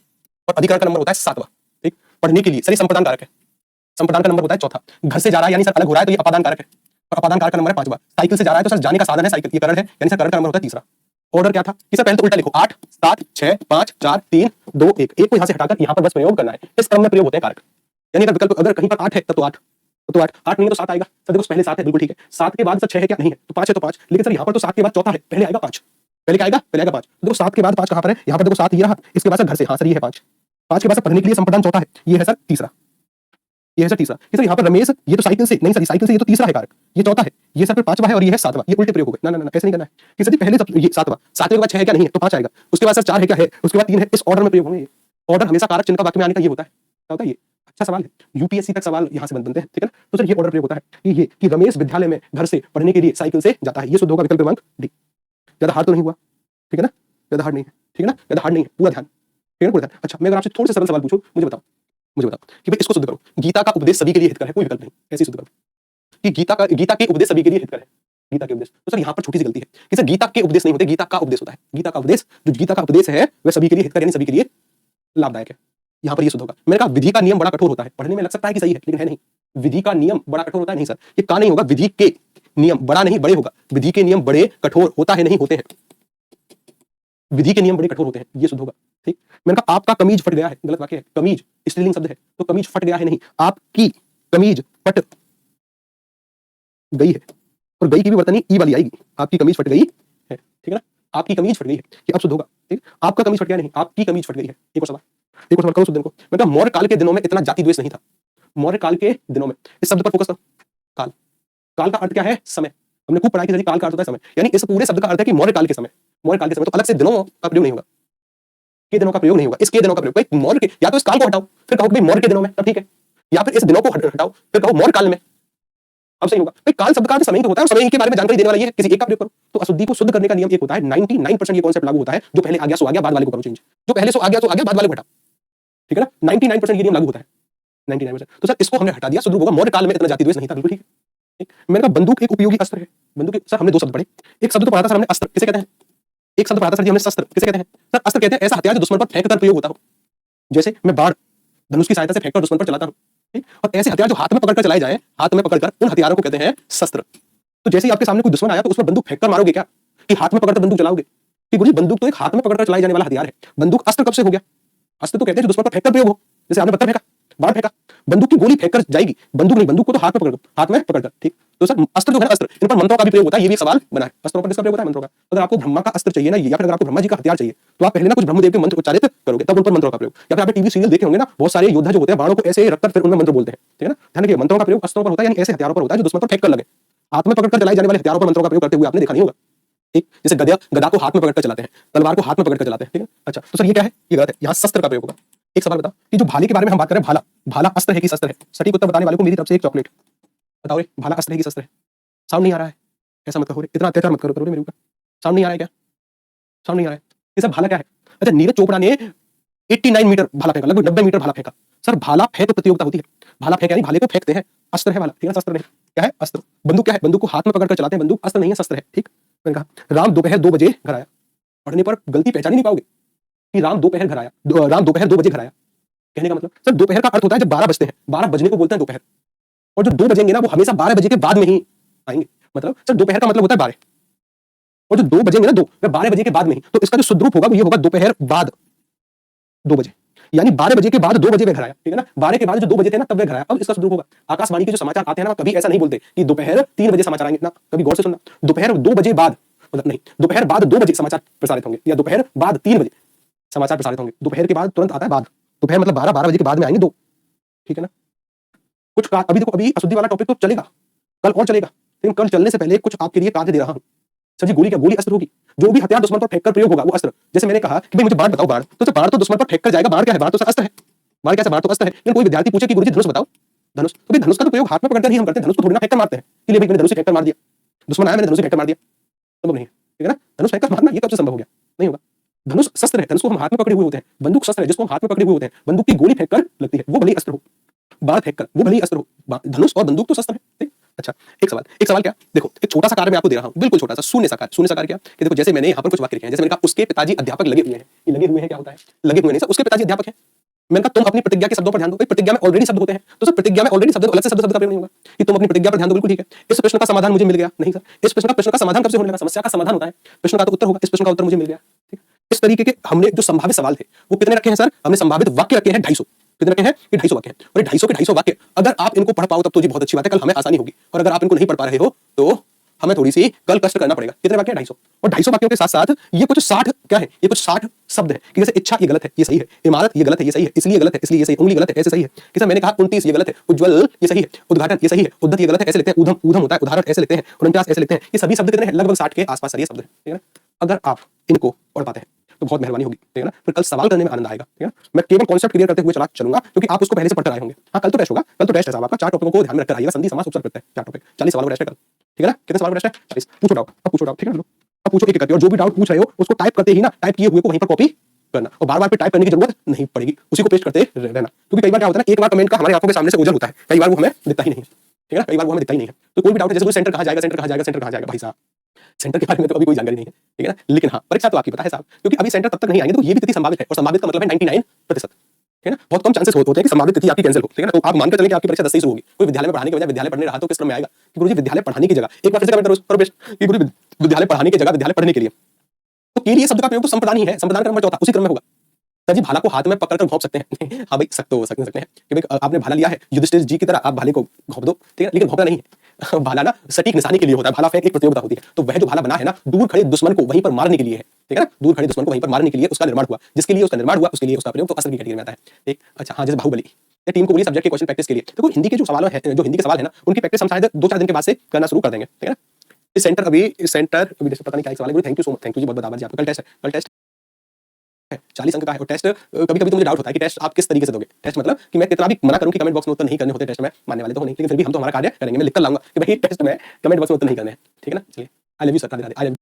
और अधिकरण का नंबर होता है 7वां, ठीक? पढ़ने के लिए सर ये संप्रदान कारक है, संप्रदान का नंबर होता है 4था। घर से जा रहा है यानी सर अलग हो रहा है तो ये अपादान कारक है, और अपादान कारक का नंबर है 5वां। साइकिल से जा रहा है तो सर जाने का साधन है साइकिल, ये करण है, यानी सर करण का नंबर होता है 3रा। ऑर्डर क्या था कि सर पहले तो उल्टा लिखो 8 7 6 5 4 3 2 1। एक को यहां से हटाकर यहां पर बस प्रयोग करना है, इस क्रम में प्रयोग होते हैं कारक। यानी अगर विकल्प अगर कहीं पर 8 है तब तो 8, तो 8 नहीं है तो 7 आएगा। सर देखो पहले 7 है, बिल्कुल ठीक है। 7 के बाद सर 6 है क्या? नहीं है, तो 5 है तो 5। लेकिन सर यहां पर तो 7 के बाद चौथा है, पहले आएगा 5। पहले क्या आएगा? पहले आएगा 5। तो देखो 7 के बाद 5 कहां पर है? यहां पर देखो 7 ये रहा, इसके बाद सर घर से, हां सर ये है 5। 5 के बाद सर पढ़ने के लिए संप्रदान चौथा है, ये है सर तीसरा। ये है सर तीसरा। ये सर यहाँ पर रमेश, ये तो साइकिल से नहीं सर, साइकिल से ये तो तीसरा है कारक, ये चौथा है, ये सर फिर पांचवा है और ये है सातवां। ये उल्टे प्रयोग हो गए। ना ना ना ऐसे नहीं करना है कि सर जी पहले सब ये सातवां, सातवें के बाद 6 है क्या? नहीं है, तो 5 आएगा। उसके बाद सर 4 है क्या? है। उसके बाद 3 है। इस ऑर्डर में प्रयोग होंगे। ये ऑर्डर हमेशा कारक चिन्ह का वाक्य में आने का ये होता है। क्या होता है ये? अच्छा सवाल है, यूपीएससी तक सवाल यहाँ से बनते हैं, ठीक है ना। तो सर ये ऑर्डर प्रयोग होता है कि ये कि रमेश विद्यालय में घर से पढ़ने के लिए साइकिल से जाता है। ये शुद्ध होगा विकल्प क्रमांक डी। ज्यादा हार्ड तो नहीं हुआ, ठीक है ना, ज्यादा हार्ड नहीं है, ठीक है ना, ज्यादा हार्ड नहीं है, पूरा ध्यान, ठीक है ना, पूरा ध्यान। अच्छा मैं अगर आपसे थोड़े से सरल सवाल पूछूं, मुझे बताओ कि भाई इसको शुद्ध करो। गीता का उपदेश सभी के लिए हितकर है, कोई विकल्प नहीं, ऐसे शुद्ध करो कि गीता के उपदेश सभी के लिए हितकर है। गीता के उपदेश, तो सर यहाँ पर छोटी सी गलती है कि सर गीता के उपदेश नहीं होते, गीता का उपदेश होता है। गीता का उपदेश, जो गीता का उपदेश है वह सभी के लिए हितकर यानी सभी के लिए लाभदायक है। यहाँ पर ये शुद्ध होगा। मैंने कहा विधि का नियम बड़ा कठोर होता है, पढ़ने में लग सकता है कि सही है लेकिन है नहीं। विधि का नियम बड़ा कठोर होता है, नहीं सर ये का नहीं होगा। विधि के नियम बड़ा नहीं बड़े होगा। विधि के नियम बड़े कठोर होता है नहीं होते हैं। विधि के नियम बड़े कठोर होते हैं, ये शुद्ध होगा। ठीक, मैंने कहा आपका कमीज फट गया है, गलत वाक्य है। कमीज स्त्रीलिंग शब्द है, तो कमीज फट गया है नहीं, आपकी कमीज फट गई है। और गई की भी वर्तनी ई वाली आएगी, आपकी कमीज फट गई है, ठीक है ना, आपकी कमीज फट गई है, ये अब शुद्ध होगा। ठीक, आपका कमीज फट गया नहीं, आपकी कमीज फट गई है। एक और सवाल करो शुद्ध दिन को। मैंने कहा मौर्य काल के दिनों में इतना जाति द्वेष नहीं था। मौर्य काल के दिनों में, इस शब्द पर फोकस करो। काल, काल का अर्थ क्या है? समय। हमने खूब पढ़ाई की काल का अर्थ होता है समय, यानी इस पूरे शब्द का अर्थ है कि मौर्य काल के समय। मौर्य काल के समय, तो अलग से दिनों का प्रयोग नहीं होगा, के दिनों का प्रयोग नहीं होगा, इसके दिनों का प्रयोग। भाई मौर्य के, या तो इस काल को हटाओ फिर कहो कि मौर्य के दिनों में, तब ठीक है, या फिर इस दिनों को हटाओ फिर कहो मौर्य काल में, अब सही होगा। भाई काल शब्द का अर्थ समय ही तो होता है, और समय के बारे में जानकारी देने वाला ये है, किसी एक का प्रयोग करो। तो अशुद्धि को शुद्ध करने का नियम एक होता है, 99% ये कॉन्सेप्ट लागू होता है, जो पहले आ गया सो आ गया, बाद वाले को करो चेंज, जो पहले सो आ गया बाद वाले को हटाओ, ठीक है ना। 99% ये नियम लागू होता है, 99%। तो सर इसको हमने हटा दिया, शुद्ध होगा मौर्य काल में इतना जाति द्वेष नहीं था, बिल्कुल ठीक है। मैंने कहा बंदूक एक उपयोगी अस्त्र है। बंदूक सर हमने दो शब्द पढ़े, एक शब्द तो पढ़ा था सर हमने अस्त्र, किसे कहते हैं? एक शब्द पढ़ा था सर जी हमने शस्त्र, किसे कहते हैं? सर अस्त्र कहते हैं ऐसा हथियार जो दुश्मन पर फेंक कर प्रयोग होता हो, जैसे मैं बाण धनुष की सहायता से फेंककर दुश्मन पर चलाता हूं, ठीक। और ऐसे हथियार जो हाथ में पकड़कर चलाए जाए, हाथ में पकड़कर, उन हथियारों को कहते हैं शस्त्र। तो जैसे ही आपके सामने कोई दुश्मन आया तो उस पर बंदूक फेंककर मारोगे क्या, कि हाथ में पकड़कर बंदूक चलाओगे? कि गुरुजी बंदूक तो एक हाथ में पकड़कर चलाई जाने वाला हथियार है, बंदूक अस्त्र कब से हो गया? अस्त्र तो कहते हैं जो दुश्मन पर फेंककर प्रयोग हो, जैसे आपने पत्थर फेंका, बाण फेंका, बंदूक की गोली फेंककर जाएगी, बंदूक नहीं, बंदूक को तो हाथ में पकड़कर, ठीक। तो सर अस्त्र जो है अस्त्र, इन पर मंत्रों का भी प्रयोग होता है, ये भी सवाल बना है, अस्त्रों पर किसका प्रयोग होता है? मंत्रों का। अगर आपको ब्रह्मा का अस्त्र चाहिए ना, या फिर अगर आपको ब्रह्मा जी का हथियार चाहिए, तो आप पहले ना कुछ ब्रह्मदेव के मंत्र उच्चारित करोगे, तब उन पर मंत्रों का प्रयोग। या फिर आपने टीवी सीरियल देखे होंगे ना, बहुत सारे योद्धा जो होते हैं बाणों को ऐसे रखकर फिर उनमें मंत्र बोलते हैं, ठीक है ना। ध्यान रखिए मंत्रों का प्रयोग अस्त्रों पर होता है, यानी ऐसे हथियारों पर होता है जो दुश्मन पर फेंककर लगे। हाथ में पकड़कर चलाए जाने वाले हथियारों पर मंत्रों का प्रयोग करते हुए आपने देखा नहीं होगा, ठीक। जैसे गदा को हाथ में पकड़कर चलाते हैं, तलवार को हाथ में पकड़कर चलाते हैं, ठीक है। अच्छा तो सर ये क्या है? ये गलत है, यहाँ शस्त्र का प्रयोग होगा। एक सवाल बताओ कि जो भाले के बारे में हम बात कर रहे हैं, भाला अस्त्र है कि शस्त्र है? सटीक उत्तर बताने वाले को मेरी तरफ से एक चॉकलेट। बताओ भाला अस्त्र है कि शस्त्र है? साउंड नहीं आ रहा है, ऐसा मत करो, इतना अत्याचार मत करो मेरे ऊपर। साउंड नहीं आ रहा है क्या? साउंड नहीं आ रहा है? ये सब भाला क्या है? अच्छा नीरज चोपड़ा ने 89 मीटर भाला फेंका, लगभग 90 मीटर भाला फेंका। सर भाला फेंक प्रतियोगिता होती है, भाला फेंक यानी भाले को फेंकते हैं, अस्त्र है भाला, ठीक है, शस्त्र नहीं। क्या है? अस्त्र। बंदूक क्या है? बंदूक को हाथ में पकड़कर चलाते हैं, बंदूक अस्त्र नहीं है, शस्त्र है, ठीक। मैंने कहा राम दोपहर 2 बजे घर आया। पढ़ने पर गलती पहचान ही नहीं पाओगे कि राम दोपहर 2 बजे घर आया। कहने का मतलब सर दोपहर का अर्थ होता है जब 12 बजते हैं, 12 बजने को बोलते हैं दोपहर, और जो 2 बजेंगे ना वो हमेशा 12 बजे के बाद में ही आएंगे। मतलब सर दोपहर का मतलब होता है 12, और जो 2 बजेंगे ना 2, वे 12 बजे के बाद में ही, तो इसका जो शुद्ध रूप होगा वो ये होगा दोपहर बाद 2 बजे, यानी 12 बजे के बाद 2 बजे वे घर आया, ठीक है ना। 12 के बाद जो 2 बजे थे ना तब वे घर आया, अब इसका शुद्ध रूप होगा। आकाशवाणी के जो समाचार आते हैं ना कभी ऐसा नहीं बोलते कि दोपहर 3 बजे समाचार आएंगे ना, कभी गौर से सुनना, दोपहर 2 बजे बाद, मतलब नहीं, दोपहर बाद 2 बजे समाचार प्रसारित होंगे, या दोपहर बाद 3 बजे समाचार प्रसारित होंगे। दोपहर के बाद तुरंत आता है बाद, दोपहर मतलब 12 बजे के बाद में आएंगे 2, ठीक है ना। कुछ अभी देखो, अभी अशुद्धि वाला टॉपिक तो चलेगा, कल और चलेगा, लेकिन कल चलने से पहले कुछ आपके लिए कार्य दे रहा हूं। सर जी गोली क्या? गोली अस्त्र होगी, जो भी हथियार दुश्मन पर फेंककर प्रयोग होगा वो अस्त्र। जैसे मैंने कहा कि भाई मुझे बाण बताओ, बाण तो बाण तो दुश्मन पर फेंककर जाएगा, बाण क्या है? बाण तो अस्त्र है, बाण क्या है? बाण तो अस्त्र है। लेकिन कोई विद्यार्थी पूछे कि गुरुजी धनुष बताओ, धनुष, तो भाई धनुष का तो प्रयोग हाथ में पकड़कर ही हम करते हैं, धनुष को थोड़ी ना फेंककर मारते हैं कि ले भाई मैंने धनुष फेंककर मार दिया, दुश्मन आया मैंने धनुष फेंककर मार दिया, संभव नहीं है, ठीक है ना। धनुष फेंककर मारना ये कब से संभव हो गया? नहीं होगा। धनुष शस्त्र है, धनुष को हम हाथ में पकड़े हुए होते हैं, बंदूक शस्त्र है जिसको हम हाथ में पकड़े हुए होते हैं, बंदूक की गोली फेंककर लगती है वो भले ही अस्त्र हो, बाण फेंककर वो भले ही अस्त्र हो, धनुष और बंदूक तो शस्त्र है, ठीक। अच्छा एक सवाल क्या? देखो एक छोटा सा कार्य मैं आपको दे रहा हूं, बिल्कुल छोटा सा शून्य सा कार्य क्या कि देखो जैसे मैंने यहाँ पर कुछ वाक्य लिखे हैं, जैसे मैंने कहा उसके पिताजी अध्यापक लगे हुए हैं, ये लगे हुए हैं क्या होता है? लगे हुए नहीं सर, उसके पिताजी अध्यापक हैं। मैंने कहा तुम अपनी प्रतिज्ञा के शब्दों पर ध्यान दो, प्रतिज्ञा में ऑलरेडी शब्द होते हैं, तो सर प्रतिज्ञा में ऑलरेडी शब्द, अलग से शब्द का प्रयोग नहीं होगा कि तुम अपनी प्रतिज्ञा पर ध्यान दो, बिल्कुल ठीक है। इस प्रश्न का समाधान मुझे मिल गया, नहीं सर, इस प्रश्न का समाधान कब से होने लगा? समस्या का समाधान होता है, प्रश्न का तो उत्तर होगा, इस प्रश्न का उत्तर मुझे मिल गया, ठीक। इस तरीके के हमने जो संभावित सवाल थे वो कितने रखे हैं सर? हमने संभावित वाक्य रखे हैं 250, कितने रखे हैं? ये 250 वाक्य हैं, और 250 के 250 वाक्य अगर आप इनको पढ़ पाओ तब तो जी बहुत अच्छी बात है, कल हमें आसानी होगी, और अगर आप इनको नहीं पढ़ पा रहे हो तो हमें थोड़ी सी कल कष्ट करना पड़ेगा। कितने वाक्य है? 250। और 250 वाक्यों के साथ साथ ये कुछ 60 क्या है? ये कुछ 60 शब्द है कि जैसे इच्छा ये गलत है, ये सही है, इमारत ये गलत है, ये सही है, इसलिए गलत है, इसलिए ये सही, उंगली गलत है, ऐसे सही है। कि मैंने कहा 29 ये गलत है, उज्ज्वल ये सही है, उद्घाटन ये सही है, उद्धत ये गलत है, ऐसे लिखते हैं, ऊधम ऊधम होता है, उदाहरण ऐसे लिखते हैं, 49 ऐसे लिखते हैं। ये सभी शब्द कितने हैं? लगभग 60 के आसपास सारे शब्द हैं, ठीक है ना। अगर आप इनको पढ़ पाते हैं तो बहुत मेहरबानी होगी, ठीक है ना। फिर कल सवाल करने में आनंद आएगा, ठीक है ना। मैं केवल कॉन्सेप्ट क्लियर करते हुए चलूंगा क्योंकि आप उसको पहले से पढ़कर आए होंगे। हाँ, कल तो टेस्ट होगा, कल तो टेस्ट है साहब आपका। 4 टॉपिकों को ध्यान में रखकर आइएगा। संधि, समास, उपसर्ग, प्रत्यय, 4 टॉपिक, 40 सवालों का टेस्ट है कल, ठीक है ना। कितने सवालों का टेस्ट है? 40। पूछो डाउट, अब पूछो डाउट, ठीक है ना। अब पूछो एक करके, और जो भी डाउट पूछ रहे हो उसको टाइप करते ही ना, टाइप किए हुए को वहीं पर कॉपी करना, और बार-बार पे टाइप करने की जरूरत नहीं पड़ेगी, उसी को पेस्ट करते रहना। क्योंकि कई बार क्या होता है ना, एक बार कमेंट का हमारी आंखों के सामने से ओझल होता है, कई बार वो हमें दिखता ही नहीं है, ठीक है ना। कई बार वो हमें दिखता ही नहीं है। तो कोई भी डाउट है, जैसे सेंटर कहाँ जाएगा, सेंटर कहाँ जाएगा, सेंटर कहाँ जाएगा, भाई साहब सेंटर के बारे में तो अभी कोई जानकारी नहीं है, ठीक है ना। लेकिन हाँ, परीक्षा तो आपकी पता है साहब, क्योंकि अभी सेंटर तब तक नहीं आएंगे, तो ये भी तिथि संभावित है, और संभावित का मतलब है 99%, ठीक है ना। बहुत कम चांसेस होते हैं कि संभावित तिथि आपकी कैंसिल हो, ठीक है ना। तो आप मानकर चलें कि आपकी परीक्षा 10 से शुरू होगी। कोई विद्यालय में पढ़ाने के बजाय विद्यालय पढ़ने रहा तो किस क्रम में आएगा कि गुरुजी विद्यालय पढ़ाने की जगह, एक बार फिर से कमेंट करो बेस्ट कि गुरुजी विद्यालय पढ़ाने की जगह विद्यालय पढ़ने के लिए, तो के लिए शब्द का प्रयोग तो संप्रदान ही है, संप्रदान का नंबर चौथा उसी क्रम में होगा। सर जी भाला को हाथ में पकड़कर घोंप सकते हैं हाँ भाई, सकते हैं कि भाई आपने भाला लिया है युधिष्ठिर जी की तरह, आप भाले को घोंप दो, ठीक है, लेकिन घोंपना नहीं है भाला ना सटीक निशाने के लिए होता है, भाला फेंक एक प्रतियोगिता होती है। तो वह जो भाला बना है ना, दूर खड़े दुश्मन को वहीं पर मारने के लिए है, ठीक है ना। दूर खड़े दुश्मन को वहीं पर मारने के लिए उसका निर्माण हुआ, जिसके लिए उसका निर्माण हुआ उसके लिए उसका प्रयोग तो अस्त्र की कैटेगरी में आता है, ठीक। अच्छा हाँ, जैसे बाहुबली टीम को बोलिए सब्जेक्ट के क्वेश्चन प्रैक्टिस के लिए। देखो हिंदी के जो सवाल है, जो हिंदी के सवाल है ना, उनकी प्रैक्टिस हम शायद 2-4 दिन के बाद से करना शुरू कर देंगे, ठीक है ना। इस सेंटर अभी पता नहीं क्या सवाल है। Thank you so much, thank you जी, बहुत बहुत जी आपका। कल टेस्ट है, कल टेस्ट है 40 अंक का है। और टेस्ट कभी कभी तो मुझे डाउट होता है कि टेस्ट आप किस तरीके से दोगे। टेस्ट मतलब कि मैं कितना भी मना करूं कि कमेंट बॉक्स में उत्तर नहीं करने होते टेस्ट में, मानने वाले तो हो नहीं, लेकिन फिर भी हम तो हमारा कार्य करेंगे। मैं लिख कर लाऊंगा कि भाई टेस्ट में कमेंट बॉक्स में उत्तर नहीं करने हैं, ठीक है ना। चलिए, I love you sir, Radhe Radhe, I love